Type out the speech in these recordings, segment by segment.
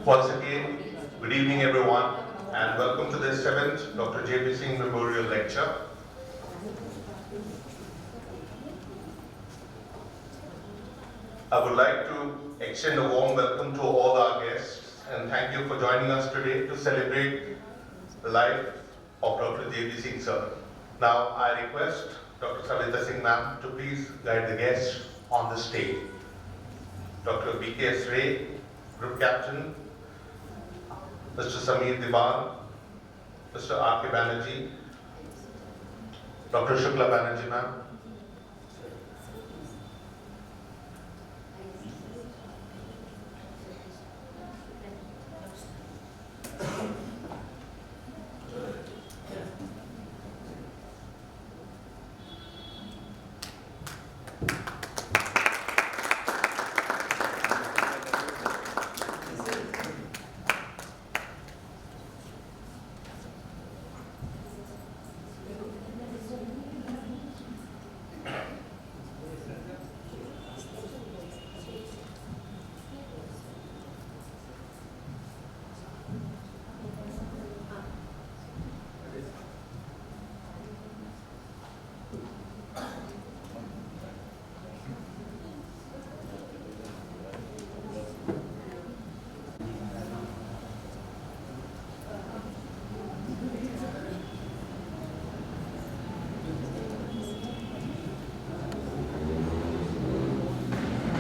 Once again, good evening everyone, and welcome to the 7th Dr. J.P. Singh Memorial Lecture. I would like to extend a warm welcome to all our guests and thank you for joining us today to celebrate the life of Dr. J.P. Singh sir. Now I request Dr. Savita Singh ma'am to please guide the guests on the stage. Dr. B.K.S. Ray, Group Captain, Mr. Sameer Diwan, Mr. R.K. Banerjee, Dr. Shukla Banerjee ma'am,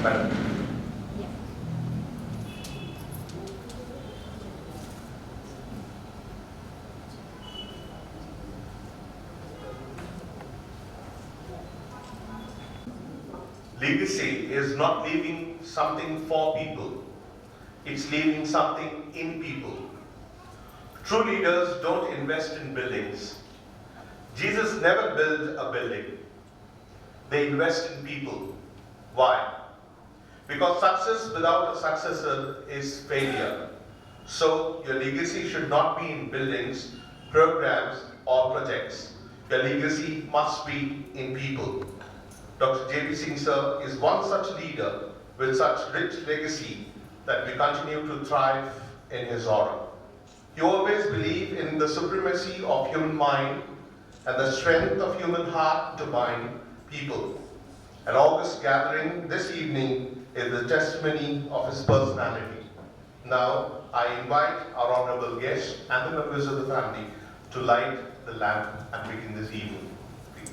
Madam. Legacy is not leaving something for people, it's leaving something in people. True leaders don't invest in buildings. Jesus never built a building. They invest in people. Why? Because success without a successor is failure. So your legacy should not be in buildings, programs, or projects. Your legacy must be in people. Dr. J.P. Singh sir is one such leader with such rich legacy that we continue to thrive in his aura. He always believed in the supremacy of human mind and the strength of human heart to bind people. An August gathering this evening is the testimony of his personality. Now, I invite our honorable guests and the members of the family to light the lamp and begin this evening. Please.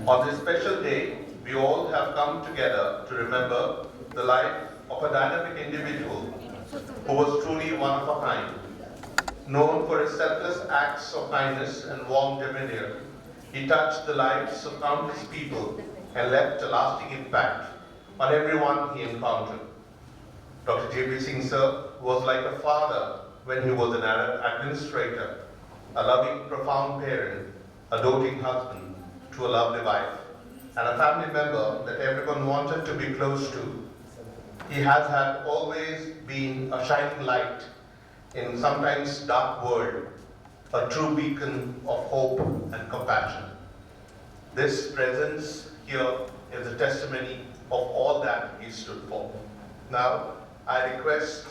On this special day, we all have come together to remember the life of a dynamic individual who was truly one of a kind. Known for his selfless acts of kindness and warm demeanor, he touched the lives of countless people and left a lasting impact on everyone he encountered. Dr. J.B. Singh sir was like a father when he was an administrator, a loving, profound parent, a doting husband to a lovely wife, and a family member that everyone wanted to be close to. He has had always been a shining light in sometimes dark world, a true beacon of hope and compassion. This presence here is a testimony of all that he stood for. Now, I request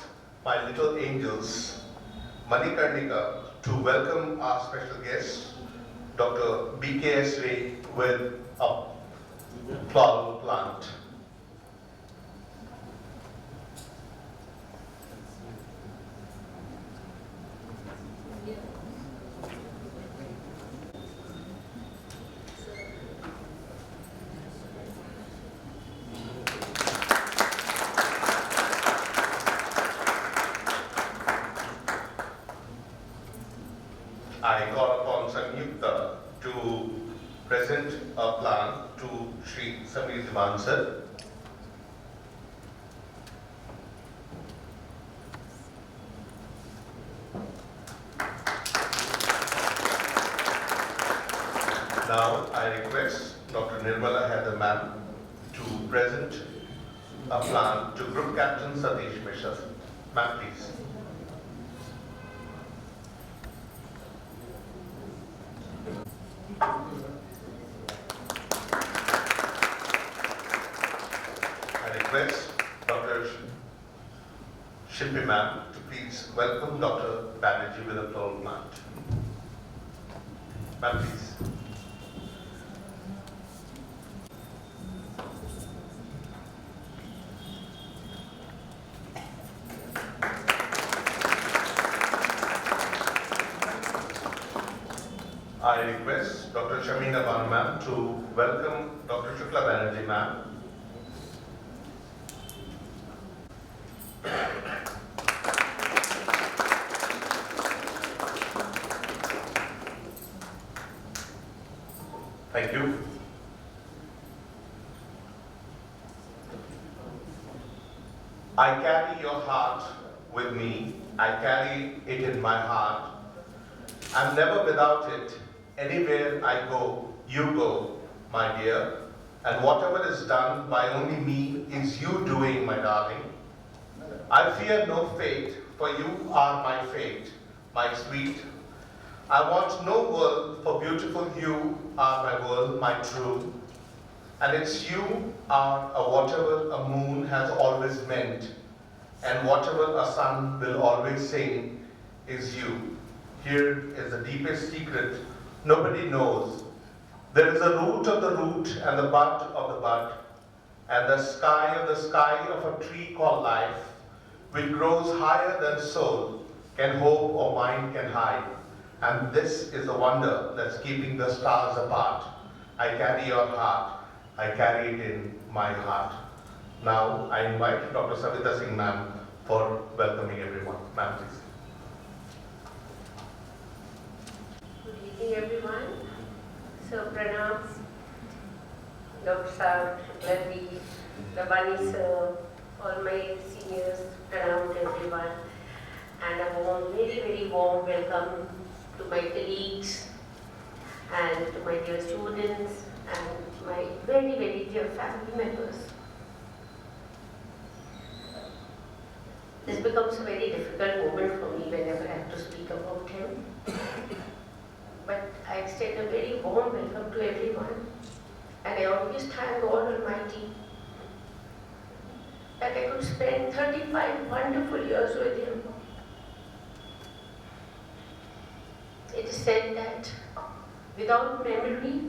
my little angels, Manikarnika, to welcome our special guest, Dr. B.K.S. Ray, with a floral plant. I call upon Sanyukta to present a plant to Sri Samir Diwan sir. Now I request Dr. Nirmala Heather ma'am to present a plant to Group Captain Satish Mishra. Ma'am, please. I request Dr. Shilpi ma'am to please welcome Dr. Banerjee with a floral plant. Ma'am, please. I request Dr. Shamina Banu ma'am to welcome Dr. Shukla Banerjee ma'am. Thank you. I carry your heart with me. I carry it in my heart. I'm never without it. Anywhere I go, you go, my dear. And whatever is done by only me is you doing, my darling. I fear no fate, for you are my fate, my sweet. I want no world, for beautiful you are my world, my true. And it's you are a whatever a moon has always meant, and whatever a sun will always sing is you. Here is the deepest secret nobody knows. There is a root of the root and the bud of the bud, and the sky of a tree called life, which grows higher than soul, can hope or mind can hide. And this is the wonder that's keeping the stars apart. I carry your heart, I carry it in my heart. Now I invite Dr. Savita Singh ma'am for welcoming everyone. Ma'am, please. Good evening, everyone. So, pranams, Dr. Sir, Ravi, Rabani sir, all my seniors, pranam to everyone, and a warm, very, very warm welcome to my colleagues and to my dear students and my very, very dear family members. This becomes a very difficult moment for me whenever I have to speak about him. But I extend a very warm welcome to everyone, and I always thank God Almighty that I could spend 35 wonderful years with Him. It is said that without memory,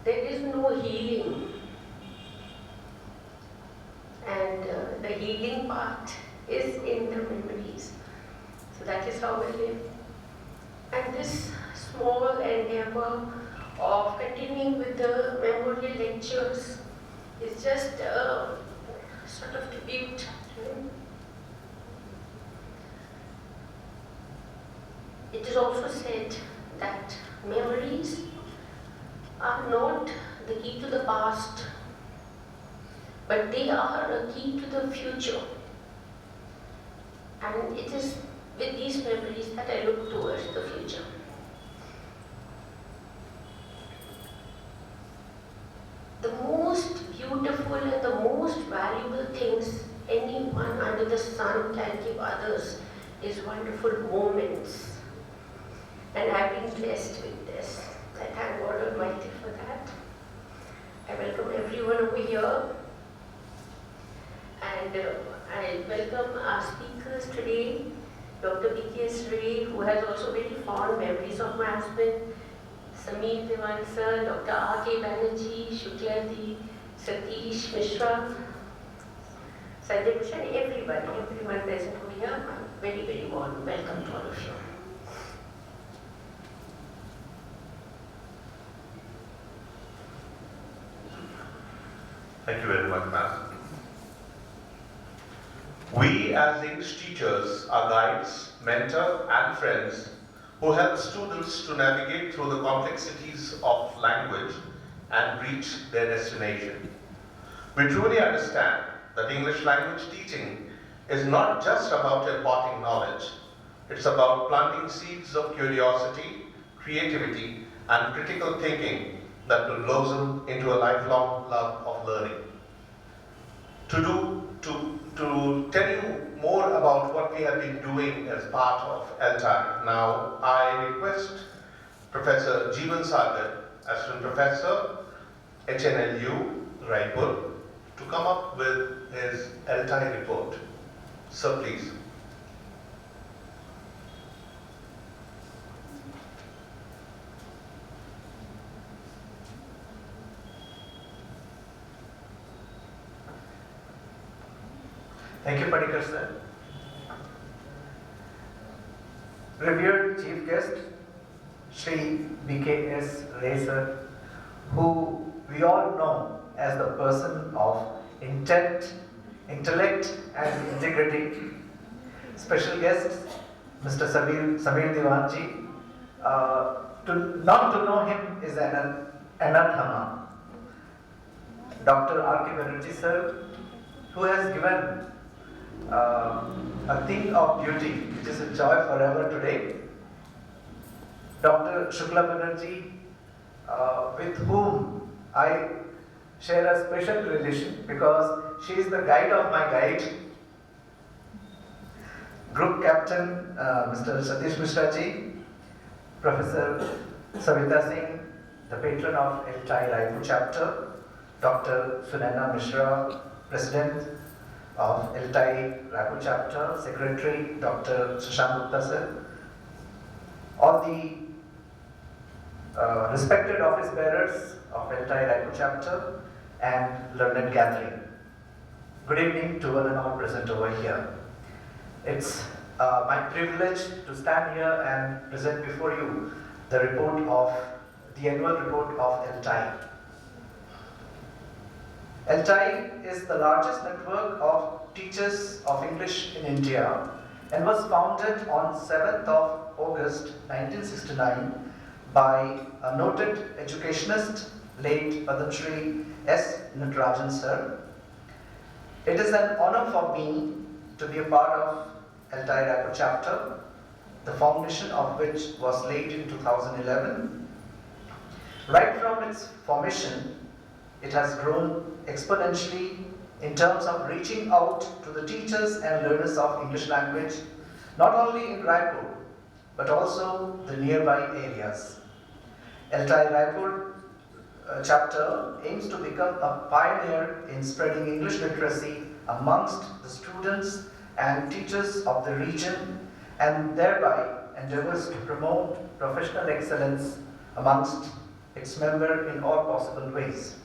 there is no healing, and the healing part is in the memories. So that is how I live. And this small endeavor of continuing continuing with the memorial lectures is just a sort of tribute. It is also said that memories are not the key to the past, but they are a key to the future. And it is with these memories that I look towards the future. The most beautiful and the most valuable things anyone under the sun can give others is wonderful moments. And I've been blessed with this. I thank God Almighty for that. I welcome everyone over here. And I welcome our speakers today, Dr. B.K.S. Ray, who has also very fond memories of my husband, Sameer Devan sir, Dr. R.K. Banerjee, Shukladi, Satish Mishra, Sanjay Bhushan, everyone present over here. Very, very warm welcome to all of you. Thank you very much, ma'am. We as English teachers are guides, mentor and friends who help students to navigate through the complexities of language and reach their destination. We truly understand that English language teaching is not just about imparting knowledge, it's about planting seeds of curiosity, creativity and critical thinking that will blossom into a lifelong love of learning. To tell you more about what we have been doing as part of LTI, now I request Professor Jeevan Sagar, Assistant Professor, HNLU, Raipur, to come up with his LTI report. Sir, please. Thank you, Padikar sir. Revered Chief Guest, Shri B.K.S. Ray sir, who we all know as the person of intent, intellect and integrity. Special guest, Mr. Sameer Devanji. Not to know him is an anathema. Dr. R.K. Banerjee sir, who has given a thing of beauty, which is a joy forever today. Dr. Shukla Banerjee, with whom I share a special relation because she is the guide of my guide. Group Captain, Mr. Satish Mishra ji, Professor Savita Singh, the patron of LTI Raipur chapter, Dr. Sunana Mishra, President of LTI Raipur chapter, Secretary Dr. Shashank Gupta sir, all the respected office bearers of LTI Raipur chapter and learned gathering. Good evening to one and all present over here. It's my privilege to stand here and present before you the annual report of LTI. LTI is the largest network of teachers of English in India and was founded on 7th of August 1969 by a noted educationist, late Padma Shri S. Natarajan sir. It is an honor for me to be a part of LTI Raipur chapter, the foundation of which was laid in 2011. Right from its formation, it has grown exponentially in terms of reaching out to the teachers and learners of English language, not only in Raipur, but also the nearby areas. LTI Raipur chapter aims to become a pioneer in spreading English literacy amongst the students and teachers of the region, and thereby endeavors to promote professional excellence amongst its members in all possible ways.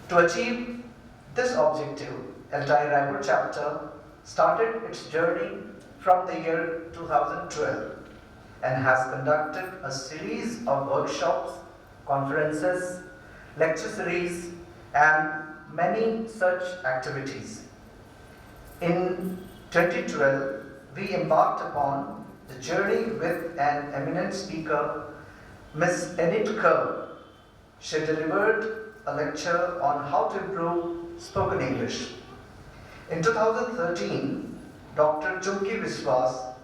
To achieve this objective, LTI Raipur chapter started its journey from the year 2012 and has conducted a series of workshops, conferences, lecture series, and many such activities. In 2012, we embarked upon the journey with an eminent speaker, Miss Enid Kerr. She delivered a lecture on how to improve spoken English. In 2013, Dr. Chunki Viswas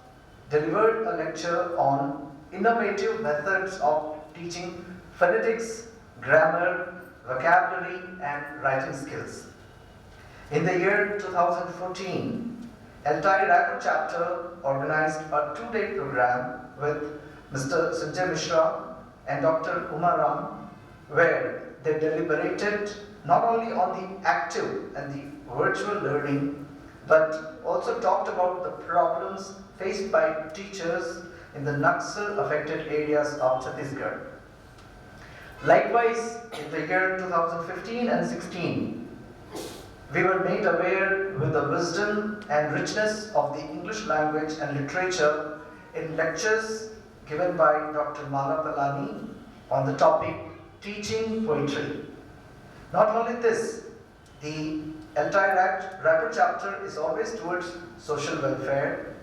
delivered a lecture on innovative methods of teaching phonetics, grammar, vocabulary, and writing skills. In the year 2014, LTI Raipur chapter organized a two-day program with Mr. Sanjay Mishra and Dr. Umaram, where they deliberated not only on the active and the virtual learning, but also talked about the problems faced by teachers in the Naxal-affected areas of Chhattisgarh. Likewise, in the year 2015 and 16, we were made aware with the wisdom and richness of the English language and literature in lectures given by Dr. Mala Palani on the topic Teaching Poetry. Not only this, the LTI Raipur chapter is always towards social welfare.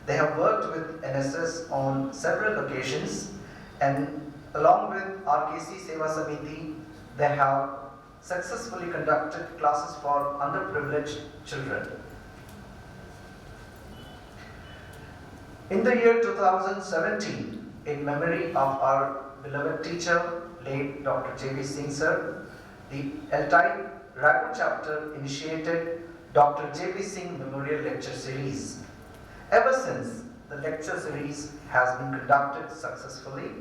They have worked with NSS on several occasions, and along with RKC Seva Samiti, they have successfully conducted classes for underprivileged children. In the year 2017, in memory of our beloved teacher, late Dr. J.V. Singh sir, the LTI Raipur chapter initiated Dr. J.V. Singh Memorial Lecture Series. Ever since, the lecture series has been conducted successfully.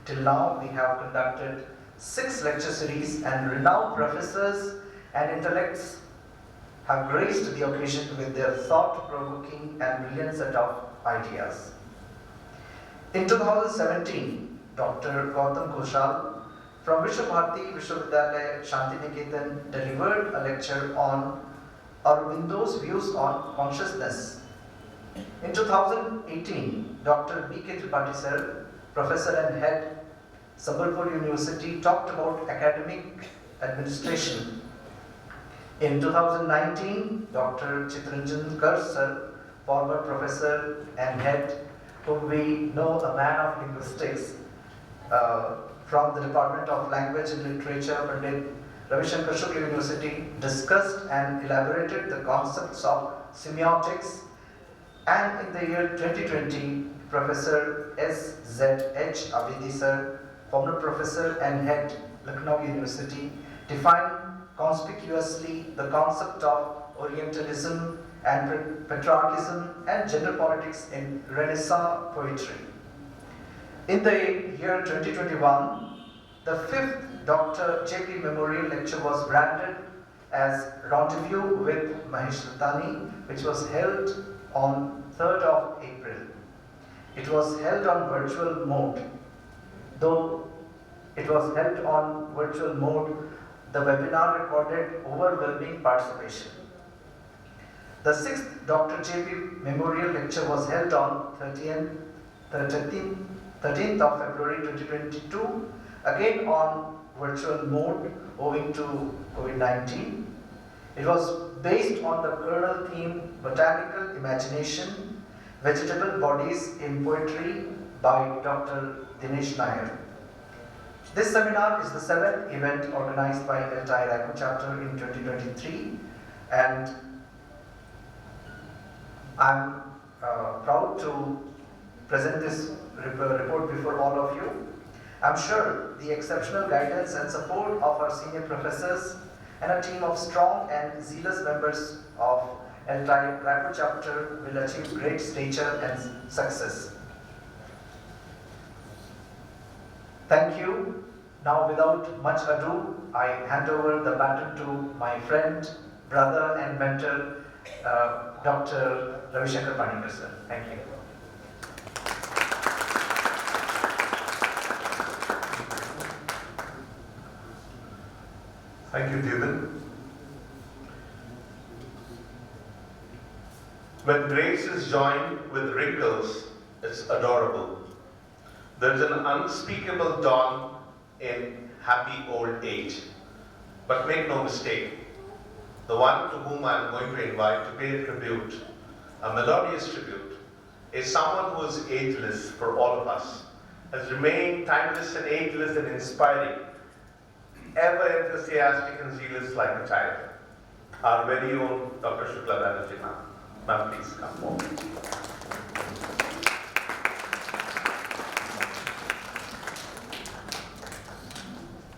Till now, we have conducted 6 lecture series, and renowned professors and intellects have graced the occasion with their thought-provoking and brilliant set of ideas. In 2017, Dr. Gautam Ghoshal from Vishwabharati Vishwavidyalaya Shantiniketan delivered a lecture on Aurobindo's views on consciousness. In 2018, Dr. B.K. Tripathi sir, professor and head, Sambalpur University, talked about academic administration. In 2019, Dr. Chitranjan Kar sir, former professor and head, whom we know a man of linguistics, from the Department of Language and Literature, Pandit Ravi Shankar Shukla University, discussed and elaborated the concepts of semiotics. And in the year 2020, Professor S.Z.H. Abidi sir, former professor and head, Lucknow University, defined conspicuously the concept of Orientalism and Petrarchism and gender politics in Renaissance poetry. In the year 2021, the 5th Dr. J.P. Memorial Lecture was branded as Rendezvous with Mahesh Latani, which was held on 3rd of April. It was held on virtual mode. Though it was held on virtual mode, the webinar recorded overwhelming participation. The 6th Dr. J.P. Memorial Lecture was held on 13th of February 2022, again on virtual mode owing to COVID-19. It was based on the kernel theme Botanical Imagination, Vegetable Bodies in Poetry by Dr. Dinesh Nair. This seminar is the 7th event organized by LTI Raipur chapter in 2023, and I'm proud to present this report before all of you. I'm sure the exceptional guidance and support of our senior professors and a team of strong and zealous members of LTI Raipur chapter will achieve great stature and success. Thank you. Now, without much ado, I hand over the baton to my friend, brother and mentor, Dr. Ravi Shankar Panikar sir. Thank you. Thank you, Devin. When grace is joined with wrinkles, it's adorable. There's an unspeakable dawn in happy old age. But make no mistake, the one to whom I am going to invite to pay a tribute, a melodious tribute, is someone who is ageless for all of us, has remained timeless and ageless and inspiring, ever enthusiastic and zealous like a child. Our very own Dr. Shukla Banerjee ma'am. Ma'am, please come forward.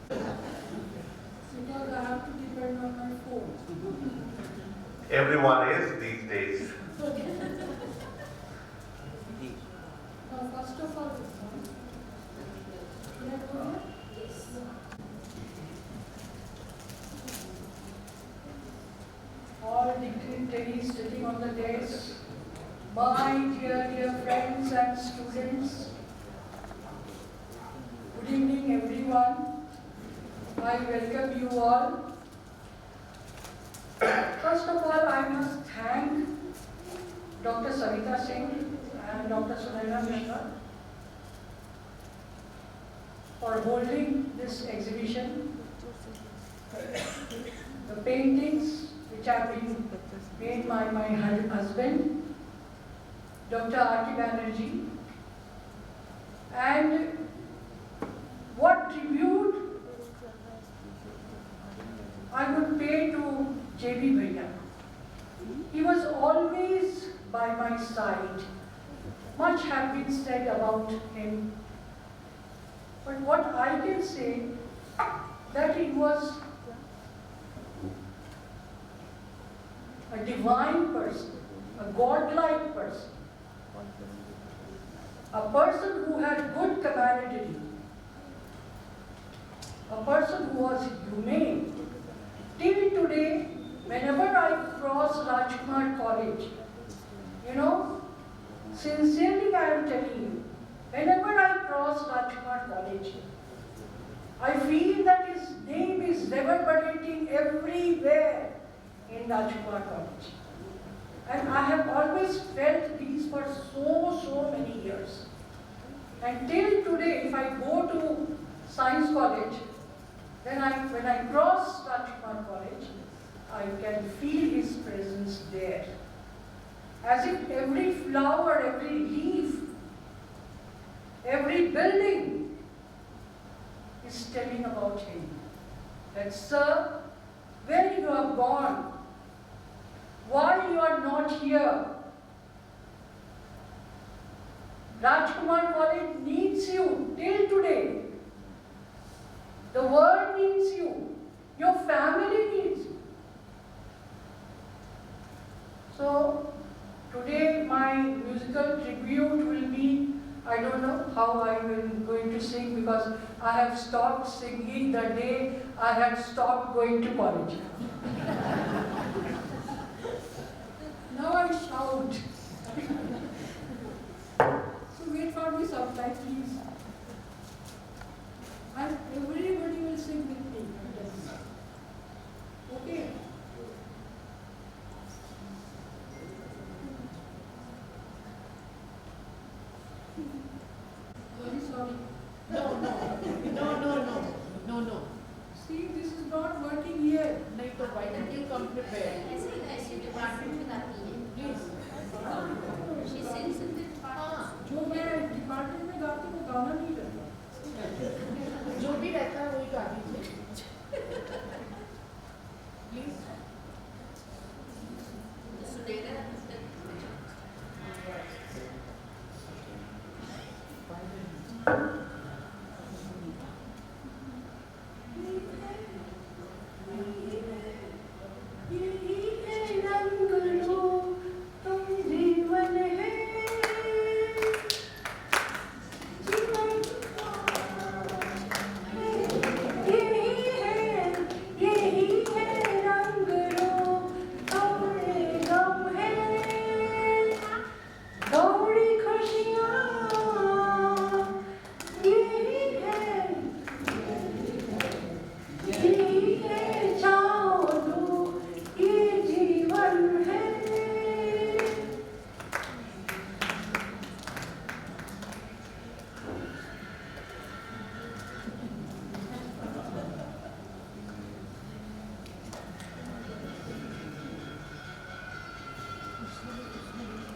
Because I have to depend on my phone. Everyone is these days. Now, first of all, can I go here? All dignitaries sitting on the desk, my dear friends and students, good evening everyone. I welcome you all. First of all, I must thank Dr. Savita Singh and Dr. Sunaina Mishra for holding this exhibition. The paintings which have been made by my husband, Dr. R.T. Banerjee, and what tribute I would pay to J.B. Bhaiya. He was always by my side. Much has been said about him. But what I can say, that he was a divine person, a godlike person, a person who had good camaraderie, a person who was humane. Till today, whenever I cross Rajkumar College, sincerely I am telling you, whenever I cross Rajkumar College, I feel that his name is reverberating everywhere in Rajkumar College. And I have always felt these for so many years. And till today, if I go to Science College, when I cross Rajkumar College, I can feel his presence there. As if every flower, every leaf, every building is telling about him. That, sir, where you have gone, why you are not here? Rajkumar College needs you till today. The world needs you. Your family needs you. So, today my musical tribute will be, I don't know how I will going to sing because I have stopped singing the day I had stopped going to college. Now I shout. So wait for me sometime, please. And everybody will sing with me. Okay? Very sorry. No. See, this is not working here. नहीं तो why don't you come prepared? ऐसे department में गाती है Please. She sings in the department जो मैं department में गाती हूँ, गाना नहीं रहता। जो भी रहता है वही गा दीजिए. Please. सुनेगा ये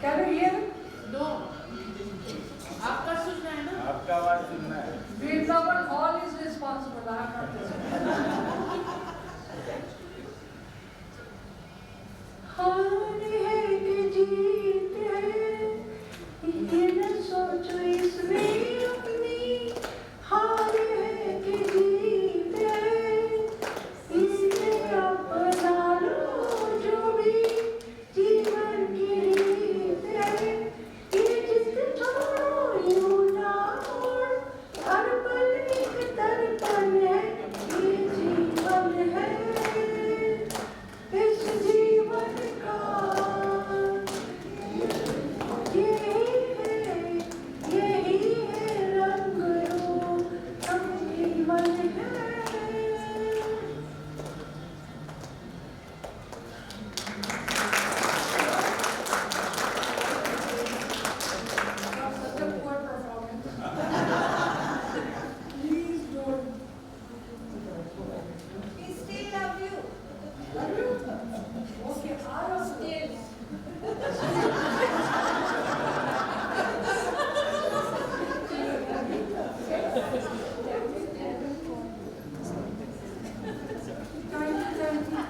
Can you hear it? No. आपका सुनना है ना? आपका आवाज सुनना है। Vrindavan all is responsible. I am not responsible. हार है कि जीत है, ये न सोचो इसमें अपनी। हार है कि जीत है, इसे अपना लो जो भी जीवन की रीत है। ये जिद छोड़ो यूं ना मोड़, हर पल एक दर्पण है, ये जीवन है। इस जीवन का यही है रंग रूप, हम जीवन है। Such a poor performance. Please don't. We still love you. Love you? Okay, I also. Still.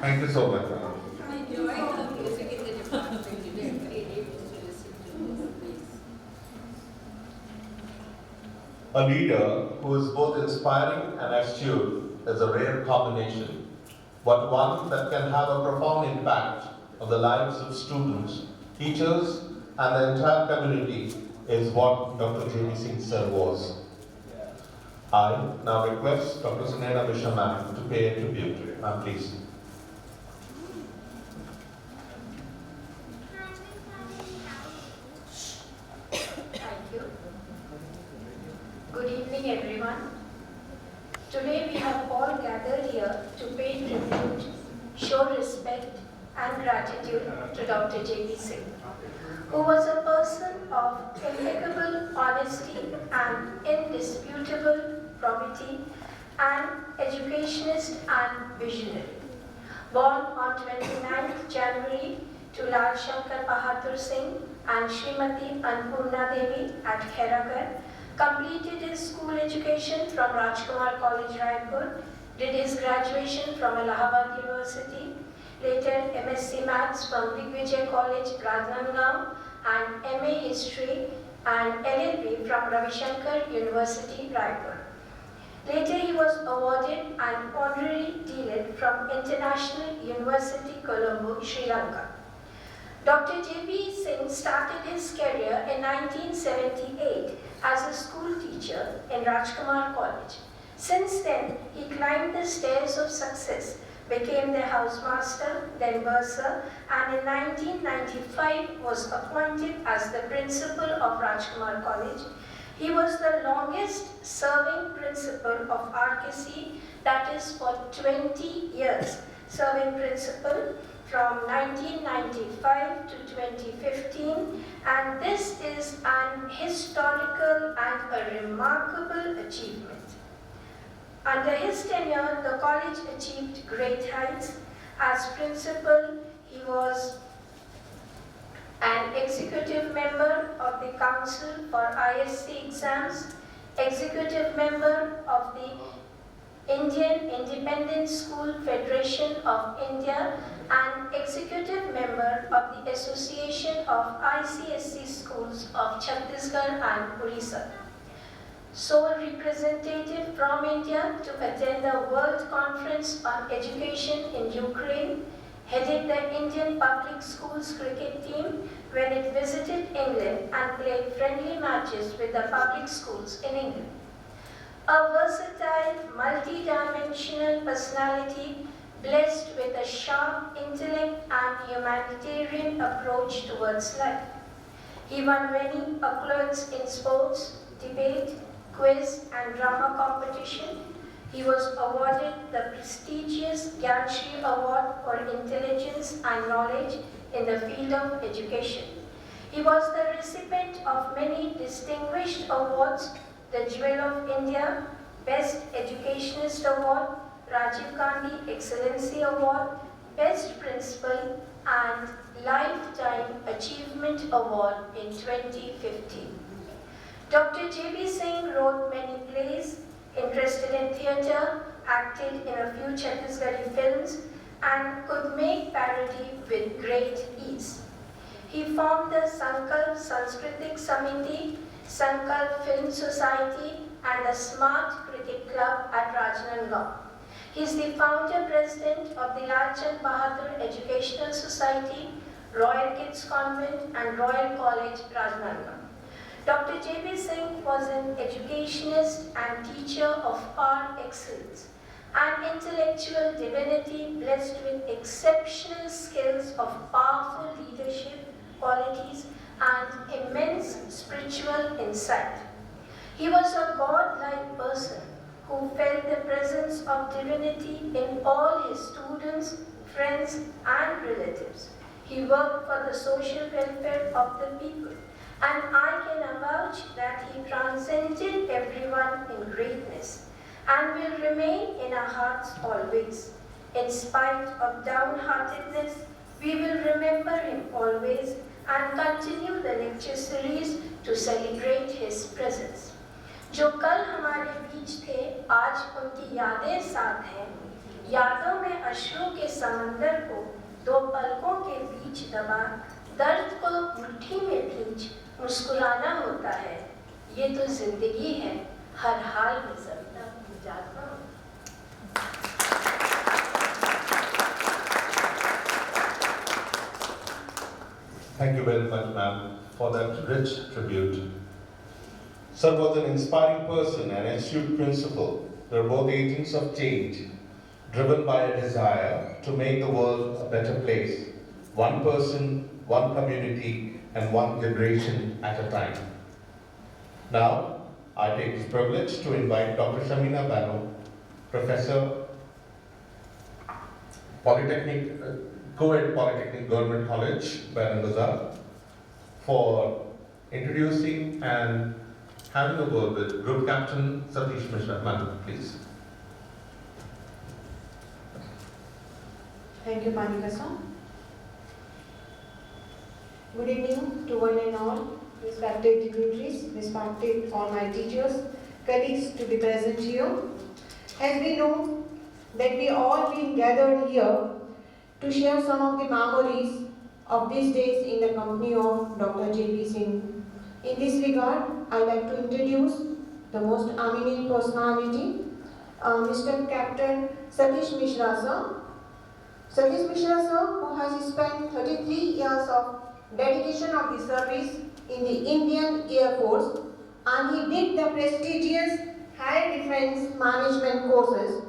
Thank you so much. We enjoy the music in the department. You know, every day we used to listen to this. A leader who is both inspiring and astute is a rare combination, but one that can have a profound impact on the lives of students, teachers, and the entire community is what Dr. J.B. Singh sir was. I now request Dr. Sunena Bisham ma'am to pay a tribute. Ma'am, please. Thank you. Good evening, everyone. Today we have all gathered here to pay tribute, show respect and gratitude to Dr. J.B. Singh, who was a person of impeccable honesty and indisputable probity, and educationist and visionary. Born on 29th January to Lal Shankar Bahadur Singh and Srimati Annapurna Devi at Khairagarh, completed his school education from Rajkumar College, Raipur, did his graduation from Allahabad University, later MSc Maths from Digvijay College, Rajnandgaon, and MA History and LLB from Ravi Shankar University, Raipur. Later he was awarded an honorary D.Litt from International University, Colombo, Sri Lanka. Dr. J.B. Singh started his career in 1978 as a school teacher in Rajkumar College. Since then, he climbed the stairs of success, became the housemaster, then bursar, and in 1995 was appointed as the principal of Rajkumar College. He was the longest serving principal of RKC, that is for 20 years, serving principal from 1995 to 2015, and this is an historical and a remarkable achievement. Under his tenure, the college achieved great heights. As principal, he was an executive member of the Council for ISC exams, executive member of the Indian Independent School Federation of India, and executive member of the Association of ICSC Schools of Chhattisgarh and Orissa. Sole representative from India to attend the World Conference on Education in Ukraine, headed the Indian Public Schools cricket team when it visited England and played friendly matches with the public schools in England. A versatile, multi-dimensional personality blessed with a sharp intellect and humanitarian approach towards life. He won many accolades in sports, debate, quiz and drama competition. He was awarded the prestigious Gyanshri Award for Intelligence and Knowledge in the field of education. He was the recipient of many distinguished awards: the Jewel of India, Best Educationist Award, Rajiv Gandhi Excellency Award, Best Principal and Lifetime Achievement Award in 2015. Dr. J.B. Singh wrote many plays, interested in theatre, acted in a few Chhattisgarhi films, and could make parody with great ease. He formed the Sankalp Sanskritik Samiti, Sankalp Film Society, and the Smart Cricket Club at Rajnandgaon. He is the founder president of the Lal Chand Bahadur Educational Society, Royal Kids Convent, and Royal College, Rajnandgaon. Dr. J.B. Singh was an educationist and teacher of par excellence, an intellectual divinity blessed with exceptional skills of powerful leadership qualities and immense spiritual insight. He was a godlike person who felt the presence of divinity in all his students, friends, and relatives. He worked for the social welfare of the people, and I can avouch that he transcended everyone in greatness and will remain in our hearts always. In spite of downheartedness, we will remember him always and continue the lecture series to celebrate his presence. जो कल हमारे बीच थे, आज उनकी यादें साथ हैं। यादों में अश्रों के समंदर को दो पलकों के बीच दबा, दर्द को मुट्ठी में भींच मुस्कुराना होता है। ये तो जिंदगी है, हर हाल में सबका जागना। Thank you very much, ma'am, for that rich tribute. Sir was an inspiring person and astute principal. They were both agents of change, driven by a desire to make the world a better place, one person, one community, and one liberation at a time. Now, I take this privilege to invite Dr. Shamina Bano, Professor, Polytechnic, Co-ed Polytechnic Government College, Barangaza, for introducing and having a word with Group Captain Satish Mishra. Ma'am, please. Thank you, Panika. Good evening to one and all, respected dignitaries, respected all my teachers, colleagues to be present here. As we know that we all been gathered here to share some of the memories of these days in the company of Dr. J.B. Singh. In this regard, I'd like to introduce the most eminent personality, Mr. Captain Satish Mishra sir. Satish Mishra sir, who has spent 33 years of dedication of the service in the Indian Air Force, and he did the prestigious High Defense Management courses.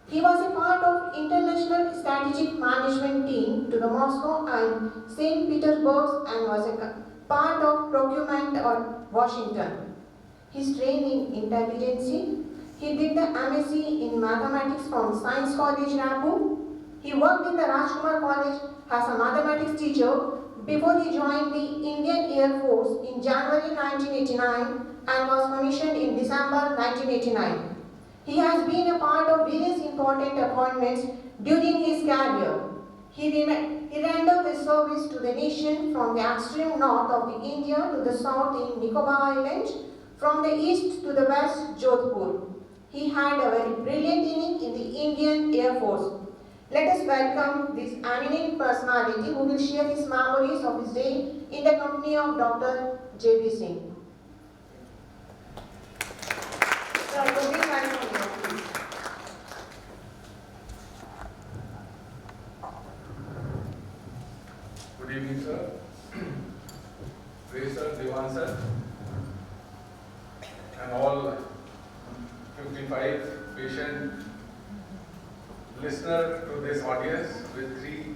He was a part of International Strategic Management team to the Moscow and St. Petersburg and was a part of procurement at Washington. His training in intelligence, he did the MSc in mathematics from Science College, Raipur. He worked in the Rajkumar College as a mathematics teacher before he joined the Indian Air Force in January 1989 and was commissioned in December 1989. He has been a part of various important appointments during his career. He rendered his service to the nation from the extreme north of the India to the south in Nicobar Islands, from the east to the west, Jodhpur. He had a very brilliant innings in the Indian Air Force. Let us welcome this eminent personality who will share his memories of his day in the company of Dr. J.B. Singh. Good evening, sir. Praise sir, Devan sir, and all 55 patient listener to this audience with 3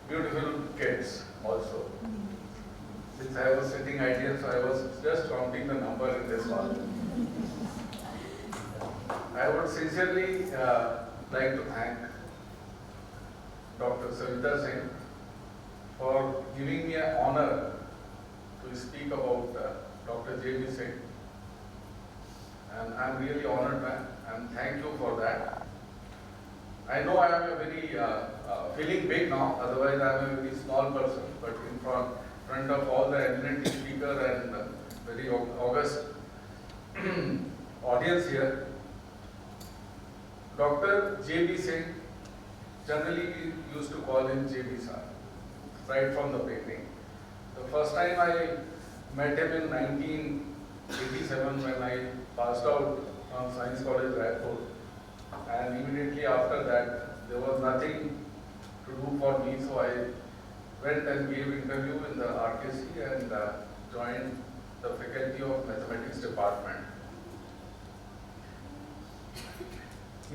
beautiful kids also. Since I was sitting ideal, so I was just counting the number in this hall. I would sincerely like to thank Dr. Savita Singh for giving me an honor to speak about Dr. J.B. Singh. And I'm really honored, man, and thank you for that. I know I am a very feeling big now, otherwise I am a very small person, but in front of all the eminent speaker and very august audience here, Dr. J.B. Singh, generally we used to call him J.B. sir, right from the beginning. The first time I met him in 1987 when I passed out from Science College, Raipur, and immediately after that there was nothing to do for me, so I went and gave interview in the RKC and joined the faculty of mathematics department.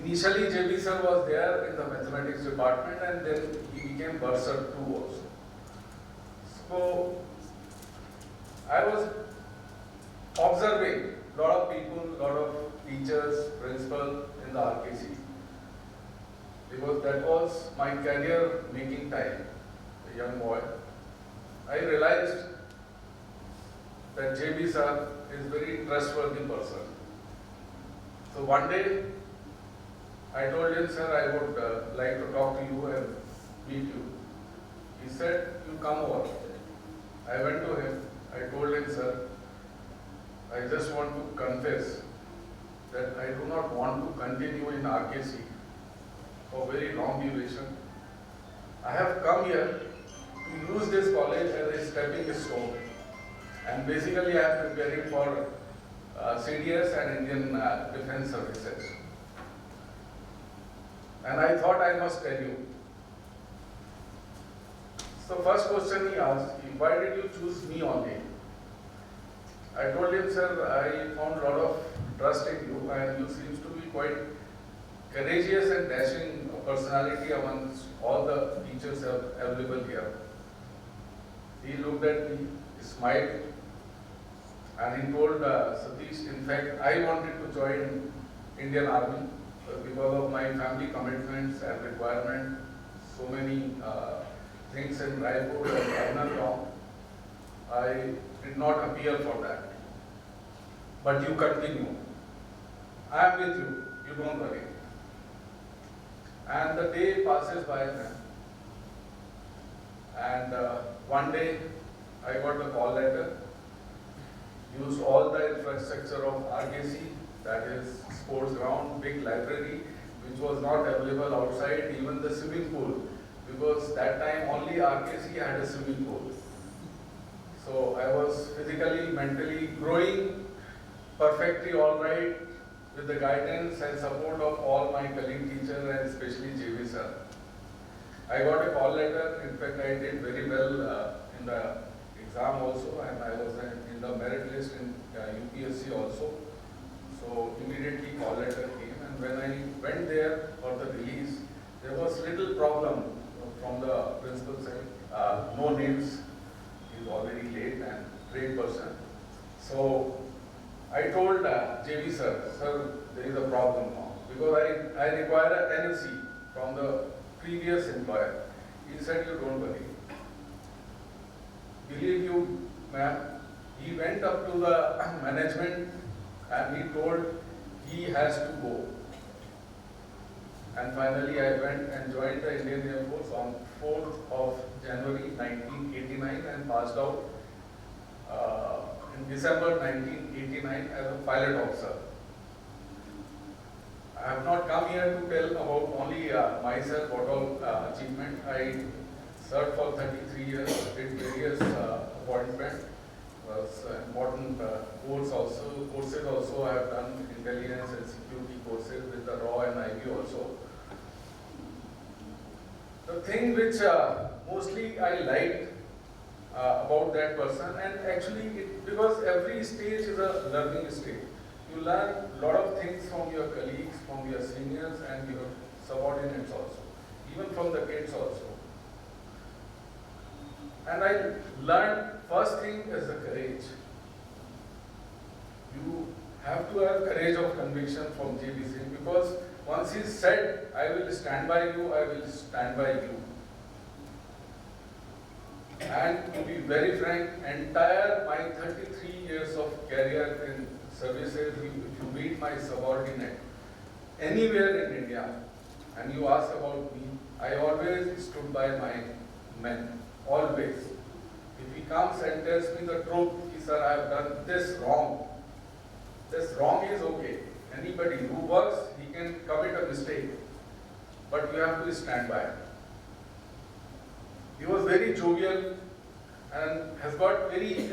Initially, JB sir was there in the mathematics department and then he became bursar too also. So, I was observing a lot of people, lot of teachers, principal in the RKC. Because that was my career making time, a young boy. I realized that JB sir is very trustworthy person. So one day, I told him, sir, I would like to talk to you and meet you. He said, you come over. I went to him. I told him, sir, I just want to confess that I do not want to continue in RKC for very long duration. I have come here to use this college as a stepping stone. And basically I am preparing for CDS and Indian Defence Services. And I thought I must tell you. So first question he asked, why did you choose me only? I told him, sir, I found a lot of trust in you and you seems to be quite courageous and dashing personality amongst all the teachers available here. He looked at me, smiled, and he told Satish, in fact, I wanted to join Indian Army, but because of my family commitments and requirement, so many things in Raipur and Karnataka, I did not appear for that. But you continue. I am with you, you don't worry. And the day passes by, and one day I got a call letter, used all the infrastructure of RKC, that is sports ground, big library, which was not available outside, even the swimming pool, because that time only RKC had a swimming pool. So I was physically, mentally growing perfectly all right with the guidance and support of all my colleague teachers and especially JV sir. I got a call letter. In fact, I did very well in the exam also, and I was in the merit list in UPSC also. So immediately call letter came, and when I went there for the release, there was little problem from the principal side. No names, he's already late and great person. So I told JV sir, there is a problem now, because I require a NFC from the previous employer. He said, you don't worry. Believe you, ma'am, he went up to the management and he told he has to go. And finally I went and joined the Indian Air Force on 4th of January 1989 and passed out in December 1989 as a pilot officer. I have not come here to tell about only myself, what all achievement. I served for 33 years, did various appointments, was important courses also I have done, intelligence and security courses with the RAW and IB also. The thing which mostly I liked about that person, and actually because every stage is a learning stage. You learn a lot of things from your colleagues, from your seniors and your subordinates also, even from the kids also. And I learned first thing is the courage. You have to have courage of conviction from JB Singh, because once he said, I will stand by you, I will stand by you. And to be very frank, entire my 33 years of career in services, if you meet my subordinate anywhere in India and you ask about me, I always stood by my men, always. If he comes and tells me the truth, sir, I have done this wrong. This wrong is okay. Anybody who works, he can commit a mistake, but you have to stand by. He was very jovial and has got very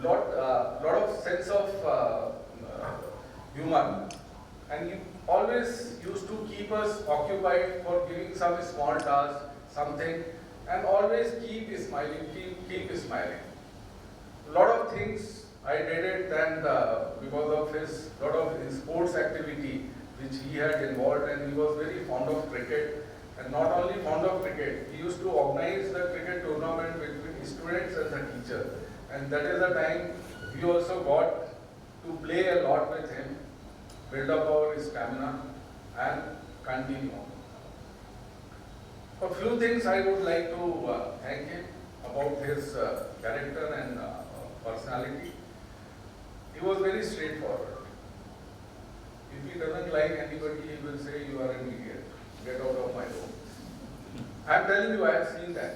lot of sense of humor, and he always used to keep us occupied for giving some small task, something, and always keep smiling, keep smiling. A lot of things I did it, and because of his lot of his sports activity which he had involved, and he was very fond of cricket. And not only fond of cricket, he used to organize the cricket tournament between students and the teacher. And that is the time we also got to play a lot with him, build up our stamina and continue. A few things I would like to thank him about his character and personality. He was very straightforward. If he doesn't like anybody, he will say, "You are an idiot. Get out of my room." I am telling you, I have seen that.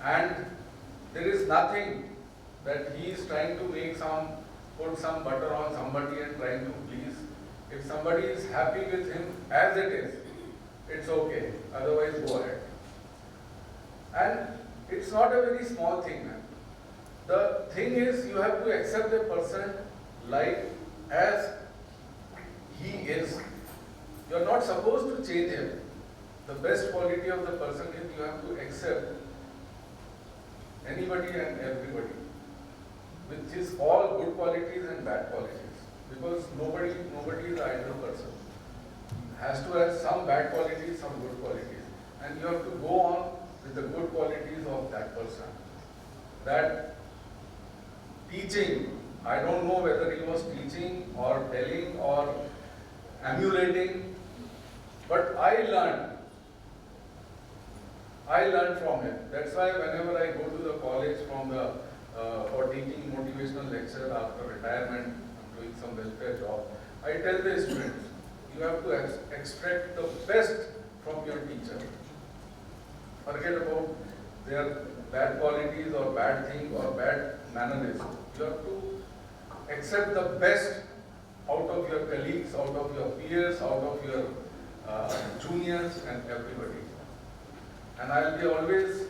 And there is nothing that he is trying to put some butter on somebody and trying to please. If somebody is happy with him as it is, it's okay. Otherwise, go ahead. And it's not a very small thing, man. The thing is, you have to accept a person like as he is. You are not supposed to change him. The best quality of the person is you have to accept anybody and everybody with his all good qualities and bad qualities. Because nobody is an ideal person. Has to have some bad qualities, some good qualities. And you have to go on with the good qualities of that person. That teaching, I don't know whether he was teaching or telling or emulating, but I learned from him. That's why whenever I go to the college for taking motivational lecture after retirement, I'm doing some welfare job, I tell the students, you have to extract the best from your teacher. Forget about their bad qualities or bad thing or bad mannerism. You have to accept the best out of your colleagues, out of your peers, out of your juniors and everybody. And I'll be always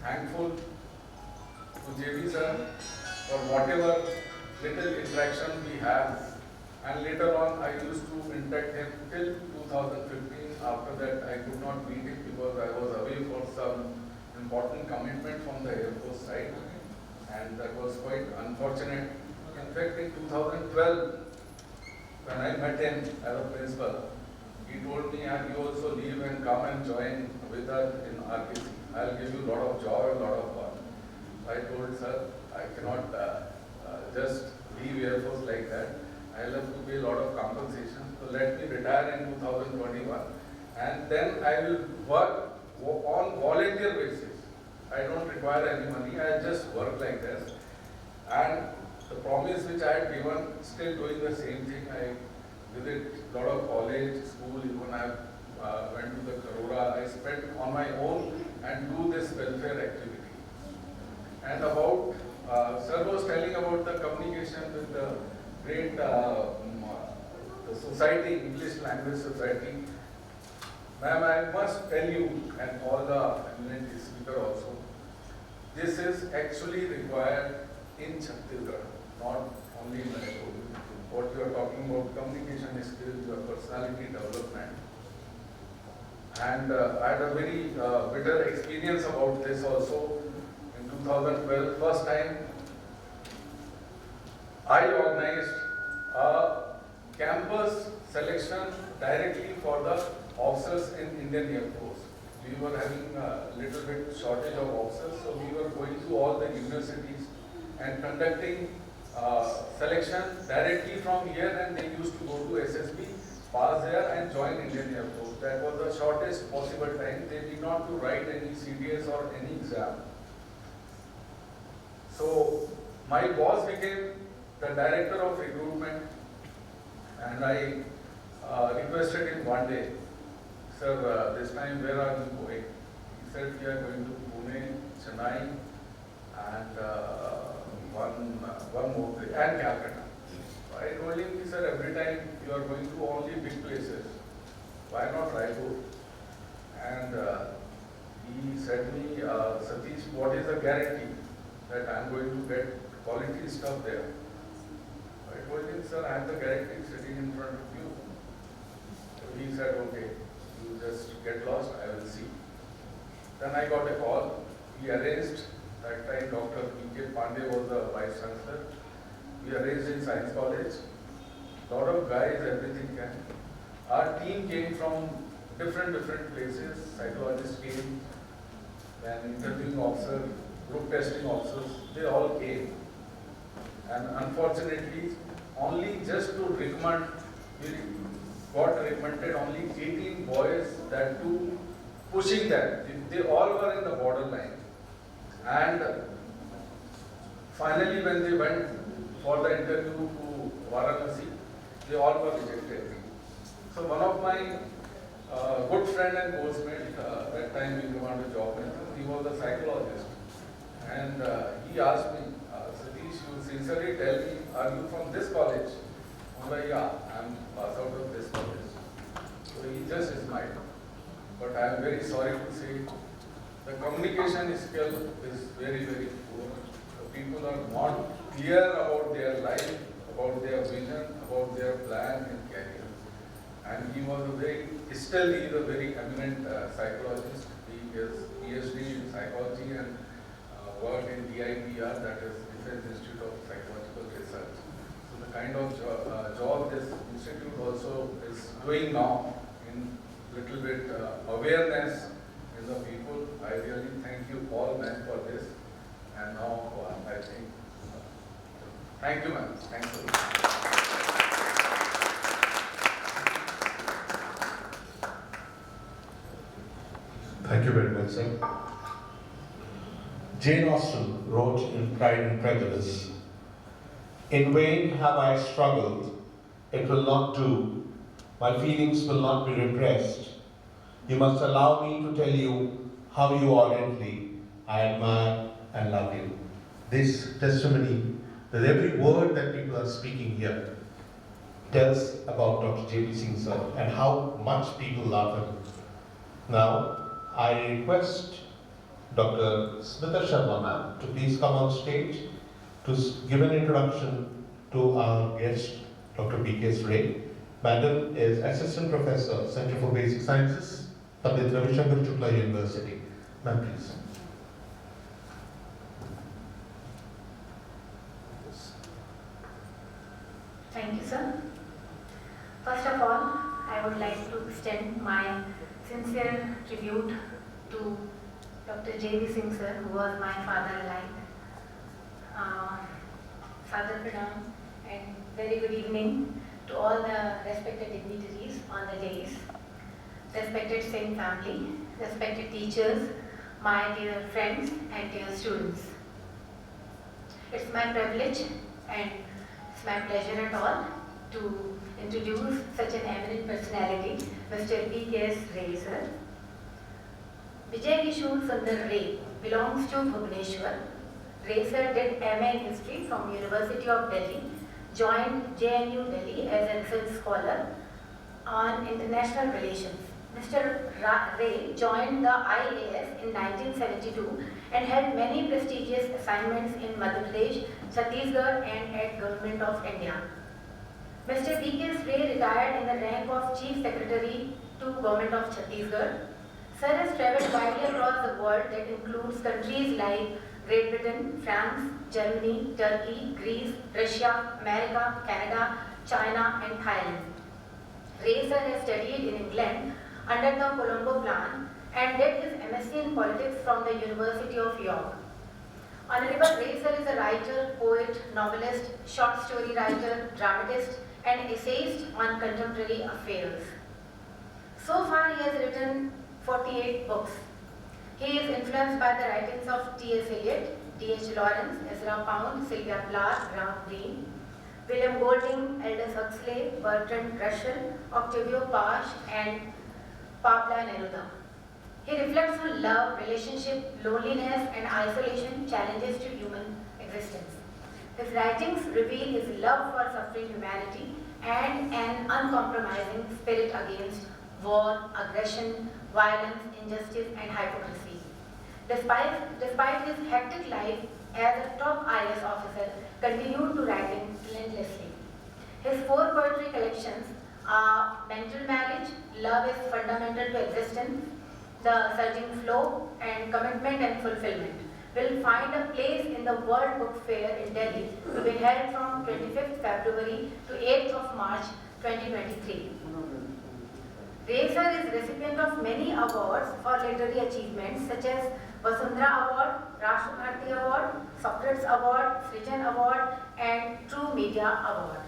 thankful to JB sir for whatever little interaction we have. And later on, I used to interact him till 2015. After that, I could not meet him because I was away for some important commitment from the Air Force side. And that was quite unfortunate. In fact, in 2012, when I met him as a principal, he told me, "And you also leave and come and join with us in RKC. I'll give you a lot of joy, a lot of fun." I told, "Sir, I cannot just leave Air Force like that. I'll have to pay a lot of compensation. So let me retire in 2021. And then I will work on volunteer basis. I don't require any money. I'll just work like this." And the promise which I had given, still doing the same thing. I visit a lot of college, school, even I went to the Karora. I spent on my own and do this welfare activity. And about, sir was telling about the communication with the great the society, English Language Society. Ma'am, I must tell you, and all the eminent speaker also, this is actually required in Chhattisgarh, not only in Raipur. What you are talking about, communication skills, your personality development. And I had a very bitter experience about this also. In 2012, first time, I organized a campus selection directly for the officers in Indian Air Force. We were having a little bit shortage of officers, so we were going to all the universities and conducting selection directly from here, and they used to go to SSB, pass there and join Indian Air Force. That was the shortest possible time. They did not to write any CDS or any exam. So my boss became the director of recruitment, and I requested him one day, sir, this time where are you going? He said, we are going to Pune, Chennai, and one more place, and Calcutta. So I told him, he said, every time you are going to only big places, why not Raipur? And he said me, Satish, what is the guarantee that I am going to get quality stuff there? I told him, sir, I have the guarantee sitting in front of you. So he said, okay, you just get lost, I will see. Then I got a call. He arranged, that time Dr. P.K. Pandey was the vice chancellor. We arranged in Science College. Lot of guys, everything can. Our team came from different places. Psychologists came, then interviewing officers, group testing officers, they all came. And unfortunately, only just to recommend, we got recommended only 18 boys, that too pushing them. They all were in the borderline. And finally, when they went for the interview to Varanasi, they all were rejected. So one of my good friend and coursemate, that time we wanted a job with him, he was a psychologist. And he asked me, Satish, you sincerely tell me, are you from this college? I'm like, yeah, I'm passed out of this college. So he just smiled. But I am very sorry to say, the communication skill is very poor. The people are not clear about their life, about their vision, about their plan and career. And he was still he is a very eminent psychologist. He is PhD in psychology and worked in DIPR, that is Defense Institute of Psychological Research. So the kind of job this institute also is doing now in little bit awareness in the people. I really thank you all, man, for this. And now I think, thank you, man. Thanks a lot. Thank you very much, sir. Jane Austen wrote in Pride and Prejudice, "In vain have I struggled, it will not do. My feelings will not be repressed. You must allow me to tell you how you ardently I admire and love you." This testimony, that every word that people are speaking here tells about Dr. J.B. Singh sir and how much people love him. Now, I request Dr. Smita Sharma ma'am to please come on stage to give an introduction to our guest, Dr. B.K. Ray. Madam is Assistant Professor, Center for Basic Sciences, Pandit Ravi Shankar Shukla University. Ma'am, please. Thank you, sir. First of all, I would like to extend my sincere tribute to Dr. J.B. Singh sir, who was my father-like. Father Pranam, and very good evening to all the respected dignitaries on the dais, respected Singh family, respected teachers, my dear friends and dear students. It's my privilege and it's my pleasure at all to introduce such an eminent personality, Mr. B.K. Ray sir. Vijay Kishore Sundar Ray belongs to Bhubaneswar. Ray sir did MA in History from University of Delhi, joined JNU Delhi as a research scholar on international relations. Mr. Ray joined the IAS in 1972 and held many prestigious assignments in Madhya Pradesh, Chhattisgarh and at Government of India. Mr. B.K. Ray retired in the rank of Chief Secretary to Government of Chhattisgarh. Sir has travelled widely across the world, that includes countries like Great Britain, France, Germany, Turkey, Greece, Russia, America, Canada, China and Thailand. Ray sir has studied in England under the Colombo Plan and did his MSc in Politics from the University of York. Honorable Ray sir is a writer, poet, novelist, short story writer, dramatist and essayist on contemporary affairs. So far he has written 48 books. He is influenced by the writings of T.S. Eliot, D.H. Lawrence, Ezra Pound, Sylvia Plath, Graham Greene, William Golding, Aldous Huxley, Bertrand Russell, Octavio Paz and Pablo Neruda. He reflects on love, relationship, loneliness, and isolation challenges to human existence. His writings reveal his love for suffering humanity and an uncompromising spirit against war, aggression, violence, injustice, and hypocrisy. Despite his hectic life as a top IAS officer, continued to write relentlessly. His 4 poetry collections are Mental Marriage, Love is Fundamental to Existence, The Surging Flow, and Commitment and Fulfillment will find a place in the World Book Fair in Delhi to be held from 25th February to 8th of March 2023. Ray sir is recipient of many awards for literary achievements such as Vasundhara Award, Rashtrapati Award, Socrates Award, Srijan Award, and True Media Award.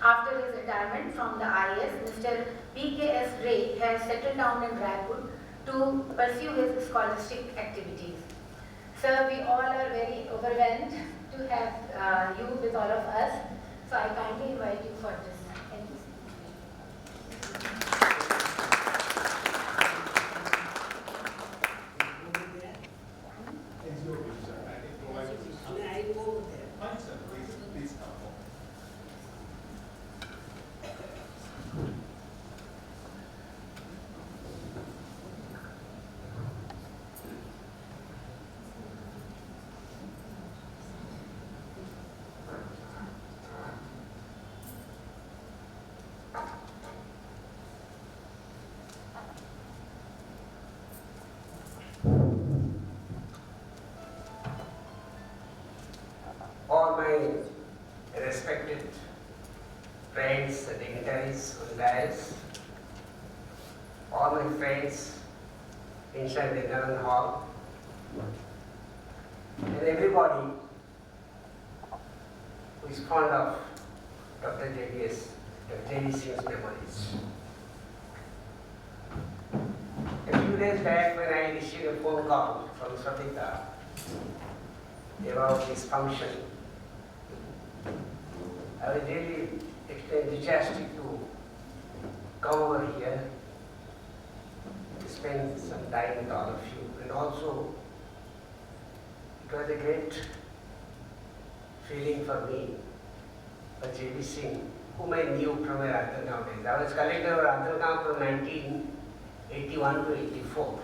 After his retirement from the IAS, Mr. B.K.S. Ray has settled down in Raipur to pursue his scholastic activities. Sir, we all are very overwhelmed to have you with all of us, so I kindly invite you for this. Thank you. All my respected friends, dignitaries on the dais, all my friends inside the Naran Hall, and everybody who is fond of Dr. J.D. Singh's memories. A few days back when I received a phone call from Satika about this function, I was really enthusiastic to come over here to spend some time with all of you. And also, it was a great feeling for me, for J.D. Singh, whom I knew from my Ranjangaon days. I was collector of Ranjangaon from 1981 to 84.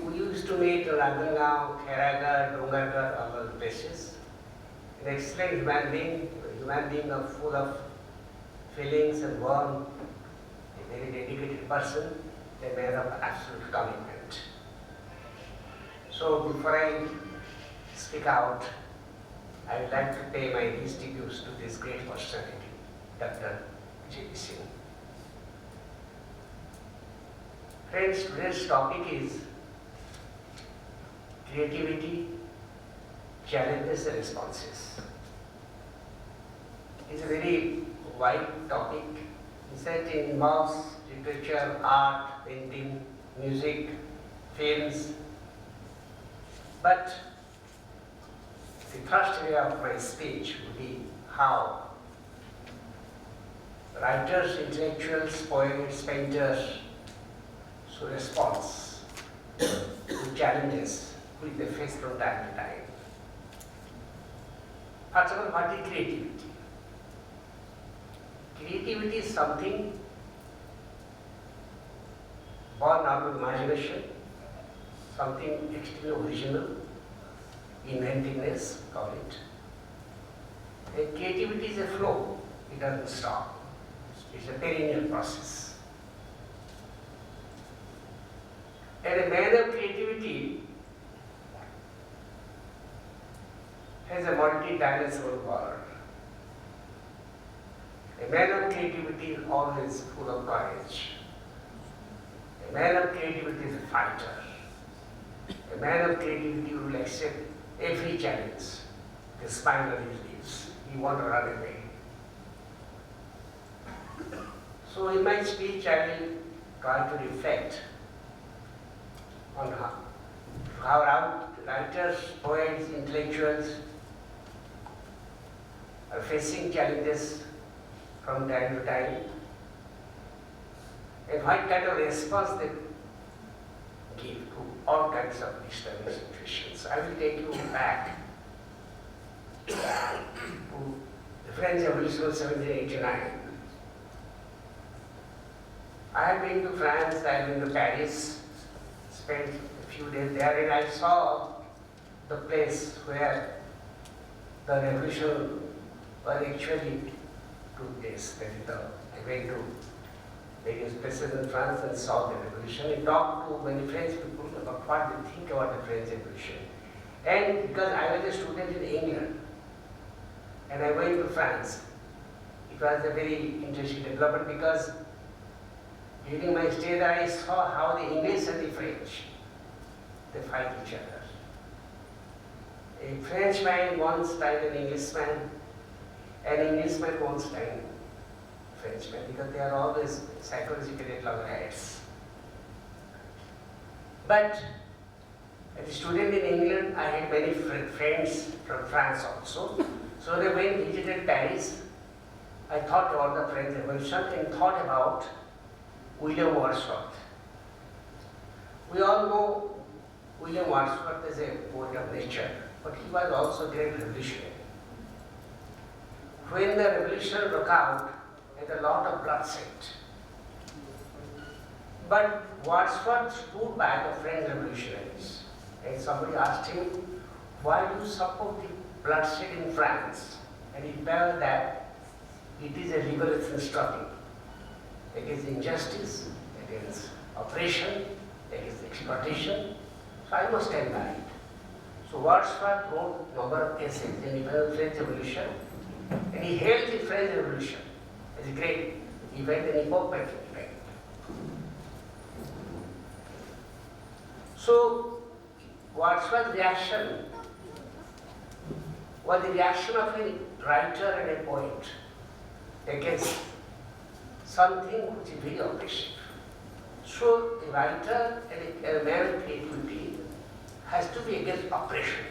We used to meet Ranjangaon, Khairagarh, Dungargarh, all those places. An excellent human being full of feelings and warmth, a very dedicated person, a man of absolute commitment. So before I speak out, I would like to pay my least tributes to this great personality, Dr. J.D. Singh. Friends, today's topic is creativity, challenges and responses. It's a very wide topic. It involves literature, art, painting, music, films. But the first area of my speech would be how writers, intellectuals, poets, painters should respond to challenges which they face from time to time. First of all, what is creativity? Creativity is something born out of imagination, something extremely original, inventiveness, call it. And creativity is a flow, it doesn't stop. It's a perennial process. And a man of creativity has a multi-dimensional world. A man of creativity is always full of courage. A man of creativity is a fighter. A man of creativity will accept every challenge, the spine of his leaves. He won't run away. So in my speech, I will try to reflect on how writers, poets, intellectuals are facing challenges from time to time, and what kind of response they give to all kinds of disturbing situations. I will take you back to the French Revolution of 1789. I have been to France, I have been to Paris, spent a few days there, and I saw the place where the revolution was actually took place. That is I went to various places in France and saw the revolution. I talked to many French people about what they think about the French Revolution. And because I was a student in England, and I went to France, it was a very interesting development because during my stay there I saw how the English and the French, they fight each other. A Frenchman wants to an Englishman, an Englishman wants to a Frenchman, because they are always psychologically at loggerheads. But as a student in England, I had many friends from France also. So when I visited Paris, I thought about the French Revolution and thought about William Wordsworth. We all know William Wordsworth is a poet of nature, but he was also a great revolutionary. When the revolution broke out, there was a lot of bloodshed. But Wordsworth stood by the French revolutionaries. And somebody asked him, why do you support the bloodshed in France? And he felt that it is a liberation struggle against injustice, against oppression, against exploitation. So I must stand by it. So Wordsworth wrote a number of essays in the French Revolution, and he hailed the French Revolution as a great event, an epoch-making event. So Wordsworth's reaction was the reaction of a writer and a poet against something which is very oppressive. So a writer and a man of creativity has to be against oppression,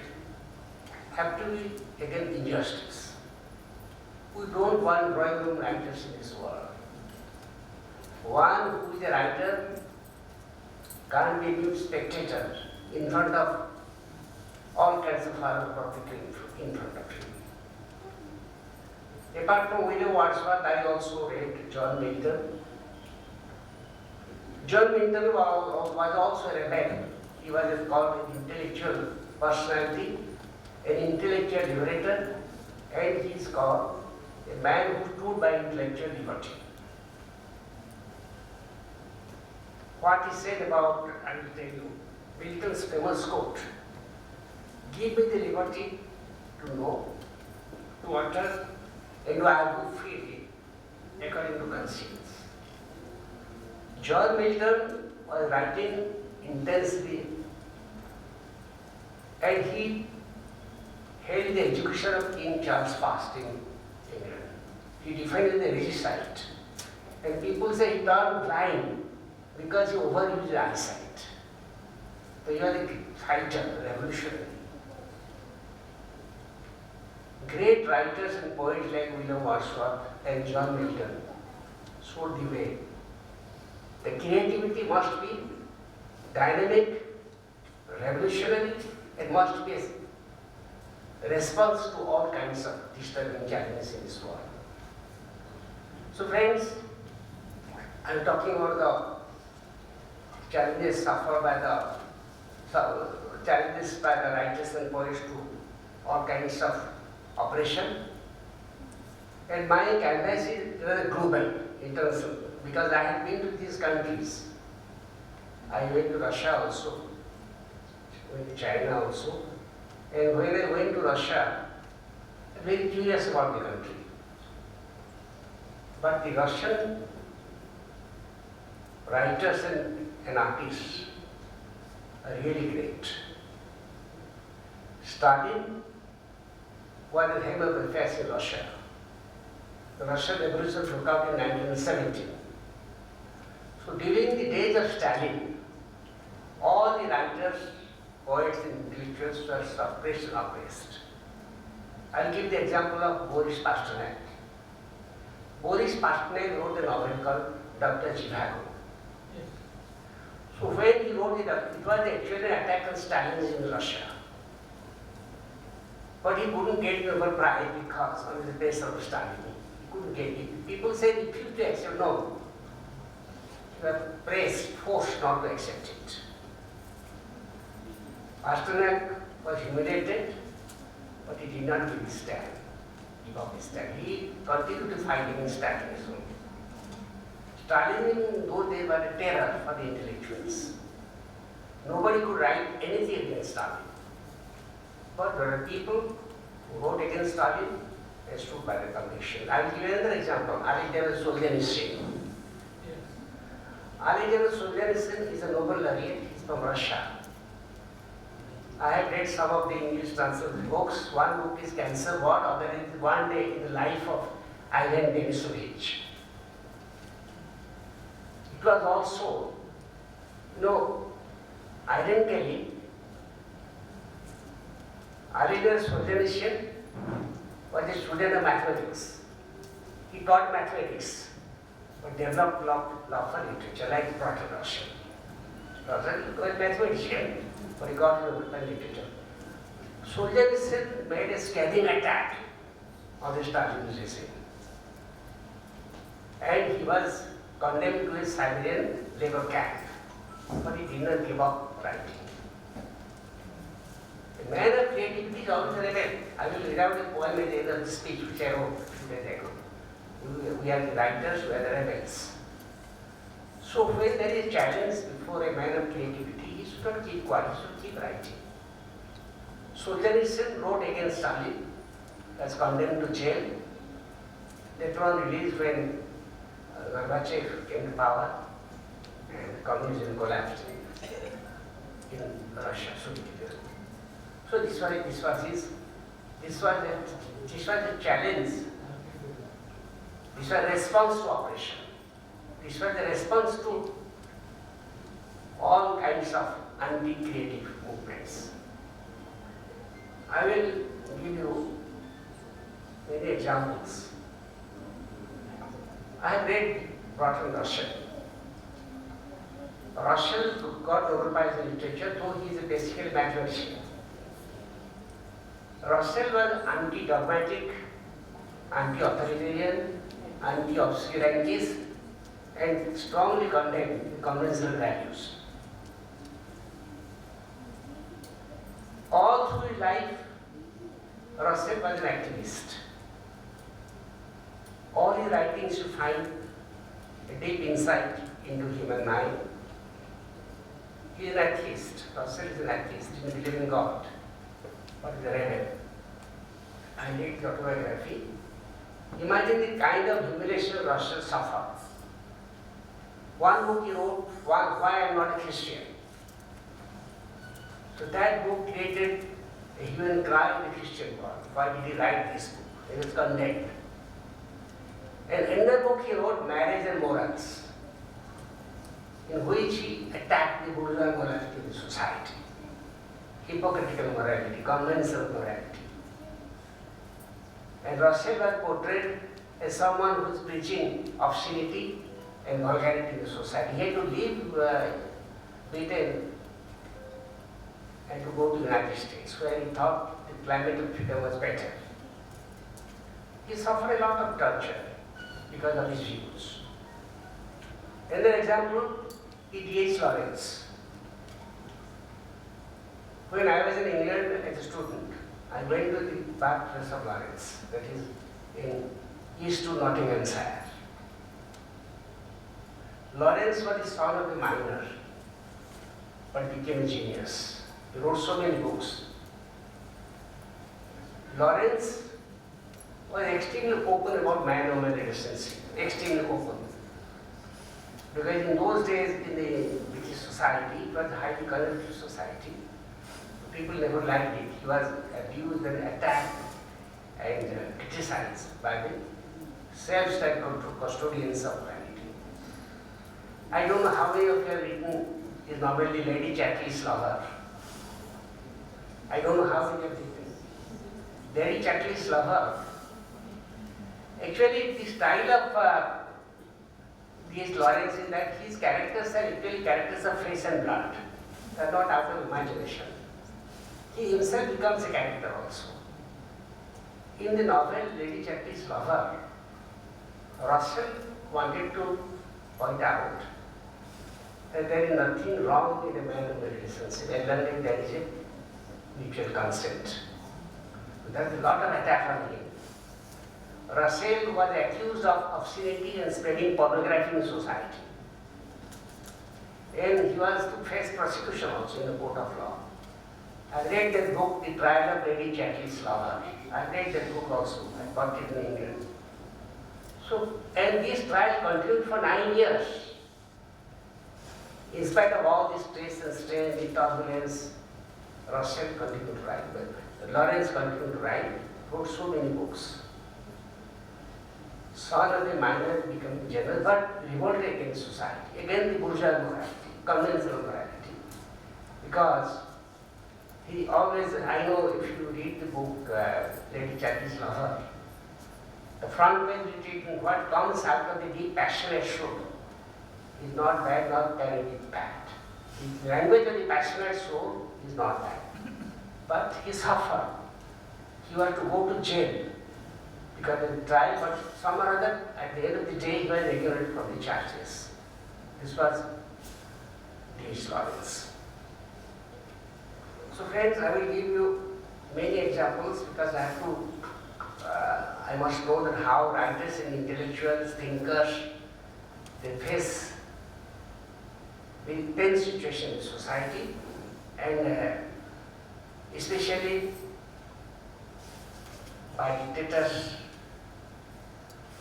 have to be against injustice. We don't want drawing room writers in this world. One who is a writer can't be a new spectator in front of all kinds of horror prophecy in front of him. Apart from William Wordsworth, I also read John Milton. John Milton was also a rebel. He was called an intellectual personality, an intellectual liberator, and he is called a man who stood by intellectual liberty. What he said about, I will tell you, Milton's famous quote, give me the liberty to know, to utter, and to argue freely, according to conscience. John Milton was writing intensely, and he held the execution of King Charles I in England. He defended the regicide. And people say he turned blind because he overused his eyesight. So he was a fighter, a revolutionary. Great writers and poets like William Wordsworth and John Milton showed the way. The creativity must be dynamic, revolutionary, and must be a response to all kinds of disturbing challenges in this world. So friends, I am talking about the challenges suffered by the writers and poets to all kinds of oppression. And my canvas is global, international, because I have been to these countries. I went to Russia also, went to China also, and when I went to Russia, I was very curious about the country. But the Russian writers and artists are really great. Stalin was the head of affairs in Russia. The Russian Revolution broke out in 1917. So during the days of Stalin, all the writers, poets, and intellectuals were suppressed and oppressed. I'll give the example of Boris Pasternak. Boris Pasternak wrote a novel called Dr. Zhivago. So when he wrote it was actually an attack on Stalinism in Russia. But he couldn't get Nobel Prize because on the basis of Stalin. He couldn't get it. People said, refused to accept. No. You were pressed, forced not to accept it. Pasternak was humiliated, but he did not give his stand. Give up his stand. He continued to fight against Stalinism. Stalinism in those days was a terror for the intellectuals. Nobody could write anything against Stalin. But there are people who wrote against Stalin and stood by the conviction. I will give you another example. Alexander Solzhenitsyn. Alexander Solzhenitsyn is a Nobel laureate. He is from Russia. I have read some of the English translated books. One book is Cancer What, other is One Day in the Life of Ivan Denisovich. It was also, ironically, Alexander Solzhenitsyn was a student of mathematics. He taught mathematics, but developed love for literature, like Russell. Russell was a mathematician, but he got into literature. Solzhenitsyn made a scathing attack on the Stalin regime. And he was condemned to a Siberian labor camp, but he did not give up writing. A man of creativity is always a rebel. I will read out a poem at the end of the speech which I wrote a few days ago. We are the writers, we are the rebels. So when there is a challenge before a man of creativity, he should not keep quiet, he should keep writing. Solzhenitsyn wrote against Stalin, was condemned to jail. Later on released when Gorbachev came to power and communism collapsed in Russia, Soviet Union. So this was a challenge. This was a response to oppression. This was a response to all kinds of anti-creative movements. I will give you many examples. I have read Bertrand Russell. Russell got Nobel Prize in Literature, though he is basically a mathematician. Russell was anti-dogmatic, anti-authoritarian, anti-obscurantist, and strongly condemned conventional values. All through his life, Russell was an activist. All his writings you find a deep insight into human mind. He is an atheist. Russell is an atheist. He doesn't believe in God, but he is a rebel. I read his autobiography. Imagine the kind of humiliation Russell suffered. One book he wrote, Why I Am Not a Christian. So that book created a hue and cry in the Christian world. Why did he write this book? He was condemned. And in the book he wrote Marriage and Morals, in which he attacked the bourgeois morality of the society, hypocritical morality, conventional morality. And Russell was portrayed as someone who is preaching obscenity and vulgarity in the society. He had to leave Britain and to go to the United States, where he thought the climate of freedom was better. He suffered a lot of torture because of his views. Another example, E.D.H. Lawrence. When I was in England as a student, I went to the birthplace of Lawrence, that is in East to Nottinghamshire. Lawrence was the son of a miner, but became a genius. He wrote so many books. Lawrence was extremely open about man-woman relationship, extremely open. Because in those days, in the British society, it was a highly conservative society. People never liked it. He was abused and attacked and criticized by the self-styled custodians of vanity. I don't know how many of you have written his novel, The Lady Chatterley's Lover. I don't know how many of you have written. Lady Chatterley's Lover. Actually, the style of D.H. Lawrence is that his characters are actually characters of flesh and blood. They are not out of imagination. He himself becomes a character also. In the novel Lady Chatterjee's Lover, Russell wanted to point out that there is nothing wrong in a man-woman relationship, as long as there is a mutual consent. There is a lot of attack on him. Russell was accused of obscenity and spreading pornography in society. And he was to face prosecution also in the court of law. I read that book, The Trial of Lady Chatterjee's Lover. I read that book also. I got it in England. So, and this trial continued for 9 years. In spite of all this stress and strain, the turbulence, Russell continued to write. But Lawrence continued to write, wrote so many books. Son of the minor becoming general, but revolted against society, against the bourgeois morality, conventional morality. Because he always, I know if you read the book Lady Chatterjee's Lover, the front page is written what comes out of the deep passionate soul is not bad, nor can it be bad. The language of the passionate soul is not bad. But he suffered. He had to go to jail because of the trial, but some or other, at the end of the day, he was exonerated from the charges. This was D.H. Lawrence. So friends, I will give you many examples because I have to, I must know that how writers and intellectuals, thinkers, they face the tense situation in society, and especially by dictators,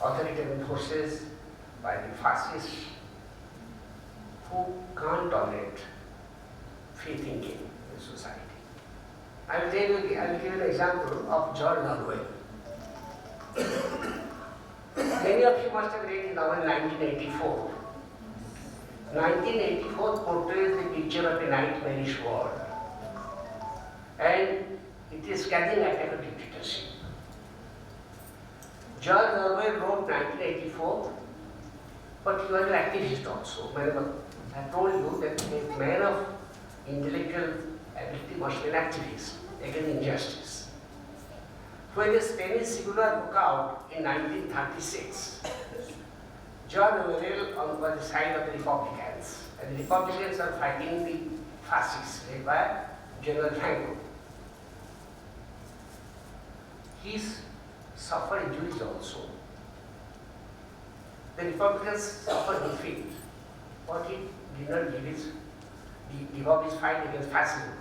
authoritarian forces, by the fascists who can't tolerate free thinking in society. I will give you an example of George Orwell. Many of you must have read the novel 1984. 1984 portrays the picture of a nightmarish world, and it is scathing attack of dictatorship. George Orwell wrote 1984, but he was an activist also. I told you that a man of intellectual ability must be an activist against injustice. When the Spanish Civil War broke out in 1936, George Orwell was the side of the Republicans, and the Republicans are fighting the fascists led by General Franco. He suffered injuries also. The Republicans suffered defeat, but he did not give up his fight against fascism.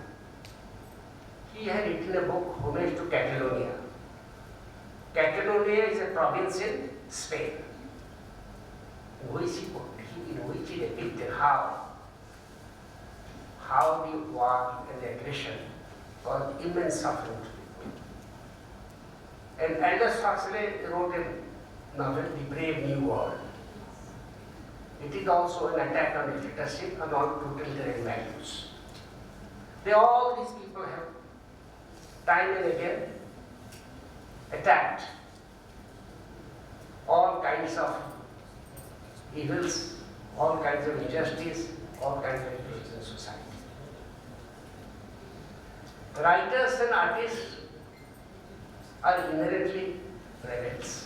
He had written a book, Homage to Catalonia. Catalonia is a province in Spain, in which he depicted how the war and the aggression caused immense suffering to people. And Aldous Huxley wrote a novel, The Brave New World. It is also an attack on dictatorship and on totalitarian values. All these people have time and again attacked all kinds of evils, all kinds of injustice, all kinds of evils in society. Writers and artists are inherently rebels.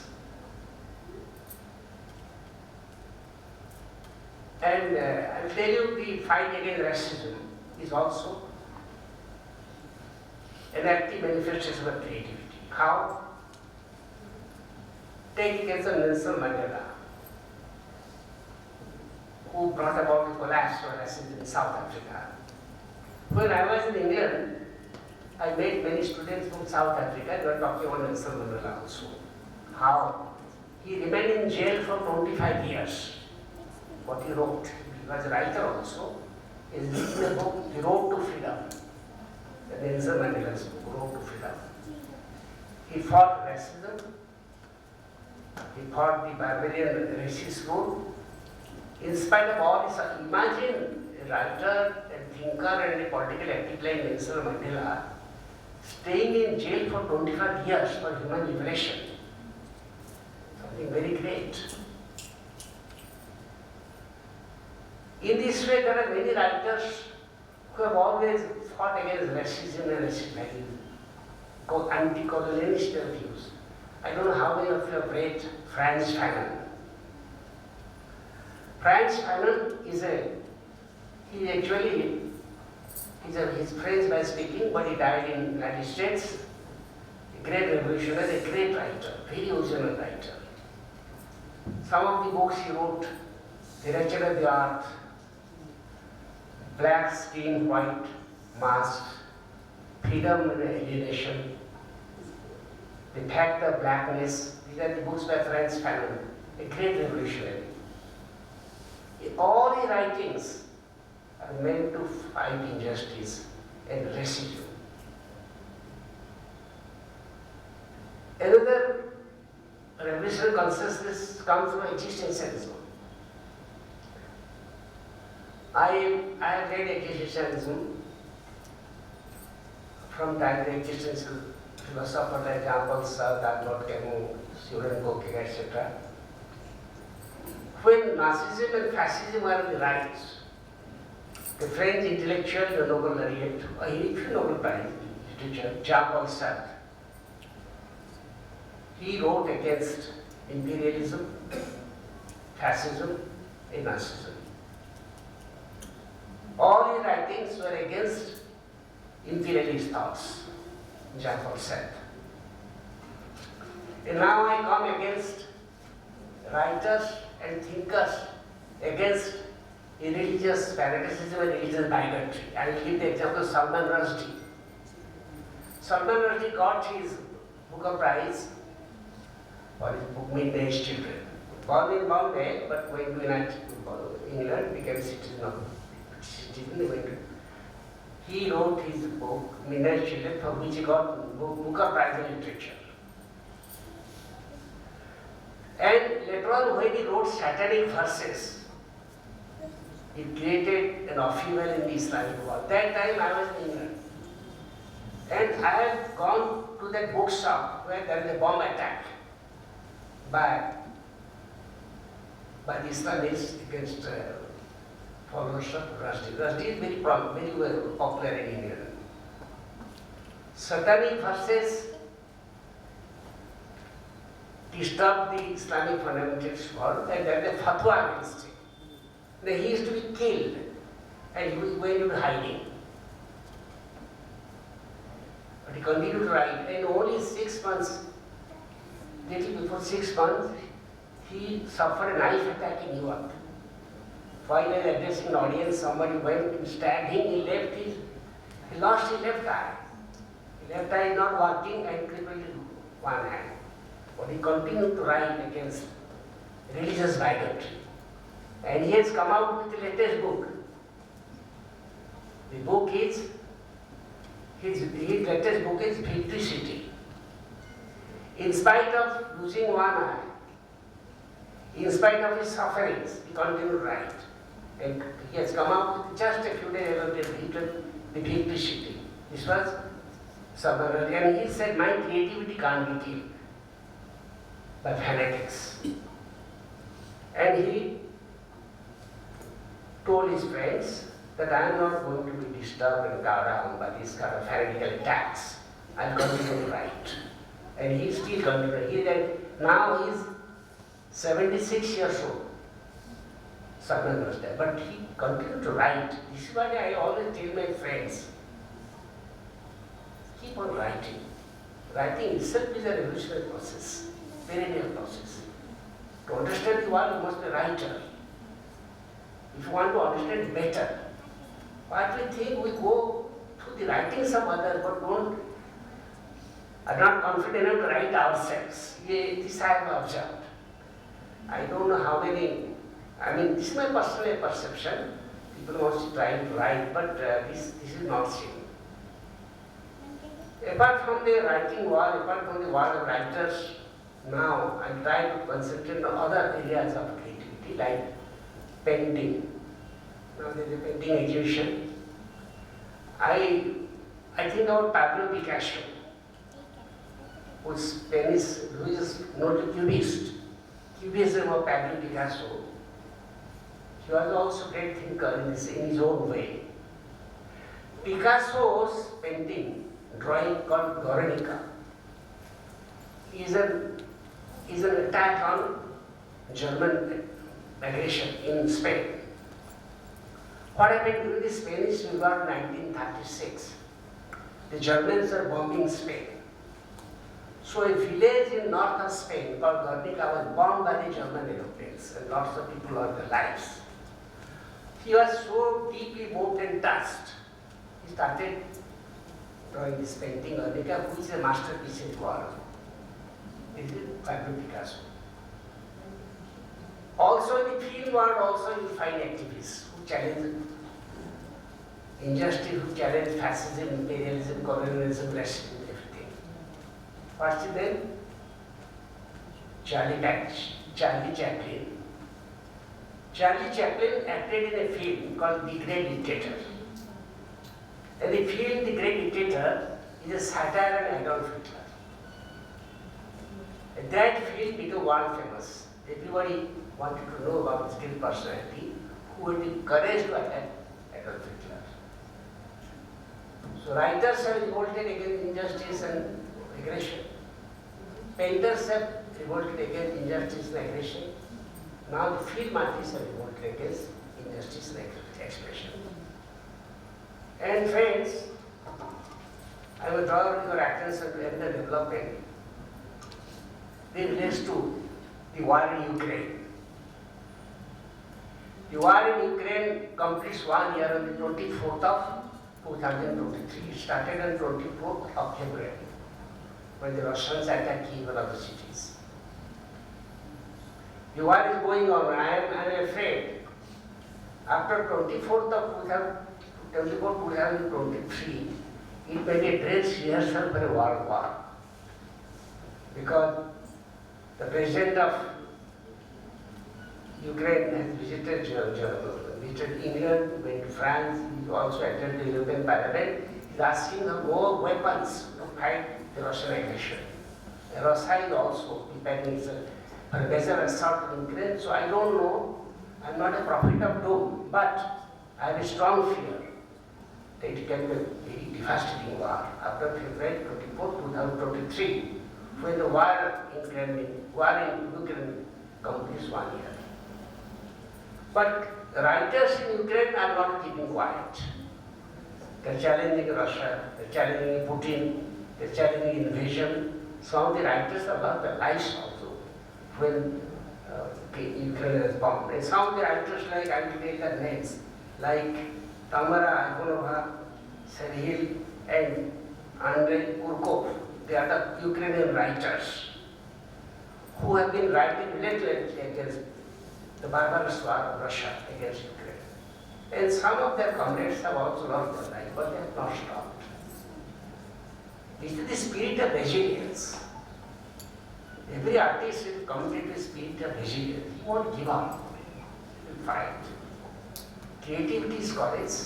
And I will tell you, the fight against racism is also an active manifestation of creativity. How? Take example Nelson Mandela, who brought about the collapse of racism in South Africa. When I was in England, I met many students from South Africa. They were talking about Nelson Mandela also. How he remained in jail for 25 years. What he wrote, he was a writer also, is written a book, The Road to Freedom. The Nelson Mandela's book, Road to Freedom. He fought racism, he fought the barbarian racist rule. In spite of all this, imagine a writer, a thinker, and a political activist like Nelson Mandela staying in jail for 25 years for human liberation. Something very great. In this way, there are many writers who have always fought against racism and racism, anti-colonialist views. I don't know how many of you have read Franz Fanon. Franz Fanon is his friends by speaking, but he died in the United States. A great revolutionary, a great writer, very original writer. Some of the books he wrote, The Wretched of the Earth, Black Skin, White Mask, Freedom and Alienation, The Fact of Blackness. These are the books by Franz Fanon, a great revolutionary. All his writings are meant to fight injustice and racism. Another revolutionary consciousness comes from existentialism. I have read existentialism from that existential philosophers like Jean-Paul Sartre, Lord Camus, Søren Kierkegaard, etc. When Nazism and fascism were on the rise, the French intellectual, the Nobel laureate, a Nobel Prize literature, Jean-Paul Sartre, he wrote against imperialism, fascism, and Nazism. All his writings were against imperialist thoughts, Jean-Paul Sartre. And now I come against writers and thinkers against religious fanaticism and religious bigotry. I will give the example of Salman Rushdie. Salman Rushdie got his Booker Prize for his book Midnight Children. Born in Bombay, but went to England, became a citizen of he wrote his book Midnight Children, for which he got Booker Prize in Literature. And later on, when he wrote satanic verses, he created an upheaval in the Islamic world. That time I was in England. And I had gone to that bookshop where there is a bomb attack by the Islamists against followers of Rushdie. Rushdie is very popular in England. Satanic verses disturbed the Islamic fundamentalist world, and there is a fatwa against him. Then he used to be killed, and he went into hiding. But he continued to write, and only 6 months, little before 6 months, he suffered a knife attack in New York. While he was addressing an audience, somebody went and stabbed him, he lost his left eye. His left eye is not working and crippled in one hand. But he continued to write against religious bigotry. And he has come out with the latest book. The book is, his latest book is Victory City. In spite of losing one eye, in spite of his sufferings, he continued to write. And he has come out with just a few days ago the Victory City. This was Sabharwal, and he said, my creativity can't be killed by fanatics. And he told his friends that I am not going to be disturbed and cowed down by these kind of fanatical attacks. I will continue to write. And he still continued. Now he is 76 years old. Salman was there, but he continued to write. This is what I always tell my friends. Keep on writing. Writing itself is a revolutionary process, perennial process. To understand the world, you must be a writer. If you want to understand it better, what we think, we go through the writing some other, but are not confident enough to write ourselves. This I have observed. I don't know how many, this is my personal perception. People must try to write, but this is not seen. Apart from the writing world, apart from the world of writers, now I try to concentrate on other areas of creativity like painting. Now there is a painting exhibition. I think about Pablo Picasso, who is not a cubist. Cubism of Pablo Picasso. He was also a great thinker in his own way. Picasso's painting, drawing called Guernica, is an attack on German aggression in Spain. What happened during the Spanish War in 1936? The Germans are bombing Spain. So a village in north of Spain called Guernica was bombed by the German aeroplanes and lots of people lost their lives. He was so deeply moved and touched. He started drawing this painting, Guernica, which is a masterpiece in the world. This is Pablo Picasso. Also in the film world, also you find activists who challenge injustice, who challenge fascism, imperialism, colonialism, racism, everything. What's his name? Charlie Chaplin. Charlie Chaplin acted in a film called The Great Dictator. And the film The Great Dictator is a satire on Adolf Hitler. And that film became world famous. Everybody wanted to know about this great personality who had the courage to attack Adolf Hitler. So writers have revolted against injustice and aggression. Painters have revolted against injustice and aggression. Now the film artists have revolted against injustice and expression. And friends, I will draw your attention to another development. This relates to the war in Ukraine. The war in Ukraine completes 1 year on the 24th of 2023. It started on 24th of February when the Russians attacked Kyiv and other cities. The war is going on. I am afraid after 24th of 2023, it may be a dress rehearsal for a war. Because the president of Ukraine has visited visited England, went to France, he also entered the European Parliament. He is asking for more weapons to fight the Russian aggression. Russia is also preparing itself for a major assault on Ukraine. So I don't know, I am not a prophet of doom, but I have a strong fear that it can be a very devastating war. After February 24, 2023, when the war in Ukraine completes 1 year. But writers in Ukraine are not keeping quiet. They are challenging Russia, they are challenging Putin, they are challenging invasion. Some of the writers have lost their lives also when Ukraine is bombed. And some of the writers, like I will take their names, like Tamara Ivanova, Serhil, and Andrei Kurkov. They are the Ukrainian writers who have been writing relentlessly against the barbarous war of Russia against Ukraine. And some of their comrades have also lost their life, but they have not stopped. This is the spirit of resilience. Every artist is committed to the spirit of resilience. He won't give up. He will fight. Creativity is courage.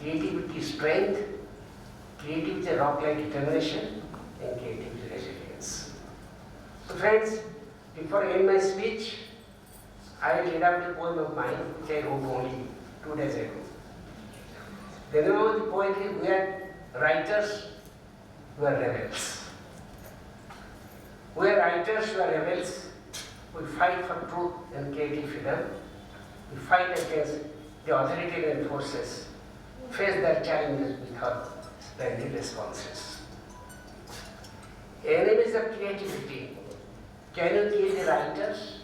Creativity is strength. Creativity is rock-like determination. And creativity is resilience. So friends, before I end my speech, I will read out a poem of mine which I wrote only 2 days ago. Then you know the poetry, we are writers, we are rebels. We are writers, we are rebels. We fight for truth and creative freedom. We fight against the authoritarian forces, face their challenges with our splendid responses. Enemies of creativity, can you kill the writers?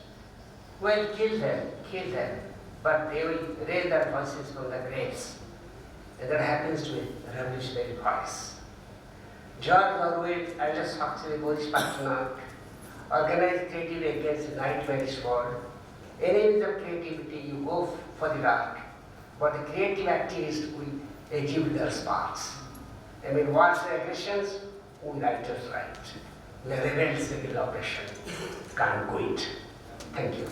Well, kill them, but they will raise their voices from the graves. And that happens to a revolutionary voice. George Orwell, Aldous Huxley, Boris Pasternak organized creativity against the nightmarish world. Enemies of creativity, you go for the dark, but the creative activists will achieve their sparks. I mean, what's the aggressions? We writers write. We are rebels in the oppression. Can't quit. Thank you.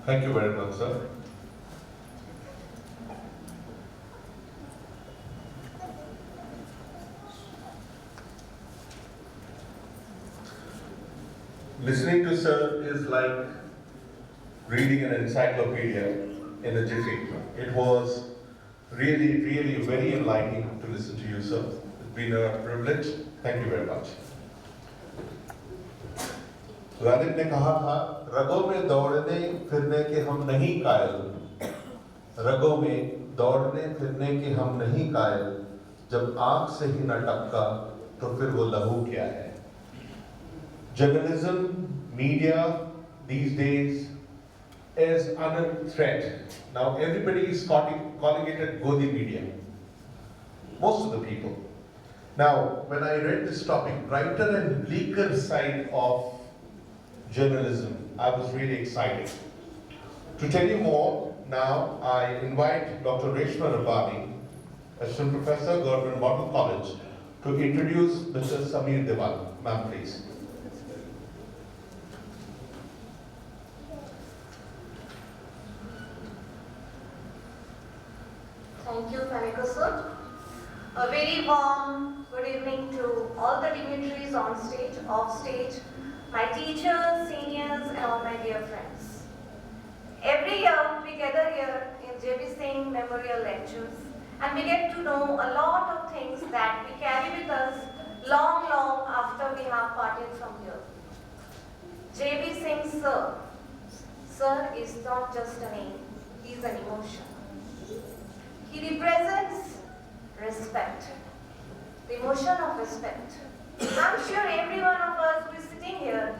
Thank you very much, sir. Listening to Sir is like reading an encyclopedia in a jiffy. It was really very enlightening to listen to you, sir. It's been a privilege. Thank you very much. Ghalib ने कहा था, रगों में दौड़ने फिरने के हम नहीं कायल, रगों में दौड़ने फिरने के हम नहीं कायल, जब आंख से ही न टपका तो फिर वो लहू क्या है. Journalism, media these days is under threat. Now everybody is calling it a Godi media. Most of the people. Now, when I read this topic, brighter and bleaker side of journalism, I was really excited. To tell you more, now I invite Dr. Reshma Rabani, Assistant Professor, Government Model College, to introduce Mr. Samir Dewan. Ma'am, please. Thank you, Kaneko sir. A very warm good evening to all the dignitaries on stage, off stage, my teachers, seniors, and all my dear friends. Every year we gather here in J.B. Singh Memorial Lectures and we get to know a lot of things that we carry with us long after we have parted from here. J.B. Singh sir. Sir is not just a name, he is an emotion. He represents respect, the emotion of respect. I'm sure every one of us who is sitting here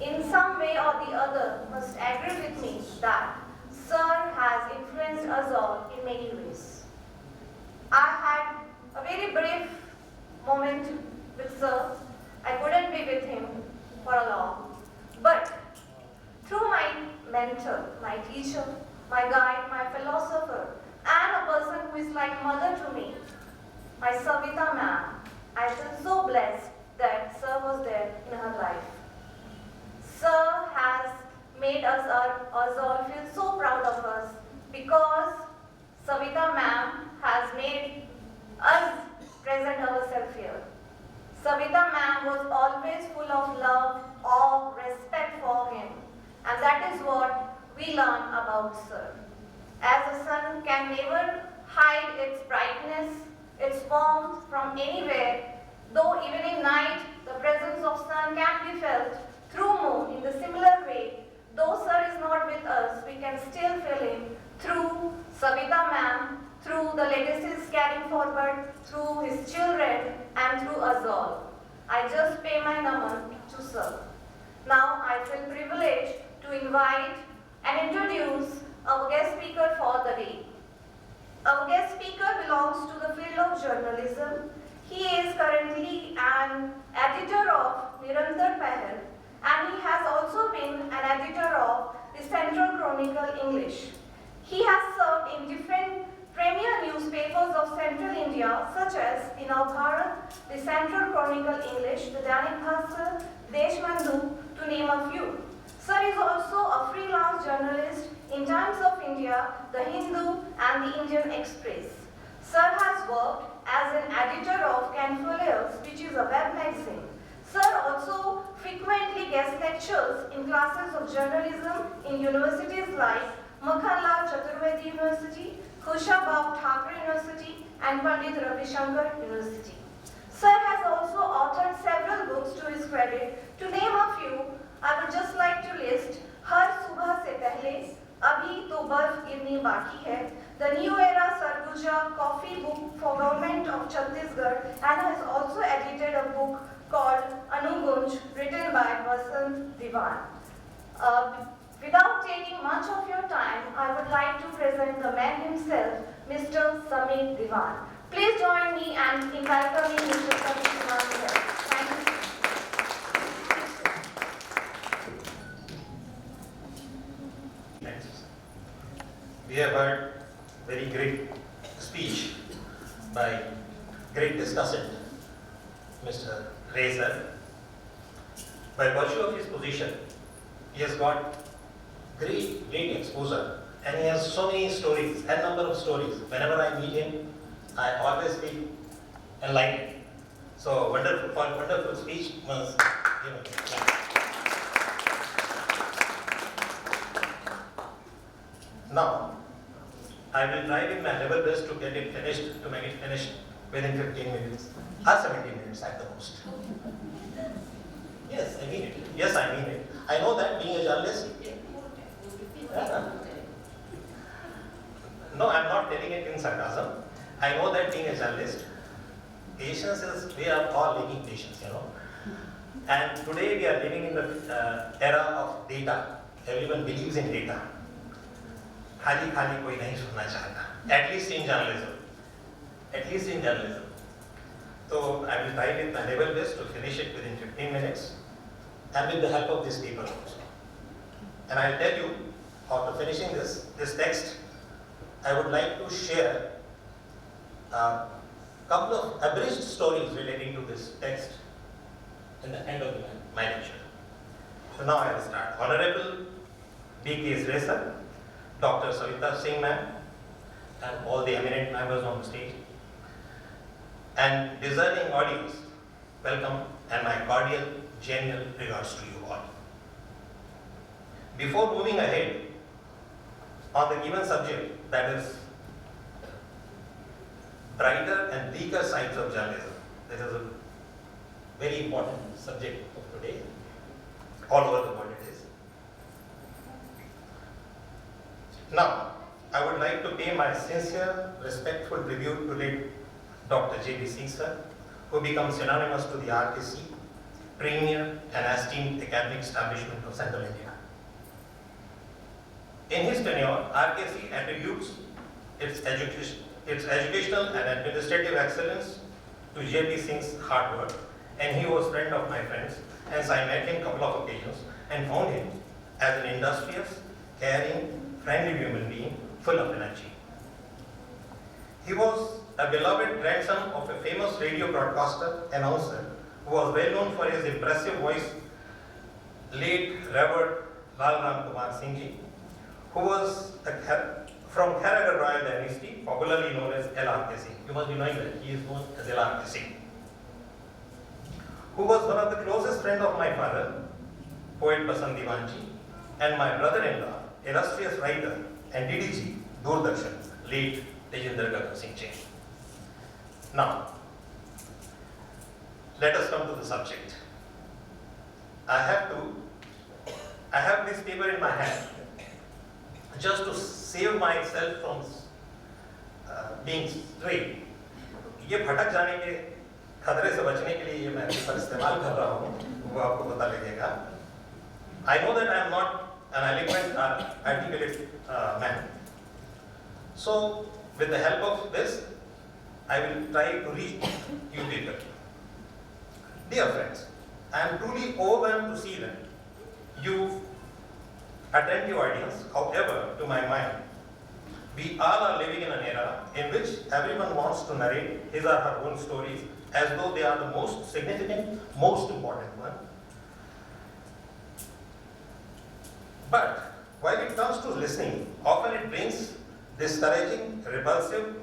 in some way or the other must agree with me that Sir has influenced us all in many ways. I had a very brief moment with Sir. I couldn't be with him for a long. But through my mentor, my teacher, my guide, my philosopher, and a person who is like mother to me, my Savita ma'am, I feel so blessed that Sir was there in her life. Sir has made us all feel so proud of us because Savita ma'am has made us present ourselves here. Savita ma'am was always full of love, awe, respect for him, and that is what we learn about Sir. As the sun can never hide its brightness, its warmth from anywhere, though even in night the presence of sun can be felt through moon in the similar way, though Sir is not with us, we can still feel him through Savita ma'am, through the legacies carrying forward, through his children and through us all. I just pay my naman to Sir. Now I feel privileged to invite and introduce our guest speaker for the day. Our guest speaker belongs to the field of journalism. He is currently an editor of Nirantar Pahal and he has also been an editor of the Central Chronicle English. He has served in different premier newspapers of Central India such as the Navbharat, the Central Chronicle English, the Dainik Bhaskar, Deshbandhu, to name a few. Sir is also a freelance journalist in Times of India, The Hindu and the Indian Express. Sir has worked as an editor of Canfolios, which is a web magazine. Sir also frequently guest lectures in classes of journalism in universities like Makhanlal Chaturvedi University, Khushabab Thakre University and Pandit Ravi Shankar University. Sir has also authored several books to his credit. To name a few, I would just like to list Har Subha Se Pehle, Abhi To Barf Girni Baki Hai, the New Era Sarguja Coffee Book for Government of Chhattisgarh, and has also edited a book called Anugunj, written by Vasant Diwan. Without taking much of your time, I would like to present the man himself, Mr. Samir Diwan. Please join me in welcoming Mr. Samir Diwan here. Thank you. Thanks. We have heard very great speech by great discussant, Mr. Ray sir. By virtue of his position, he has got great exposure and he has so many stories, a number of stories. Whenever I meet him, I always feel enlightened. So wonderful speech once given. Now, I will try with my level best to get it finished, to make it finished within 15 minutes or 17 minutes at the most. Yes, I mean it. Yes, I mean it. I know that being a journalist. No, I'm not telling it in sarcasm. I know that being a journalist, patience is, we are all lacking patience, you know. And today we are living in the era of data. Everyone believes in data. खाली खाली कोई नहीं सुनना चाहता. At least in journalism. At least in journalism. So I will try with my level best to finish it within 15 minutes, and with the help of this paper also. And I'll tell you, after finishing this text, I would like to share a couple of abridged stories relating to this text in the end of my lecture. So now I will start. Honorable B.K. Racer, Dr. Savita Singh ma'am, and all the eminent members on the stage, and discerning audience, welcome and my cordial, genial regards to you all. Before moving ahead on the given subject, that is brighter and bleaker sides of journalism, that is a very important subject of today, all over the world it is. Now, I would like to pay my sincere, respectful tribute to late Dr. J.B. Singh sir, who becomes synonymous to the RKC, premier and esteemed academic establishment of Central India. In his tenure, RKC attributes its educational and administrative excellence to J.B. Singh's hard work, and he was friend of my friends, as I met him a couple of occasions and found him as an industrious, caring, friendly human being, full of energy. He was a beloved grandson of a famous radio broadcaster, announcer, who was well known for his impressive voice, late Revered Rajkumar Singh, who was from Kharagar Royal Dynasty, popularly known as LRK Singh. You must be knowing that he is known as LRK Singh, who was one of the closest friends of my father, poet Basant Diwanji, and my brother-in-law, illustrious writer and DDG, Doordarshan, late Tejinder Gagan Singh Jain. Now, let us come to the subject. I have this paper in my hand just to save myself from being strayed. ये भटक जाने के खतरे से बचने के लिए ये मैं पेपर इस्तेमाल कर रहा हूँ, वो आपको पता लगेगा. I know that I am not an eloquent or articulate man. So, with the help of this, I will try to read you people. Dear friends, I am truly overwhelmed to see that you attentive audience. However, to my mind, we all are living in an era in which everyone wants to narrate his or her own stories as though they are the most significant, most important one. But while it comes to listening, often it brings discouraging, repulsive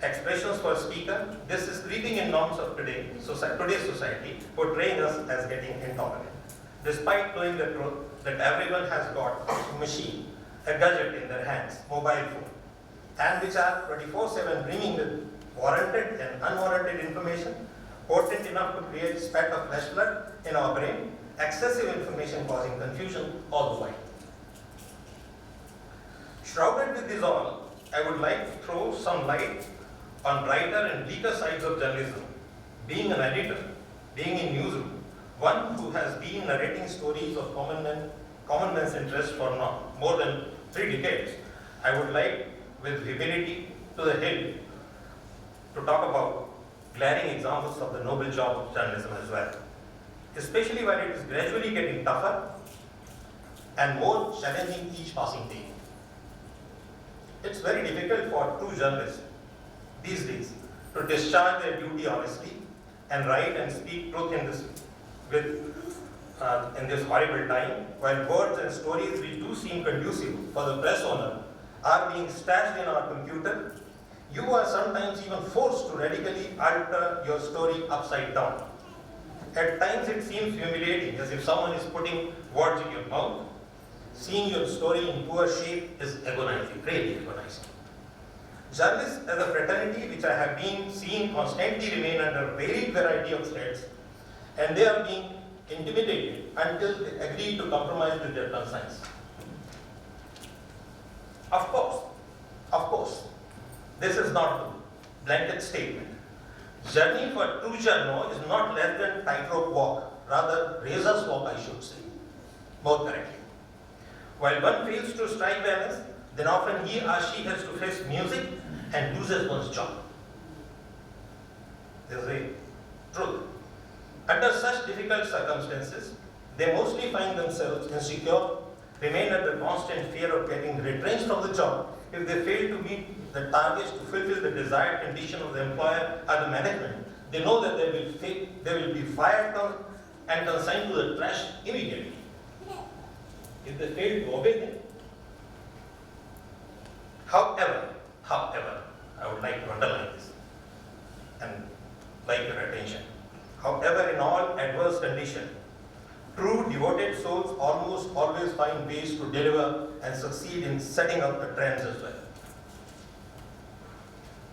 expressions for speaker. This is creeping in norms of today's society, portraying us as getting intolerant. Despite knowing the truth that everyone has got a machine, a gadget in their hands, mobile phone, and which are 24/7 brimming with warranted and unwarranted information, potent enough to create spat of flesh blood in our brain, excessive information causing confusion all the while. Shrouded with this all, I would like to throw some light on brighter and bleaker sides of journalism. Being an editor, being in newsroom, one who has been narrating stories of common man's interest for more than 3 decades, I would like, with humility to the hill, to talk about glaring examples of the noble job of journalism as well, especially when it is gradually getting tougher and more challenging each passing day. It's very difficult for true journalists these days to discharge their duty honestly and write and speak truth in this horrible time, while words and stories which do seem conducive for the press owner are being stashed in our computer. You are sometimes even forced to radically alter your story upside down. At times it seems humiliating, as if someone is putting words in your mouth, seeing your story in poor shape is agonizing, really agonizing. Journalists as a fraternity, which I have been seen constantly remain under a varied variety of threats, and they are being intimidated until they agree to compromise with their conscience. Of course, this is not a blanket statement. Journey for true journal is not less than tightrope walk, rather razor's walk I should say, more correctly. While one fails to strike balance, then often he or she has to face music and loses one's job. This is the truth. Under such difficult circumstances, they mostly find themselves insecure, remain under constant fear of getting retrenched from the job if they fail to meet the targets to fulfill the desired condition of the employer or the management. They know that they will be fired and consigned to the trash immediately if they fail to obey them. However, I would like to underline this and like your attention. However, in all adverse conditions, true devoted souls almost always find ways to deliver and succeed in setting up the trends as well.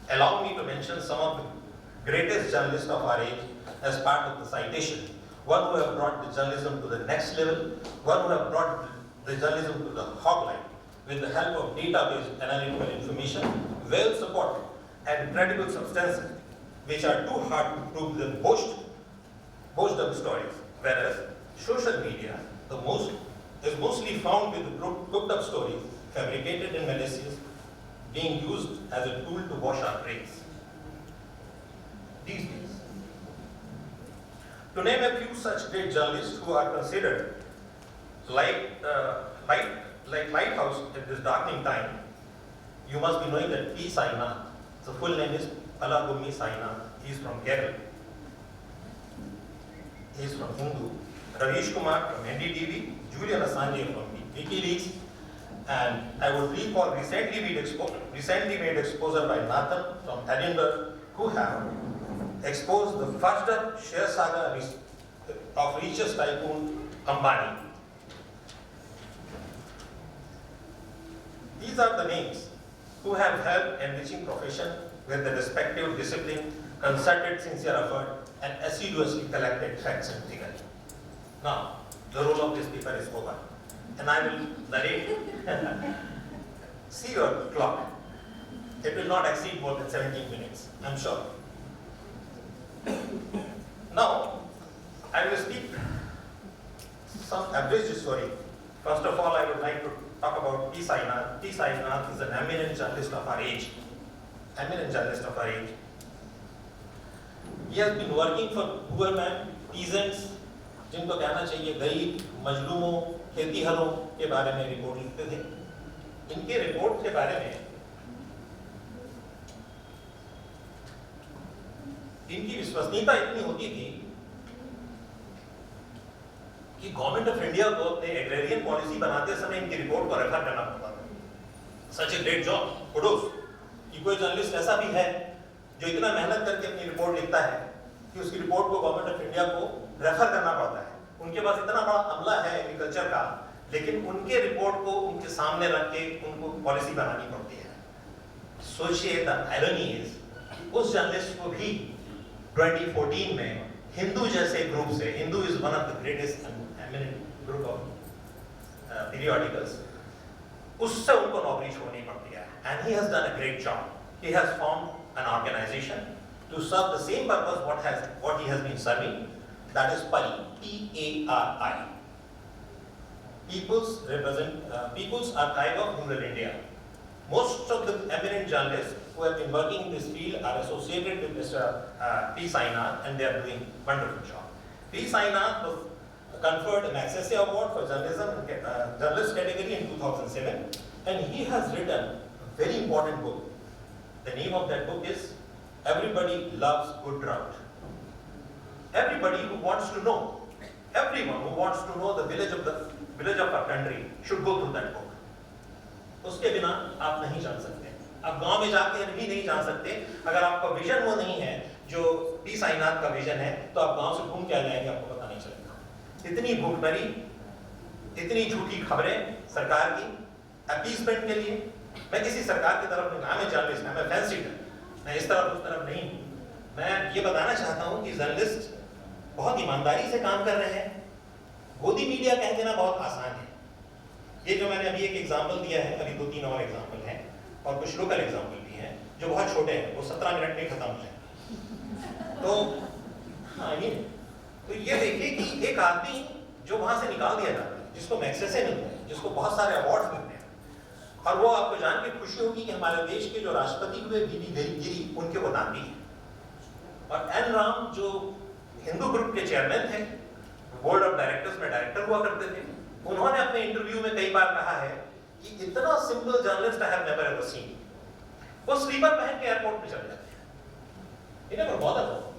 Allow me to mention some of the greatest journalists of our age as part of the citation. One who have brought the journalism to the next level, one who have brought the journalism to the hog line with the help of database analytical information, well supported and credible substances, which are too hard to prove than boast up stories, whereas social media is mostly found with cooked up stories, fabricated and malicious, being used as a tool to wash our brains these days. To name a few such great journalists who are considered like lighthouse at this darkening time, you must be knowing that P. Sainath, the full name is Palagumi Sainath. He is from Kerala. He is from Hindu. Rajkumar from NDTV, Julian Assange from WikiLeaks, and I would recall recently made exposure by Nathan from Edinburgh, who have exposed the first share saga of richest tycoon Ambani. These are the names who have helped enriching profession with the respective discipline, concerted sincere effort, and assiduously collected facts and figures. Now, the role of this paper is over, and I will narrate. See your clock. It will not exceed more than 17 minutes, I'm sure. Now, I will speak some abridged story. First of all, I would like to talk about P. Sainath. P. Sainath is an eminent journalist of our age. He has been working for poor men, peasants, जिनको कहना चाहिए गरीब, मजलूमों, खेतीहरों के बारे में report लिखते थे। इनके रिपोर्ट के बारे में इनकी विश्वसनीयता इतनी होती थी कि गवर्नमेंट ऑफ इंडिया को अपने एग्रेरियन पॉलिसी बनाते समय इनकी रिपोर्ट को रेफर करना पड़ता था। सच ए ग्रेट जॉब, कुडोस कि कोई जर्नलिस्ट ऐसा भी है जो इतना मेहनत करके अपनी रिपोर्ट लिखता है कि उसकी रिपोर्ट को गवर्नमेंट ऑफ इंडिया को रेफर करना पड़ता है। उनके पास इतना बड़ा अमला है एग्रीकल्चर का, लेकिन उनके रिपोर्ट को उनके सामने रख के उनको पॉलिसी बनानी पड़ती है। सोचिए द आयरनी इज उस जर्नलिस्ट को भी 2014 में हिंदू जैसे ग्रुप से, Hindu is one of the greatest eminent group of periodicals, उससे उनको नौकरी छोड़नी पड़ती है। And he has done a great job. He has formed an organization to serve the same purpose what he has been serving, that is PARI, P-A-R-I, People's Archive of Rural India. Most of the eminent journalists who have been working in this field are associated with Mr. P. Sainath, and they are doing a wonderful job. P. Sainath was conferred an Magsaysay Award for journalism journalist category in 2007, and he has written a very important book. The name of that book is Everybody Loves Good Drought. Everybody who wants to know, everyone who wants to know the village of our country should go through that book. उसके बिना आप नहीं जान सकते, आप गांव में जाके भी नहीं जान सकते। अगर आपका विजन वो नहीं है जो पी साईनाथ का विजन है, तो आप गांव से घूम के आ जाएंगे, आपको पता नहीं चलेगा। इतनी भूखमरी, इतनी झूठी खबरें सरकार की अपीसमेंट के लिए। मैं किसी सरकार की तरफ नहीं, मैं जर्नलिस्ट, मैं फैंसी मैं इस तरफ उस तरफ नहीं। मैं ये बताना चाहता हूँ कि जर्नलिस्ट बहुत ईमानदारी से काम कर रहे हैं। गोदी मीडिया कह देना बहुत आसान है। ये जो मैंने अभी एक एग्जाम्पल दिया है, अभी 2-3 और एग्जाम्पल हैं और कुछ लोकल एग्जाम्पल भी हैं जो बहुत छोटे हैं, वो 17 मिनट में खत्म हो जाए। तो हाँ, ये देखिए कि एक आदमी जो वहां से निकाल दिया जाता है, जिसको मैग्सेसे मिलते हैं, जिसको बहुत सारे अवार्ड मिलते हैं, और वो आपको जान के खुशी होगी कि हमारे देश के जो राष्ट्रपति हुए गिरी उनके वो नाती हैं। और एन राम जो हिंदू ग्रुप के चेयरमैन थे, बोर्ड ऑफ डायरेक्टर्स में डायरेक्टर हुआ करते थे, उन्होंने अपने इंटरव्यू में कई बार कहा है कि इतना simple journalist I have never ever seen. वो स्लीपर पहन के एयरपोर्ट पे चले जाते हैं, इन्हें पर बहुत।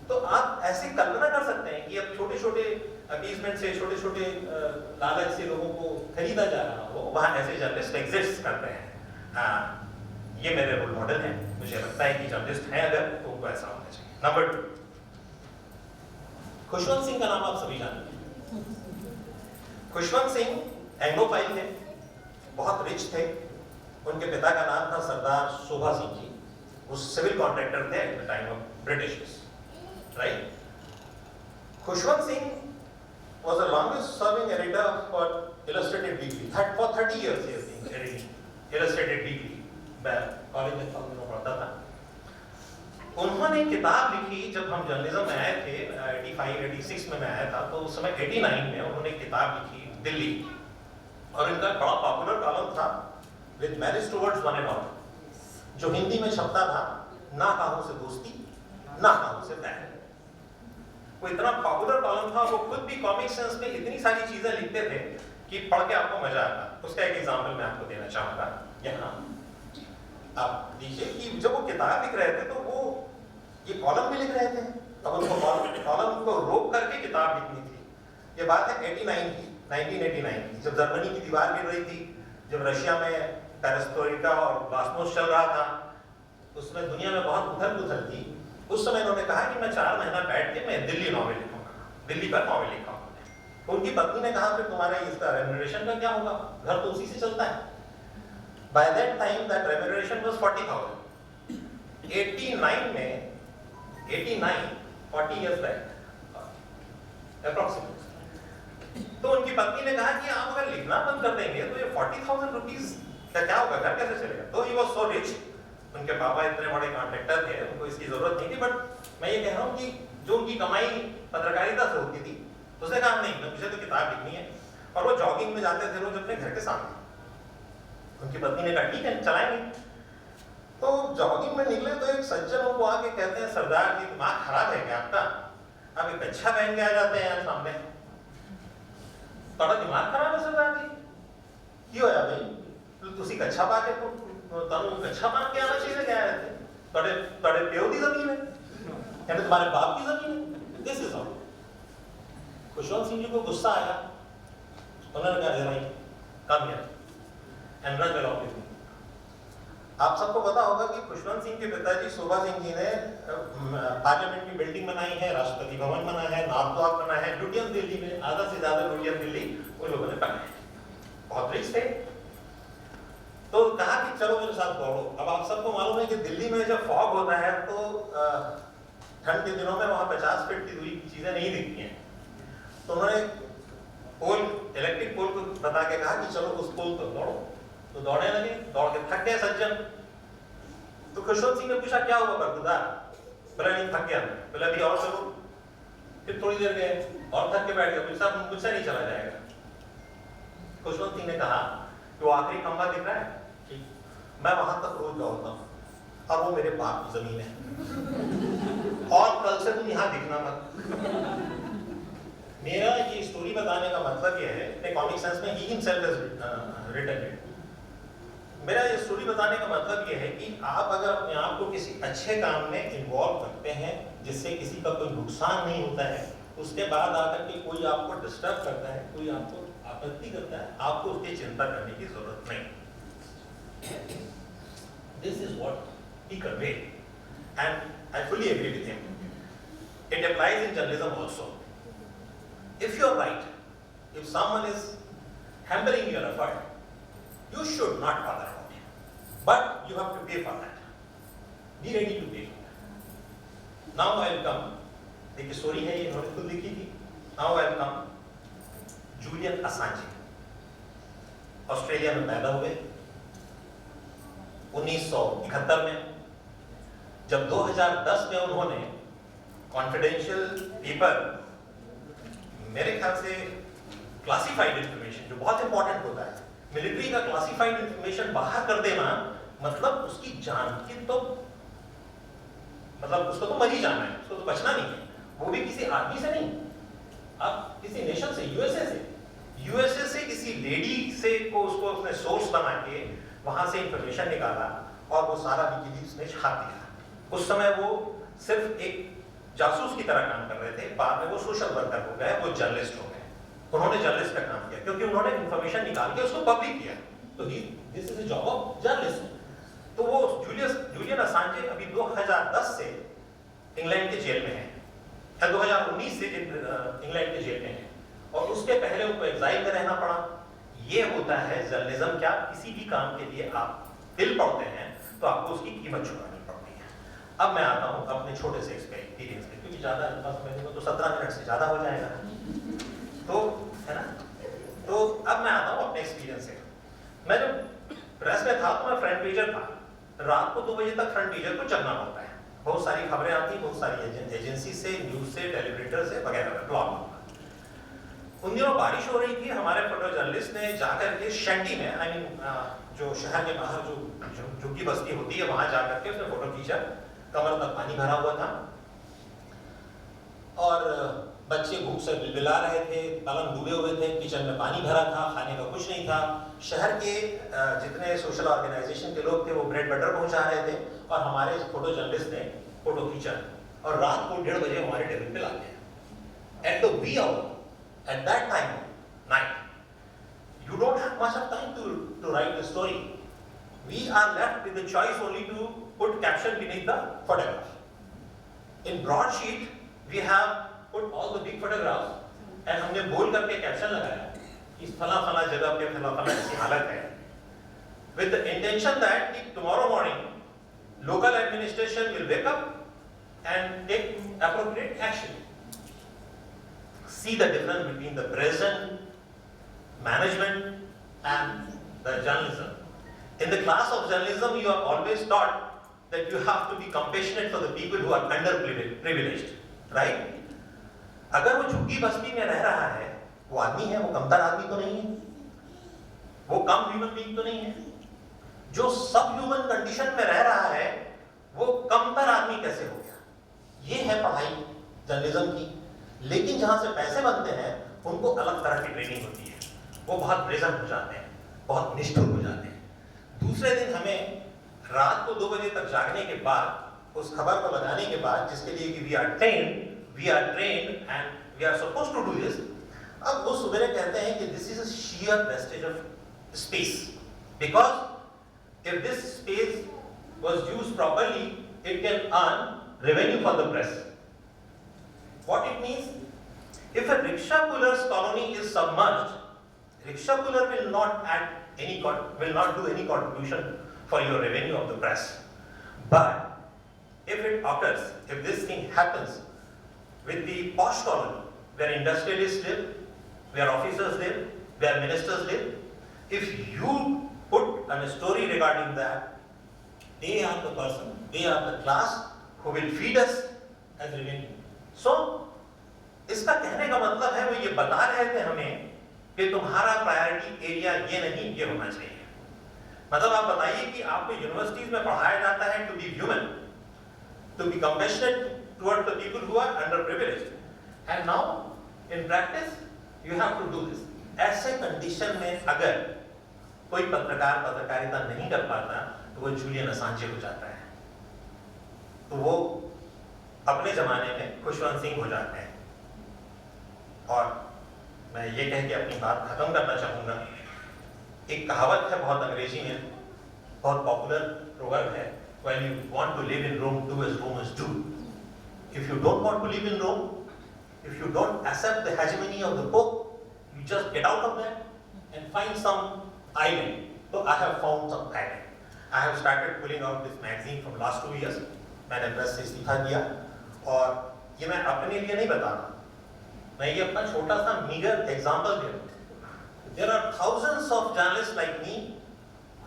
तो आप ऐसे कल्पना कर सकते हैं कि अब छोटे छोटे अपीजमेंट से, छोटे छोटे लालच से लोगों को खरीदा जा रहा हो, वहां ऐसे जर्नलिस्ट एग्जिस्ट करते हैं। ये मेरे रोल मॉडल हैं। मुझे लगता है कि जर्नलिस्ट हैं अगर, तो उनको ऐसा होना चाहिए। नंबर 2, खुशवंत सिंह का नाम आप सभी जानते हैं। खुशवंत सिंह एंग्लोफाइल थे, बहुत रिच थे। उनके पिता का नाम था सरदार शोभा सिंह जी। वो सिविल कॉन्ट्रैक्टर थे at the time of British, right. Khushwant Singh was the longest serving editor for Illustrated Weekly. For 30 years he has been editing Illustrated Weekly. मैं कॉलेज में पढ़ता था। उन्होंने किताब लिखी जब हम जर्नलिज्म में आए थे, 85-86 में मैं आया था, तो उस समय 89 में उन्होंने किताब लिखी दिल्ली, और इनका बड़ा पॉपुलर कॉलम था with marriage towards one and all, जो हिंदी में छपता था, ना काहू से दोस्ती, ना काहू से प्यार। वो इतना पॉपुलर कॉलम था, वो खुद भी कॉमिक सेंस में इतनी सारी चीजें लिखते थे कि पढ़ के आपको मजा आता। उसका एक एग्जांपल मैं आपको देना चाहूंगा। यहाँ आप देखिए कि जब वो किताब लिख रहे थे तो वो ये कॉलम भी लिख रहे थे, अब उनको कॉलम को रोक करके किताब लिखनी थी। ये बात है 1989 की, जब जर्मनी की दीवार गिर रही थी, जब रशिया में पेरेस्ट्रोइका और ग्लासनोस्ट चल रहा था, उसमें दुनिया में बहुत उथल-पुथल थी। उस समय उन्होंने कहा कि मैं 4 महीना बैठ के मैं दिल्ली नॉवेल लिखूंगा, दिल्ली पर नॉवेल लिखूंगा। तो उनकी पत्नी ने कहा फिर तुम्हारे इसका रेम्यूनरेशन का क्या होगा, घर तो उसी से चलता है। By that time that remuneration was 40,000. 89 में 40 years back approximately. तो उनकी पत्नी ने कहा कि आप अगर लिखना बंद कर देंगे तो ये 40,000 रुपीज का क्या होगा, घर कैसे चलेगा। तो he was so rich, उनके पापा इतने बड़े कॉन्ट्रैक्टर थे, उनको इसकी जरूरत नहीं थी। बट मैं ये कह रहा हूँ कि जो उनकी कमाई पत्रकारिता से होती थी, उसने कहा नहीं, मुझे तो किताब लिखनी है। और वो जॉगिंग में जाते थे रोज अपने घर के सामने। उनकी पत्नी ने कहा ठीक है चलाएंगे। तो जॉगिंग में निकले तो एक सज्जन उनको आके कहते हैं, सरदार जी दिमाग खराब है क्या आपका, आप एक अच्छा पहन के आ जाते हैं यार सामने, थोड़ा दिमाग खराब है सरदार जी, क्यों है भाई, तुसी कच्छा पा के कच्छा मान के आना चाहिए क्या है, थोड़े प्यो की जमीन है या तुम्हारे बाप की जमीन है। This is all. Khushwant Singh ji को गुस्सा आया, उन्होंने कहा जरा come here and run along with me. आप सबको पता होगा कि खुशवंत सिंह के पिताजी शोभा सिंह जी ने पार्लियामेंट की बिल्डिंग बनाई है, राष्ट्रपति भवन बना है, नॉर्थ ब्लॉक बना है, लुटियन दिल्ली में आधा से ज्यादा लुटियन दिल्ली उन लोगों ने बनाया है, बहुत रिच थे। तो कहा कि चलो मेरे साथ दौड़ो। अब आप सबको मालूम है कि दिल्ली में जब फॉग होता है तो ठंड के दिनों में वहां 50 फीट की दूरी की चीजें नहीं दिखती हैं। तो उन्होंने पोल, इलेक्ट्रिक पोल को बता के कहा कि चलो उस पोल पर दौड़ो। तो दौड़ने लगे, दौड़ के थक गए सज्जन। तो खुशवंत सिंह ने पूछा क्या हुआ बरखुदा, बोला नहीं थक गया, बोला अभी और चलो। फिर थोड़ी देर गए और थक के बैठ गए, पूछा मुझसे नहीं चला जाएगा। खुशवंत सिंह ने कहा कि वो आखिरी खंभा दिख रहा है, मैं वहां तक रोज दौड़ता हूँ और वो मेरे बाप की जमीन है और कल से तुम यहाँ दिखना मत। मेरा ये स्टोरी बताने का मतलब ये है, कॉमिक सेंस में he himself has written it. मेरा ये स्टोरी बताने का मतलब ये है कि आप अगर अपने आप को किसी अच्छे काम में इन्वॉल्व करते हैं जिससे किसी का कोई नुकसान नहीं होता है, उसके बाद आकर के कोई आपको डिस्टर्ब करता है, कोई आपको आपत्ति करता है, आपको उसकी चिंता करने की जरूरत नहीं। This is what he conveyed, and I fully agree with him. It applies in journalism also. If you are right, if someone is hampering your effort, you should not bother about it. But you have to pay for that. Be ready to pay for that. Now I will come. एक story है, ये इन्होंने खुद लिखी थी. Now I will come. Julian Assange Australia में पैदा हुए 1971 में. जब 2010 में उन्होंने कॉन्फिडेंशियल पेपर, मेरे ख्याल से क्लासिफाइड इंफॉर्मेशन, जो बहुत इंपॉर्टेंट होता है, मिलिट्री का क्लासिफाइड इंफॉर्मेशन बाहर कर देना मतलब उसकी जान की तो, मतलब उसको तो मर ही जाना है, उसको तो बचना नहीं है. वो भी किसी आदमी से नहीं, अब किसी नेशन से, यूएसए से किसी लेडी से को उसको उसने सोर्स बना के वहां से इंफॉर्मेशन निकाला और वो सारा विकीलीक्स में छाप दिया. उस समय वो सिर्फ एक जासूस की तरह काम कर रहे थे, बाद में वो सोशल वर्कर हो गए, वो जर्नलिस्ट हो गए. उन्होंने जर्नलिस्ट का काम किया क्योंकि उन्होंने इंफॉर्मेशन निकाल के उसको पब्लिक किया. तो this is the job of journalist. तो वो जूलियन असांजे अभी 2010 से इंग्लैंड के जेल में है, 2019 से इंग्लैंड के जेल में है, और उसके पहले उनको एग्जाइल में रहना पड़ा. ये होता है जर्नलिज्म. क्या किसी भी काम के लिए आप दिल पड़ते हैं तो आपको उसकी कीमत चुकानी पड़ती है. अब मैं आता हूँ अपने छोटे से एक्सपीरियंस पे, क्योंकि ज़्यादा तो 17 मिनट से ज़्यादा हो जाएगा, तो है ना. तो अब मैं आता हूँ अपने एक्सपीरियंस से. मैं जब प्रेस में था तो मैं फ्रंट पेजर था. रात को 2 बजे तक फ्रंट पेजर को चलना पड़ता है. बहुत सारी खबरें आती, बहुत सारी एजेंसी से, न्यूज से, टेलीविटर से वगैरह, ब्लॉग. उन दिनों बारिश हो रही थी. हमारे फोटो जर्नलिस्ट ने जाकर के शैंटी में, आई मीन जो शहर के बाहर जो झुग्गी बस्ती होती है, वहां जाकर के उसने फोटो खींचा. कमर तक पानी भरा हुआ था और बच्चे भूख से बिलबिला रहे थे, पलंग डूबे हुए थे, किचन में पानी भरा था, खाने का कुछ नहीं था. शहर के जितने सोशल ऑर्गेनाइजेशन के लोग थे वो ब्रेड बटर पहुंचा रहे थे और हमारे फोटो जर्नलिस्ट ने फोटो खींचा और रात को 1:30 बजे हमारे टेबल पे ला दिया. At the wee hour, at that time, night, you don't have much of time to write the story. We are left with the choice only to put caption beneath the photograph. In broadsheet, we have put all the big photographs and हमने बोल करके caption लगाया कि फला जगह पे फला ऐसी हालत है, with the intention that tomorrow morning local administration will wake up and take appropriate action. See the difference between the present management and the journalism. In the class of journalism, you are always taught that you have to be compassionate for the people who are underprivileged, right? अगर वो झुग्गी बस्ती में रह रहा है, वो आदमी है, वो कमतर आदमी तो नहीं है, वो कम ह्यूमन बीइंग तो नहीं है. जो सब ह्यूमन कंडीशन में रह रहा है, वो कमतर आदमी कैसे हो गया? ये है पढ़ाई जर्नलिज्म की. लेकिन जहां से पैसे बनते हैं उनको अलग तरह की ट्रेनिंग होती है. वो बहुत ब्रेजन हो जाते हैं, बहुत निष्ठुर हो जाते हैं. दूसरे दिन हमें रात को 2 बजे तक जागने के बाद, उस खबर को लगाने के बाद, जिसके लिए कि we are trained and we are supposed to do this. अब वो सुबह कहते हैं कि this is a sheer wastage of space, because if this space was used properly, it can earn revenue for the press. What it means? If a rickshaw puller's colony is submerged, rickshaw puller will not do any contribution for your revenue of the press. But if it occurs, if this thing happens with the posh colony, where industrialists live, where officers live, where ministers live, if you put a story regarding that, they are the person, they are the class who will feed us as revenue. So, इसका कहने का मतलब है वो ये बता रहे थे हमें कि तुम्हारा प्रायोरिटी एरिया ये नहीं, ये होना चाहिए. मतलब आप बताइए कि आपको यूनिवर्सिटीज में पढ़ाया जाता है to be human, to be compassionate toward the people who are underprivileged, and now in practice you have to do this. ऐसे कंडीशन में अगर कोई पत्रकारिता नहीं कर पाता तो वो जूलियन असांजे हो जाता है, तो वो अपने जमाने में खुशवंत सिंह हो जाते हैं. और मैं ये कह के अपनी बात खत्म करना चाहूंगा. एक कहावत है बहुत अंग्रेजी में, बहुत पॉपुलर प्रोवर्ब है, when you want to live in Rome, do as Romans do. If you don't want to live in Rome, if you don't accept the hegemony of the Pope, you just get out of that and find some island. So I have found some island. I have started pulling out this magazine from last 2 years. मैंने press से इस्तीफा दिया और ये मैं अपने लिए नहीं बता रहा, मैं ये अपना छोटा सा मीगर एग्जांपल दे रहा हूँ. There are thousands of journalists like me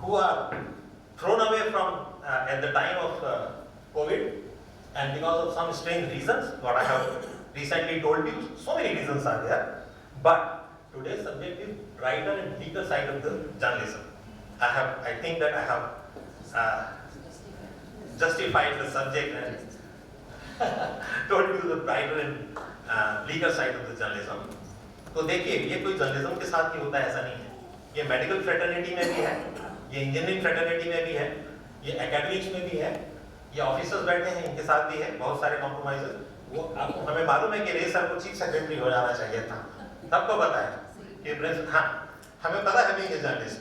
who are thrown away from at the time of COVID, and because of some strange reasons, what I have recently told you, so many reasons are there. But today's subject is brighter and deeper side of the journalism. I think that I have justified the subject and told you the brighter and bleaker side of the journalism. तो देखिए, ये कोई journalism के साथ ही होता है ऐसा नहीं है. ये मेडिकल फ्रेटर्निटी में भी है, ये इंजीनियरिंग फ्रेटर्निटी में भी है, ये एकेडमिक्स में भी है, ये ऑफिसर्स बैठे हैं इनके साथ भी है, बहुत सारे कॉम्प्रोमाइजेस. वो आपको हमें मालूम है कि रे सर को चीफ सेक्रेटरी हो जाना चाहिए था, सबको पता है कि हाँ हमें पता है भी ये जर्नलिस्ट.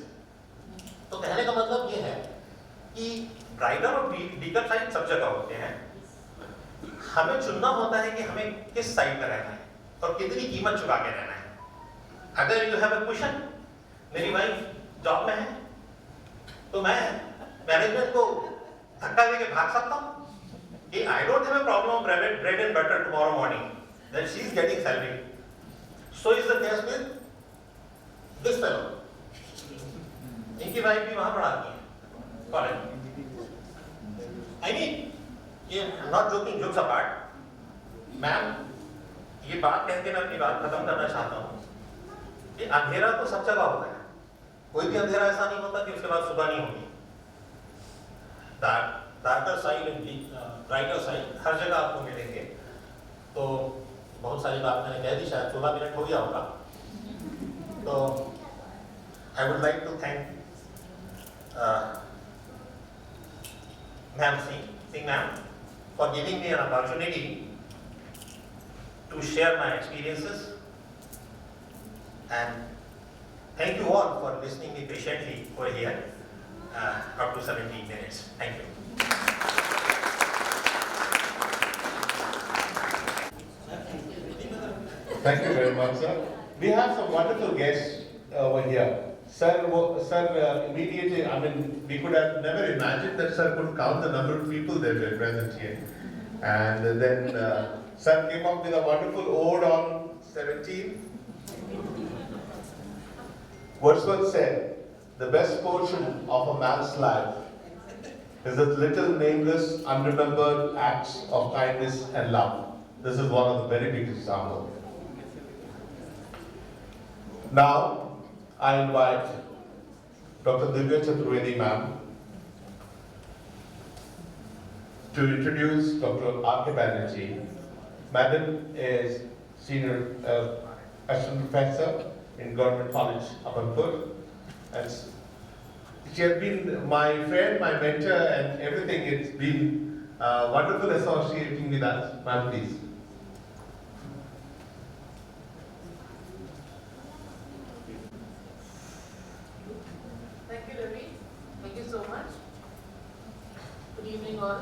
तो कहने का मतलब ये है कि ब्राइटर और डीकर साइड सब जगह होते हैं. हमें चुनना होता है कि हमें किस साइड पर रहना है और कितनी कीमत चुका के रहना है. अगर यू हैव अ क्वेश्चन, मेरी वाइफ जॉब में है तो मैं मैनेजमेंट को धक्का देके भाग सकता हूँ कि I don't have a problem of bread and butter tomorrow morning, that she is getting salary. So is the case with this fellow. इनकी वाइफ भी वहां पढ़ाती है कॉलेज. आई मीन, ये not joking, jokes apart. Ma'am, ये बात कहकर मैं अपनी बात खत्म करना चाहता हूँ कि अंधेरा तो सब जगह होता है, कोई भी अंधेरा ऐसा नहीं होता कि उसके बाद सुबह नहीं होगी. Darker side and brighter side हर जगह आपको मिलेंगे. तो बहुत सारी बात मैंने कह दी, शायद 16 मिनट हो गया होगा. तो I would like to thank ma'am Singh ma'am for giving me an opportunity to share my experiences, and thank you all for listening me patiently over here up to 17 minutes. Thank you. Thank you very much, sir. We have some wonderful guests over here. Sir, immediately, I mean, we could have never imagined that sir could count the number of people that were present here. And then sir came up with a wonderful ode on 17. Wordsworth said, the best portion of a man's life is the little nameless, unremembered acts of kindness and love. This is one of the very big examples. Now, I invite Dr. Divya Chaturvedi ma'am to introduce Dr. R.K. Banerjee. Madam is senior assistant professor in Government College, Raipur, and she has been my friend, my mentor, and everything. It's been wonderful associating with us. Ma'am, please. Good evening all.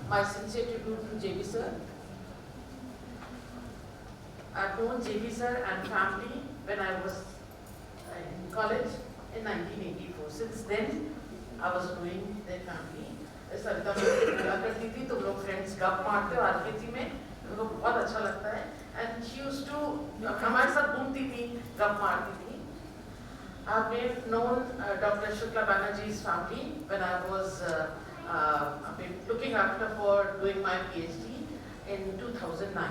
My sincere tribute to JB sir. I've known JB sir and family when I was in college in 1984. Since then, I was knowing their family. सरिता मिला करती थी, तुम लोग friends गप मारते हो RKC में, उनको बहुत अच्छा लगता है. And she used to हमारे साथ घूमती थी, गप मारती थी. I've known Dr. Shukla Banerjee's family when I was looking after for doing my PhD in 2009.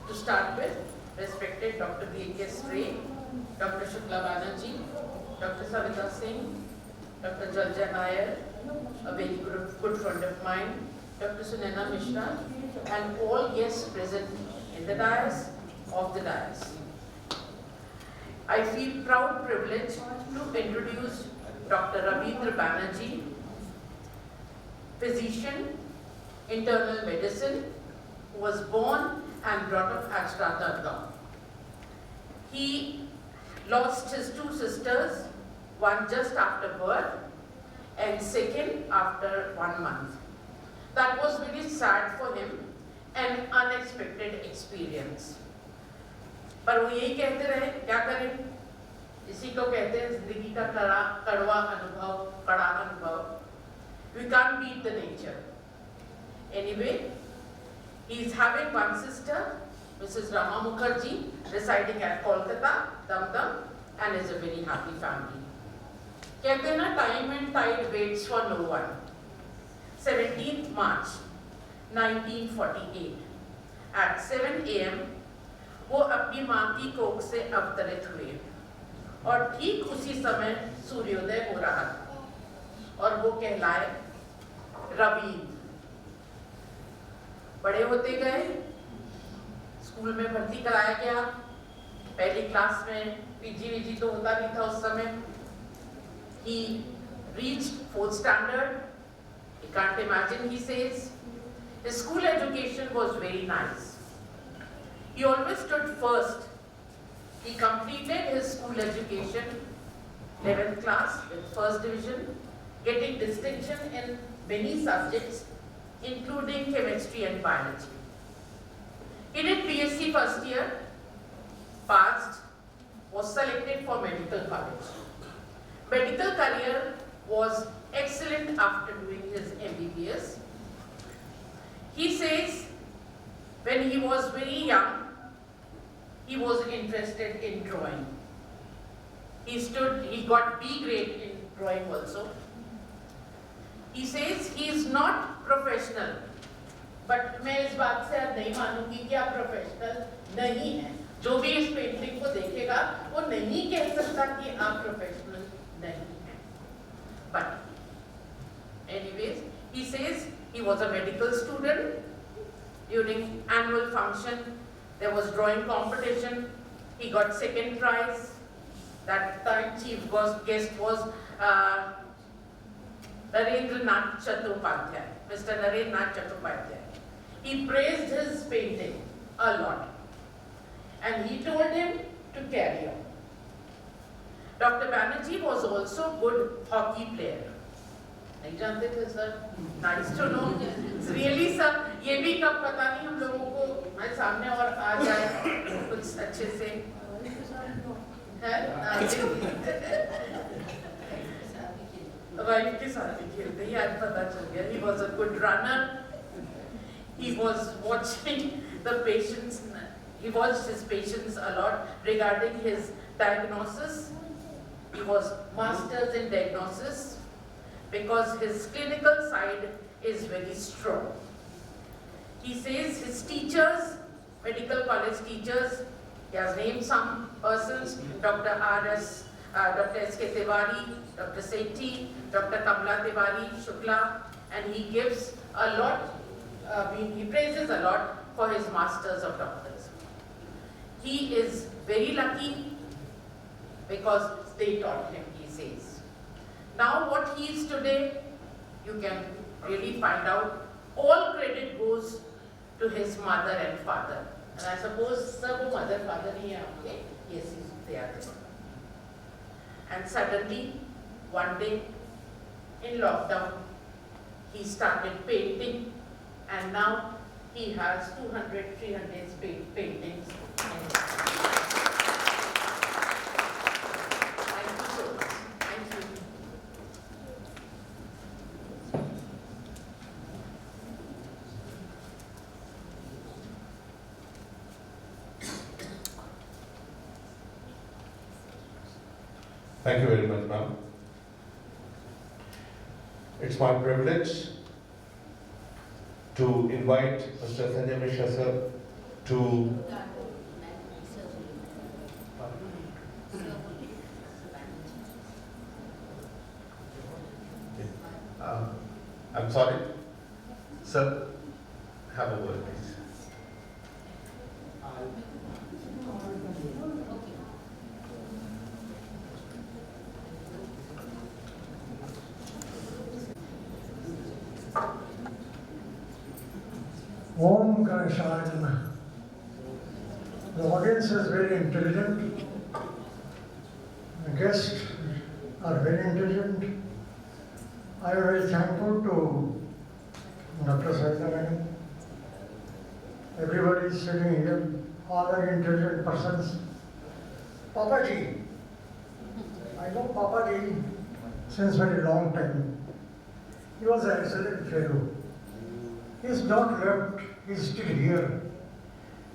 To start with, respected Dr. B.K. Ray, Dr. Shukla Banerjee, Dr. Savita Singh, Dr. Jalja Nair, a very good friend of mine, Dr. Sunena Mishra, and all guests present in the dais, of the dais. I feel proud privilege to introduce Dr. Ravindra Banerjee, physician, internal medicine, who was born and brought up at Stratardga. He lost his two sisters, one just after birth and second after 1 month. That was very sad for him, an unexpected experience. पर वो यही कहते रहे, क्या करें? इसी को कहते हैं जिंदगी का कड़वा अनुभव, कड़ा अनुभव. We can't beat the nature. Anyway, he is having one sister, Mrs. Rama Mukherjee, residing at Kolkata, Dum, and is a very happy family. कहते हैं ना, time and tide waits for no one. 17th March 1948 at 7 a.m. वो अपनी माँ की कोख से अवतरित हुए और ठीक उसी समय सूर्योदय हो रहा था और वो कहलाए रवींद्र. बड़े होते गए, स्कूल में भर्ती कराया गया. पहली क्लास में पीजी तो होता नहीं था उस समय. He reached 4th standard. He can't imagine, he says. His school education was very nice. He always stood first. He completed his school education, 11th class with first division, getting distinction in many subjects, including chemistry and biology. He did BSc first year, passed, was selected for medical college. Medical career was excellent after doing his MBBS. He says when he was very young, he was interested in drawing. He got B grade in drawing also. He says he is not professional, but मैं इस बात से अब नहीं मानूंगी कि आप professional नहीं हैं. जो भी इस पेंटिंग को देखेगा वो नहीं कह सकता कि आप प्रोफेशनल नहीं हैं. But anyways, he says he was a medical student. During annual function, there was drawing competition. He got second prize. That time chief guest was Narendranath Chattopadhyay, Mr. Narendranath Chattopadhyay. He praised his painting a lot, and he told him to carry on. Dr. Banerjee was also a good hockey player. नहीं जानते थे sir? Nice to know. Really sir, ये भी कब पता नहीं हम लोगों को हमारे सामने और आ जाए कुछ अच्छे से वाइफ के साथ ही खेलते ही आज पता चल गया. He was a good runner. He was watching the patients. He watched his patients a lot regarding his diagnosis. He was masters in diagnosis because his clinical side is very strong. He says his teachers, medical college teachers, he has named some persons, Dr. S.K. Tiwari, Dr. Sethi, Dr. Kamla Tiwari, Shukla, and he gives a lot, he praises a lot for his masters of doctors. He is very lucky because they taught him, he says. Now what he is today, you can really find out. All credit goes to his mother and father. And I suppose some mother, father, okay? Yes, they are there. And suddenly, one day, in lockdown, he started painting, and now he has 200, 300 paintings. Thank you very much, ma'am. It's my privilege to invite Mr. Sanjay Mishra sir to I'm sorry, sir, have a word, please. Om Ganeshaya Namaha. The audience is very intelligent. The guests are very intelligent. I am very thankful to Dr. Savita Madam. Everybody is sitting here, other intelligent persons. Papa Ji, I know Papa Ji since very long time. He was an excellent fellow. He is not left, he is still here.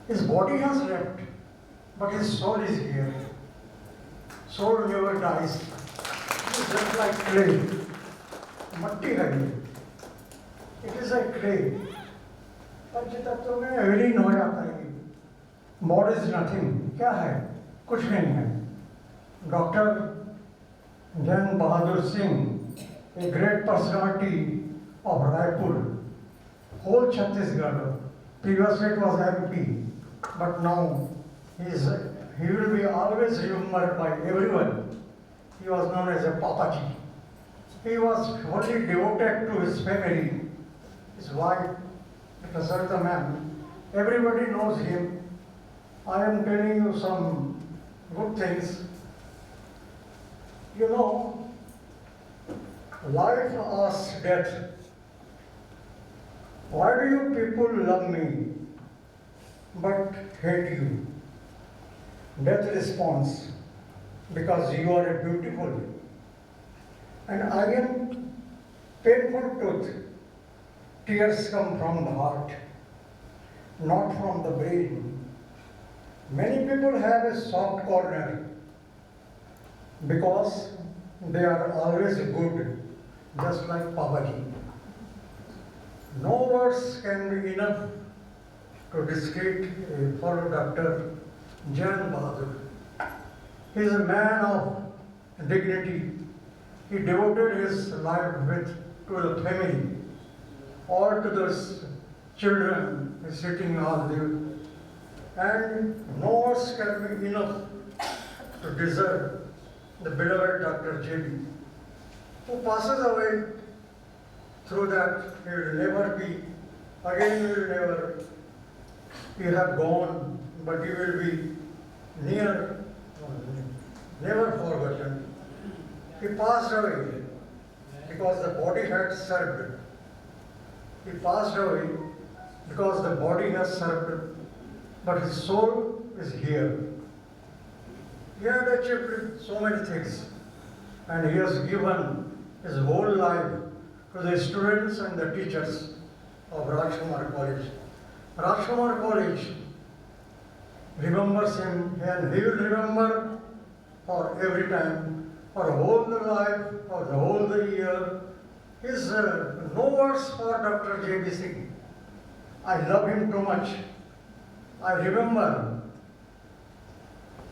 His body has left, but his soul is here. Soul never dies. It is just like clay. Matti hai. It is like clay. पंच तत्वों में विलीन हो जाता है. Body is nothing. क्या है? कुछ नहीं है. Dr. Jan Bahadur Singh, a great personality of Raipur, whole Chhattisgarh. Previously it was MP, but now he will be always remembered by everyone. He was known as a Papaji. He was wholly devoted to his family, his wife, Mr. Sarita ma'am. Everybody knows him. I am telling you some good things. You know, life asks death, why do you people love me but hate you? Death responds, because you are beautiful. And I am painful truth. Tears come from the heart, not from the brain. Many people have a soft corner because they are always good, just like Papaji. No words can be enough to describe a fellow Dr. Jan Bahadur. He is a man of dignity. He devoted his life to the family, or to those children sitting all there. And no words can be enough to deserve the beloved Dr. J.B., who passes away through that he will never be, again he will never, he have gone, but he will be near, never forgotten. He passed away because the body had served. He passed away because the body has served, but his soul is here. He had achieved so many things, and he has given his whole life to the students and the teachers of Rajkumar College. Rajkumar College remembers him, and he will remember for every time, for whole the life, for the whole the year. His no words for Dr. J.B. Singh. I love him too much. I remember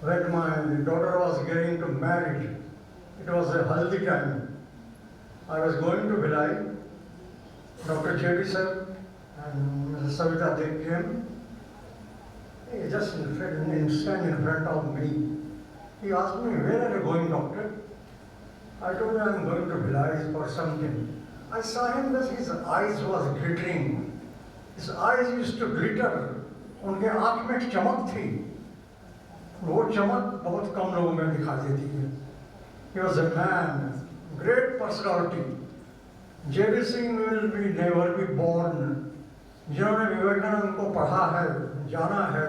when my daughter was getting to married, it was a haldi time. I was going to Bhilai. Dr. J.B. sir and Mrs. Savita, they came. He just stand in front of me. He asked me, where are you going, doctor? I told him I am going to Bhilai for something. I saw him that his eyes was glittering. His eyes used to glitter. उनके आँख में चमक थी. वो चमक बहुत कम लोगों में दिखाई देती है. He was a man, great personality. J.B. Singh will be never be born. जिन्होंने विवेकानंद को पढ़ा है, जाना है.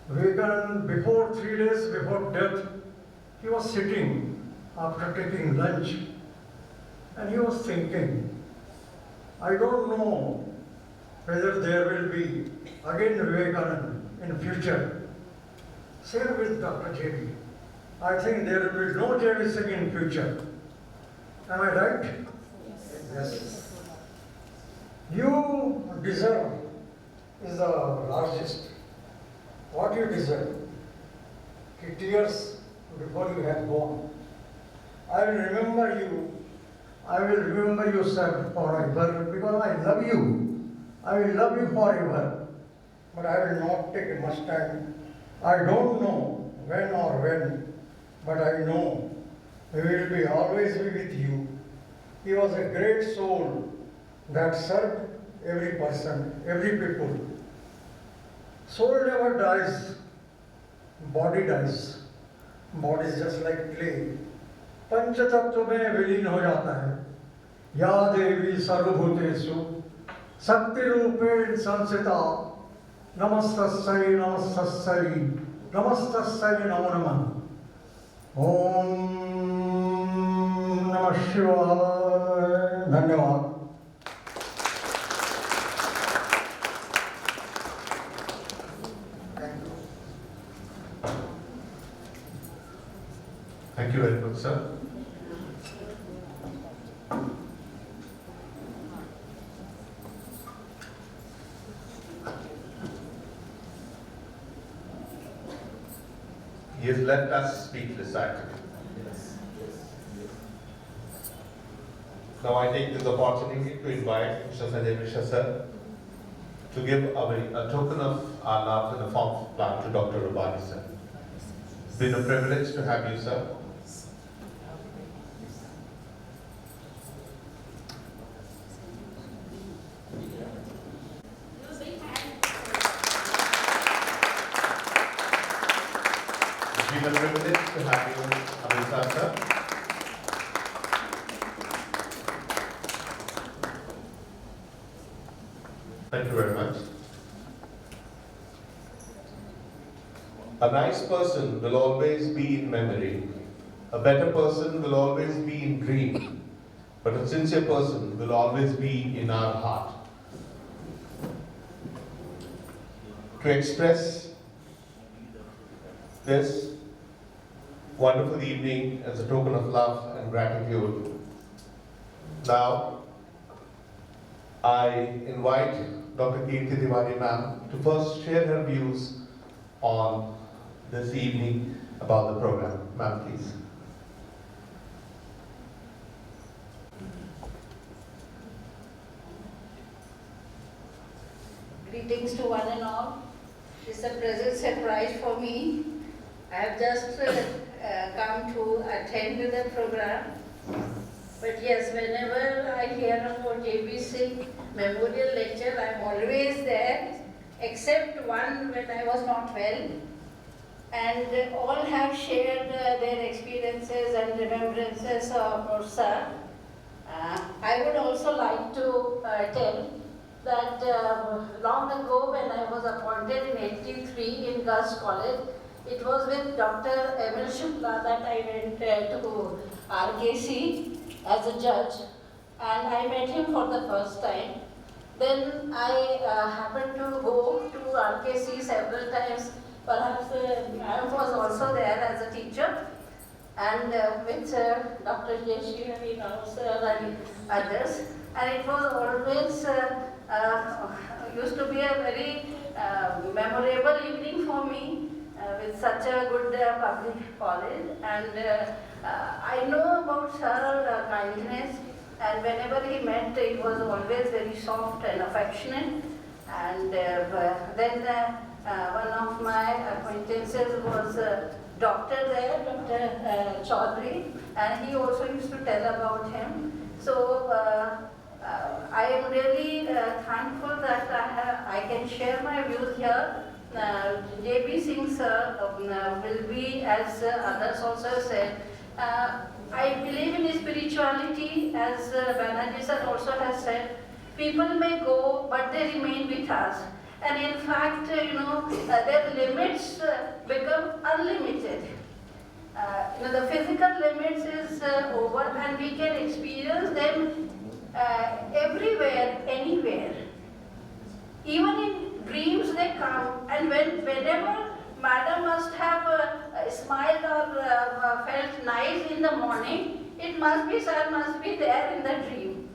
Vivekanand, before 3 days before death, he was sitting after taking lunch, and he was thinking, I don't know whether there will be again Vivekanand in future. Same with Dr. J.B. I think there will be no J.B. Singh in future. Am I right? Yes. You deserve is the largest. What you deserve. Tears before you have gone. I will remember you. I will remember you, sir, forever, because I love you. I will love you forever. But I will not take much time. I don't know when, but I know we will be always be with you. He was a great soul that served every person, every people. Soul never dies, body dies. Body is just like clay. पंच तत्व में विलीन हो जाता है. या देवी सर्वभूतेषु शक्ति रूपेण संस्थिता Namastasai, Namastasai, Namastasai Namo Namah. Om Namah Shivaya. Dhanyavad. Thank you very much, sir. He has left us speechless, actually. Now I take this opportunity to invite Mr. Sanjay Mishra, sir, to give a token of our love in the form of plant to Dr. Rubani, sir. It's been a privilege to have you, sir. It's been a privilege to have you, Abhisar, sir. Thank you very much. A nice person will always be in memory. A better person will always be in dream. But a sincere person will always be in our heart. To express this wonderful evening as a token of love and gratitude, now I invite Dr. Kirti Tiwari ma'am to first share her views on this evening about the program. Ma'am, please. Greetings to one and all. It's a pleasant surprise for me. I have just come to attend to the program. But yes, whenever I hear about JB Singh Memorial Lecture, I'm always there, except one when I was not well. And all have shared their experiences and remembrances of sir. I would also like to tell that long ago when I was appointed in 83 in Girls College, it was with Dr. Emil Shukla that I went to RKC as a judge, and I met him for the first time. Then I happened to go to RKC several times. Perhaps I was also there as a teacher, and with Dr. Yeshiri and others. And it was always used to be a very memorable evening for me with such a good public college. And I know about Sir kindness, and whenever he met, it was always very soft and affectionate. And then one of my acquaintances was doctor there, Dr. Chaudhary, and he also used to tell about him. So I am really thankful that I can share my views here. JB Singh sir will be, as others also said, I believe in spirituality, as Banerjee sir also has said. People may go, but they remain with us. And in fact, their limits become unlimited. The physical limits is over, and we can experience them everywhere, anywhere. Even in dreams they come, and whenever Madam must have smiled or felt nice in the morning, it must be, sir must be there in the dream.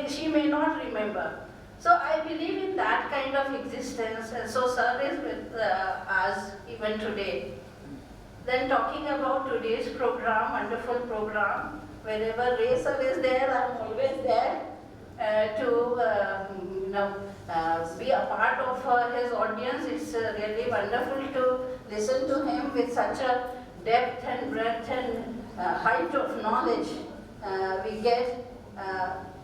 She may not remember. So I believe in that kind of existence, and so sir is with us even today. Then talking about today's program, wonderful program, wherever Ray sir is there, I'm always there to be a part of his audience. It's really wonderful to listen to him with such a depth and breadth and height of knowledge we get.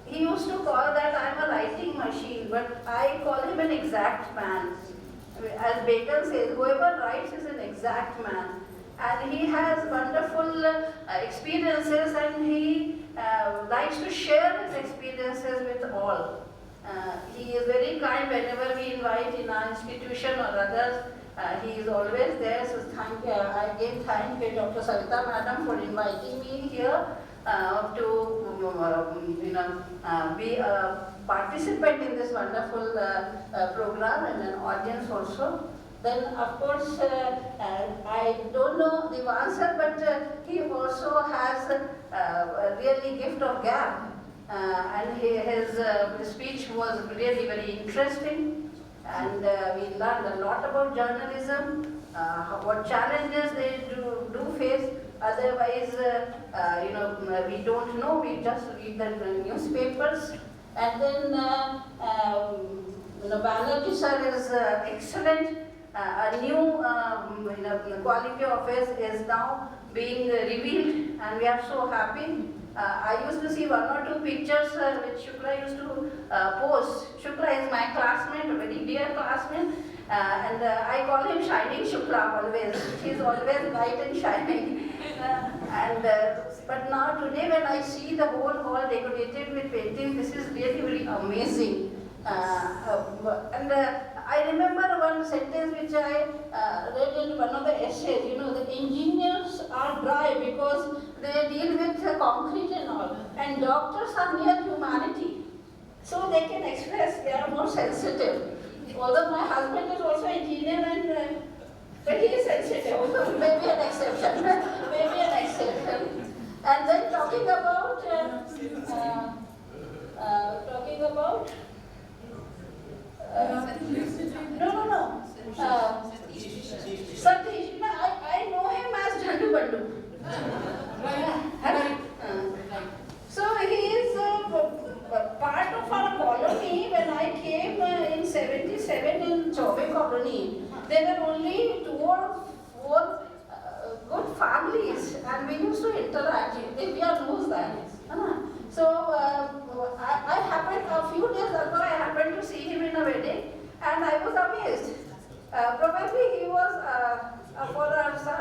He used to call that I'm a writing machine, but I call him an exact man. As Bacon says, whoever writes is an exact man. And he has wonderful experiences, and he likes to share his experiences with all. He is very kind whenever we invite in our institution or others. He is always there. So I again thank Dr. Savita Madam for inviting me here to be a participant in this wonderful program and an audience also. Then of course I don't know the answer, but he also has a really gift of gab. And his speech was really very interesting, and we learned a lot about journalism, what challenges they do face. Otherwise, we don't know, we just read the newspapers. And then Banerjee sir is excellent. A new quality of his is now being revealed, and we are so happy. I used to see one or two pictures which Shukla used to post. Shukla is my classmate, a very dear classmate, and I call him Shining Shukla always. He is always bright and shining. But now today when I see the whole hall decorated with paintings, this is really very amazing. I remember one sentence which I read in one of the essays, the engineers are dry because they deal with concrete and all, and doctors are near humanity. So they can express, they are more sensitive. Although my husband is also engineer, but he is sensitive, maybe an exception, maybe an exception. And then talking about, no. Satish, I know him as Dhandu Bandu. So he is part of our colony. When I came in 77 in Chaube colony, there were only 2 or 4 good families, and we used to interact. We all knows that. So I happened, a few days ago, I happened to see him in a wedding, and I was amazed. Probably he was for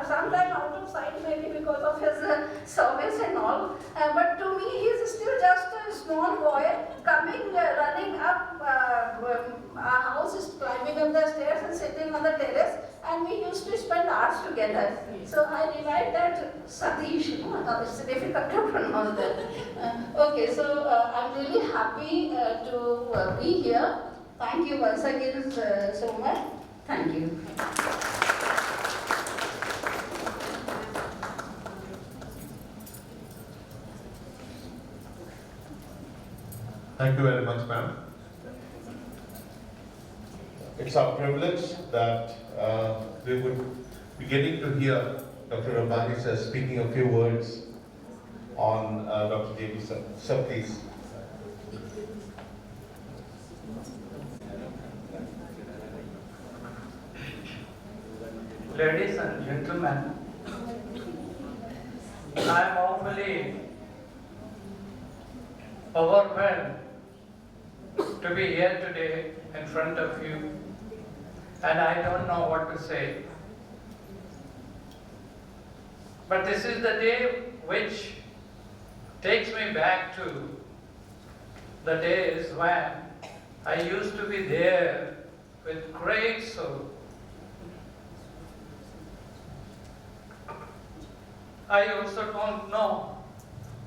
some time out of sight, maybe because of his service and all. But to me, he is still just a small boy coming, running up. Our house is climbing up the stairs and sitting on the terrace, and we used to spend hours together. So I revived that Satish. It's difficult to pronounce that. Okay, so I'm really happy to be here. Thank you once again so much. Thank you. Thank you very much, ma'am. It's our privilege that we would be getting to hear Dr. Rabbani sir speaking a few words on Dr. J.B. sir. Sir, please. Ladies and gentlemen, I am awfully overwhelmed to be here today in front of you, and I don't know what to say. But this is the day which takes me back to the days when I used to be there with great soul. I also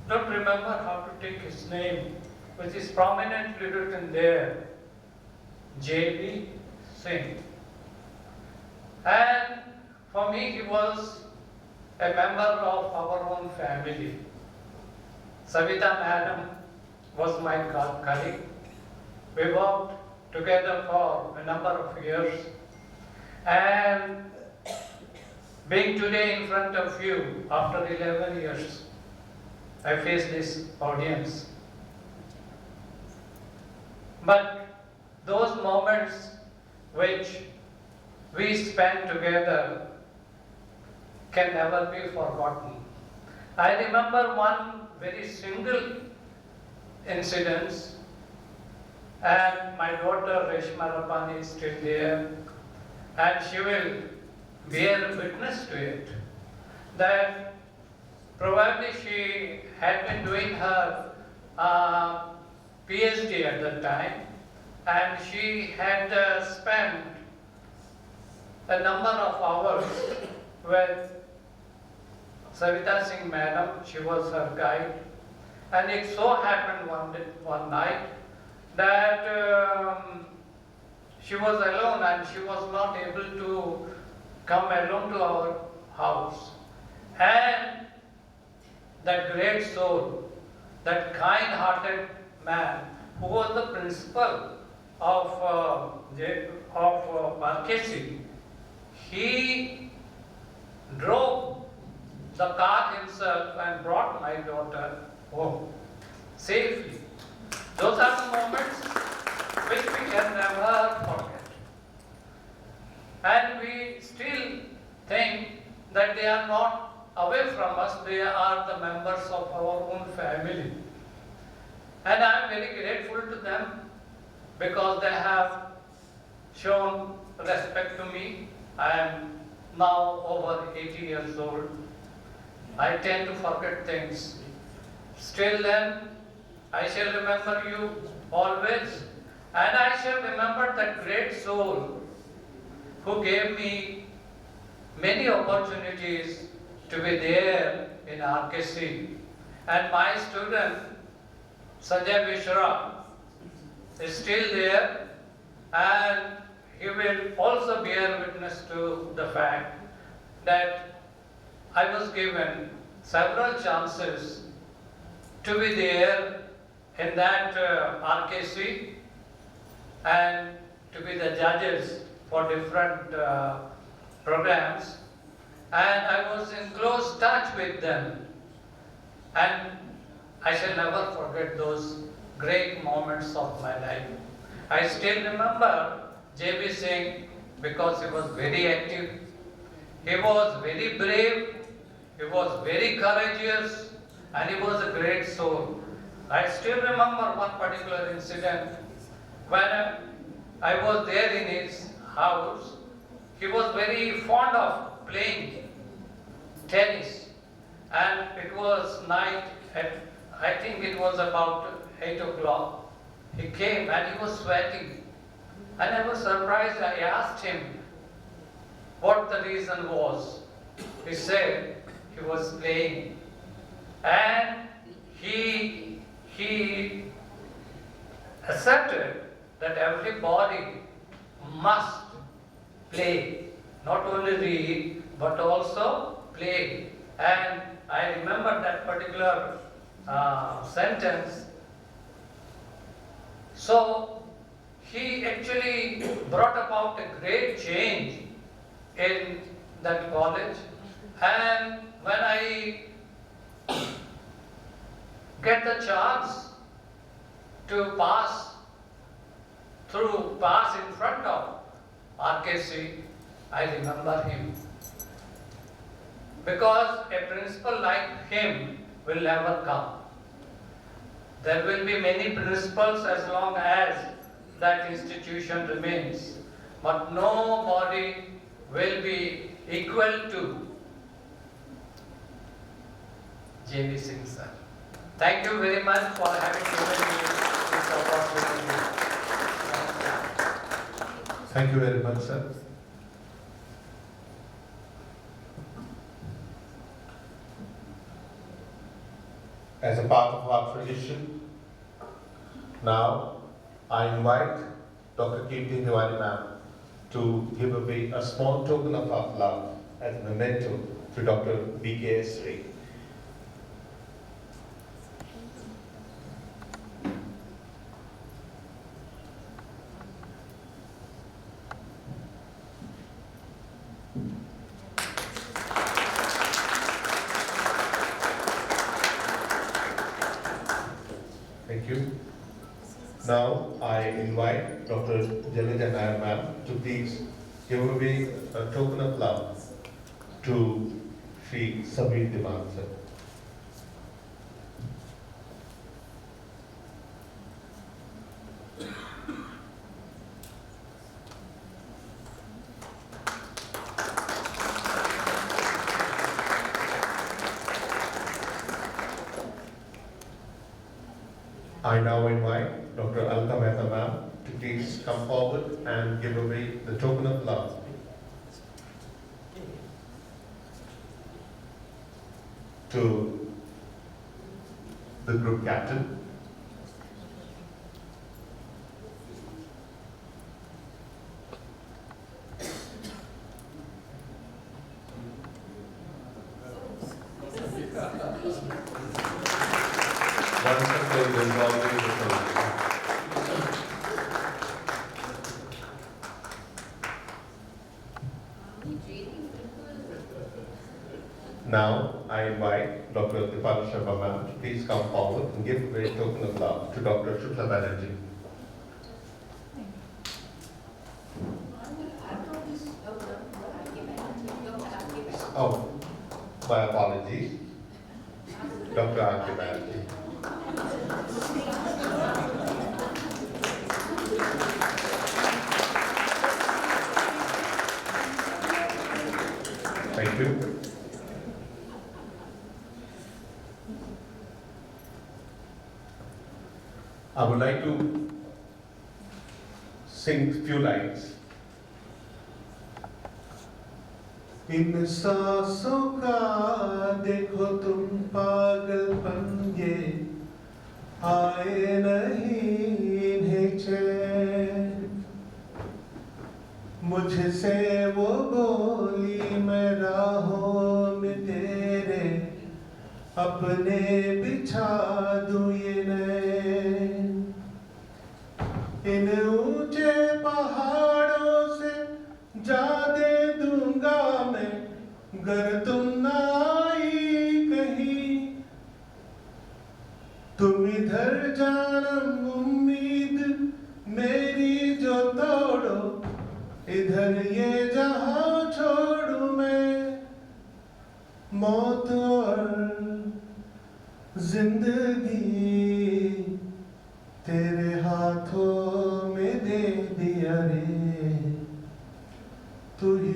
don't remember how to take his name, which is prominently written there, J.B. Singh. And for me, he was a member of our own family. Savita Madam was my colleague. We worked together for a number of years. And being today in front of you after 11 years, I face this audience. But those moments which we spent together can never be forgotten. I remember one very single incident, and my daughter Reshma Rapani is still there, and she will bear witness to it, that probably she had been doing her PhD at that time, and she had spent a number of hours with Savita Singh Madam. She was her guide, and it so happened one night that she was alone and she was not able to come alone to our house. And that great soul, that kind-hearted man who was the principal of Marquesi, he drove the car himself and brought my daughter home safely. Those are the moments which we can never forget. And we still think that they are not away from us, they are the members of our own family. And I am very grateful to them because they have shown respect to me. I am now over 80 years old. I tend to forget things. Still then, I shall remember you always, and I shall remember that great soul who gave me many opportunities to be there in RKC. And my student, Sanjay Mishra, is still there, and he will also bear witness to the fact that I was given several chances to be there in that RKC and to be the judges for different programs, and I was in close touch with them, and I shall never forget those great moments of my life. I still remember J.B. Singh because he was very active, he was very brave, he was very courageous, and he was a great soul. I still remember one particular incident when I was there in his house. He was very fond of playing tennis, and it was night at, I think it was about 8 o'clock. He came and he was sweating, and I was surprised. I asked him what the reason was. He said he was playing, and he accepted that everybody must play, not only read but also play. And I remember that particular sentence. So he actually brought about a great change in that college, and when I get the chance to pass in front of RKC, I remember him. Because a principal like him will never come. There will be many principals as long as that institution remains, but nobody will be equal to J.B. Singh sir. Thank you very much for having given me this opportunity. Thank you very much, sir. As a part of our tradition, now I invite Dr. Kirti Tiwari ma'am to give away a small token of our love as a memento to Dr. B.K. Sri. Thank you. Now I invite Dr. Jalija Nair ma'am to please give away a token of love to Sri Sabir Diwan sir. I now invite Dr. Alka Mehta ma'am to please come forward and give away the token of love. To the group captain. Once a filled is always a filled. Now, I invite Dr. Dipal Sharma ma'am to please come forward and give a great token of love to Dr. Shukla Banerjee. Oh, my apologies. Dr. R.K. Banerjee. Thank you. I would like to sing a few lines. इन सांसों का देखो तुम पागलपन ये आए नहीं इन्हें चैन मुझसे वो बोली मैं राहों में तेरे अपने बिछा दूं ये नैन इन ऊंचे पहाड़ों से जा दे दूंगा मैं गर तुम ना आई कहीं तुम इधर जानम उम्मीद मेरी जो तोड़ो इधर ये जहां छोड़ू मैं मौत और जिंदगी तेरे हाथों में दे दिया रे तू ही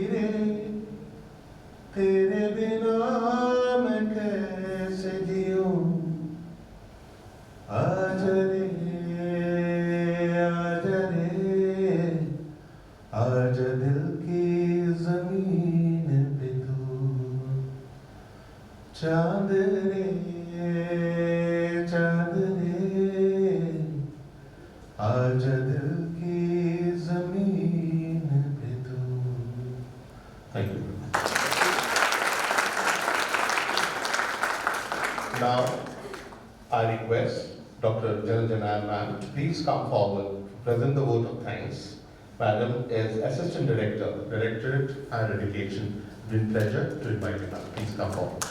रे तेरे बिना मैं कैसे जीऊं आजा रे आजा दिल की जमीन पे तू चांद रे आजा दिल की जमीन पे तू Thank you. Now, I request Dr. Janajana ma'am to please come forward to present the vote of thanks. Madam is Assistant Director, Directorate Higher Education. It's been a pleasure to invite you, ma'am. Please come forward.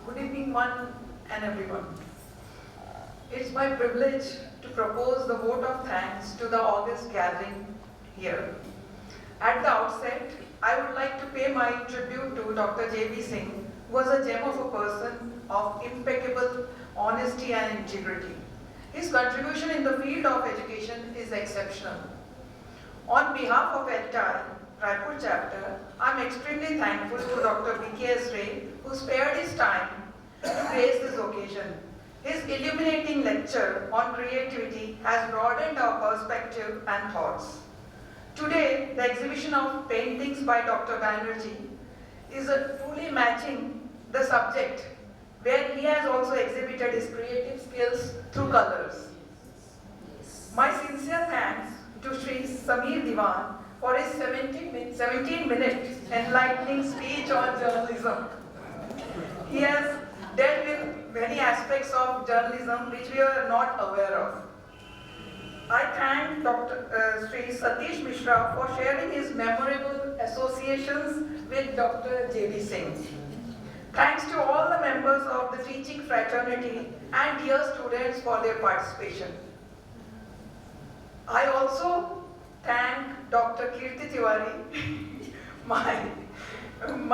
Good evening, one and everyone. It's my privilege to propose the vote of thanks to the August gathering here. At the outset, I would like to pay my tribute to Dr. J.B. Singh, who was a gem of a person of impeccable honesty and integrity. His contribution in the field of education is exceptional. On behalf of entire Raipur chapter, I am extremely thankful to Dr. B.K.S. Ray, who spared his time to grace this occasion. His illuminating lecture on creativity has broadened our perspective and thoughts. Today, the exhibition of paintings by Dr. Banerjee is truly matching the subject, where he has also exhibited his creative skills through colors. My sincere thanks to Sri Samir Diwan for his 17-minute enlightening speech on journalism. He has dealt with many aspects of journalism which we are not aware of. I thank Sri Satish Mishra for sharing his memorable associations with Dr. J.B. Singh. Thanks to all the members of the teaching fraternity and dear students for their participation. I also thank Dr. Kirti Tiwari, who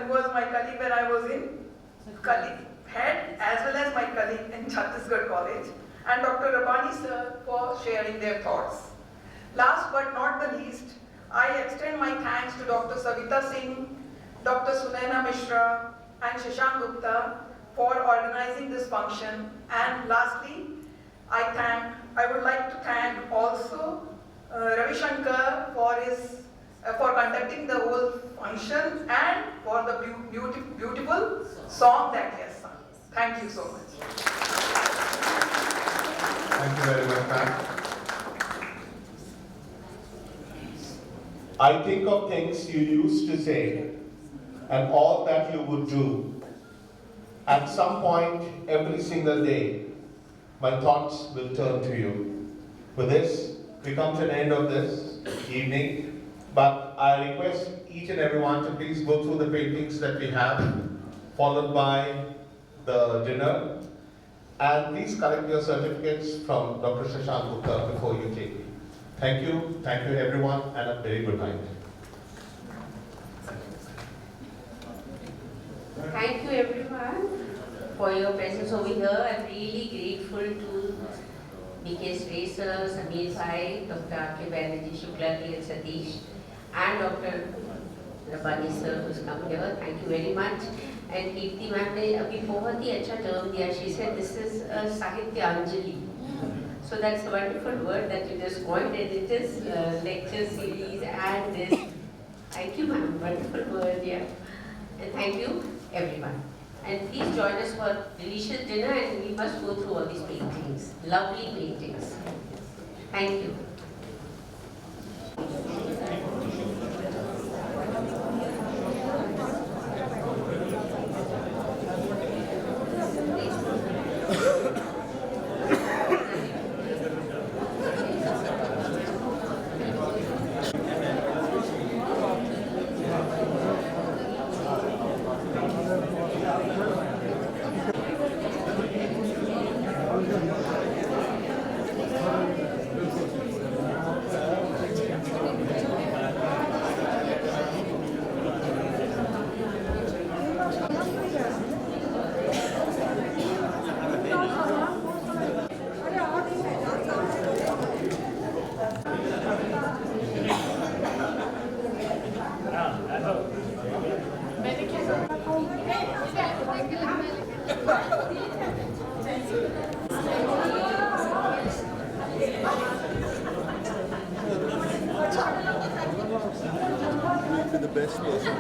was my colleague when I was in head as well as my colleague in Chhattisgarh College, and Dr. Rabani sir for sharing their thoughts. Last but not the least, I extend my thanks to Dr. Savita Singh, Dr. Sunaina Mishra and Shashank Gupta for organizing this function. And lastly, I would like to thank also Ravi Shankar for conducting the whole function and for the beautiful song that he has sung. Thank you so much. Thank you very much, ma'am. I think of things you used to say and all that you would do. At some point every single day, my thoughts will turn to you. With this, we come to the end of this evening, but I request each and everyone to please go through the paintings that we have, followed by the dinner, and please collect your certificates from Dr. Shashank Gupta before you take it. Thank you everyone, and a very good night. Thank you everyone for your presence over here. I'm really grateful to B.K. Sir, Samir Bhai, Dr. R.K. Banerjee, Shukla Ji and Satish, and Dr. Rabani sir who's come here. Thank you very much. And Kirti ma'am ने अभी बहुत ही अच्छा term दिया. She said this is a Sahityanjali. So that's a wonderful word that you just coined, and it is lecture series and this. Thank you ma'am, wonderful word, yeah. And thank you everyone. And please join us for delicious dinner, and we must go through all these paintings. Lovely paintings. Thank you. The best person.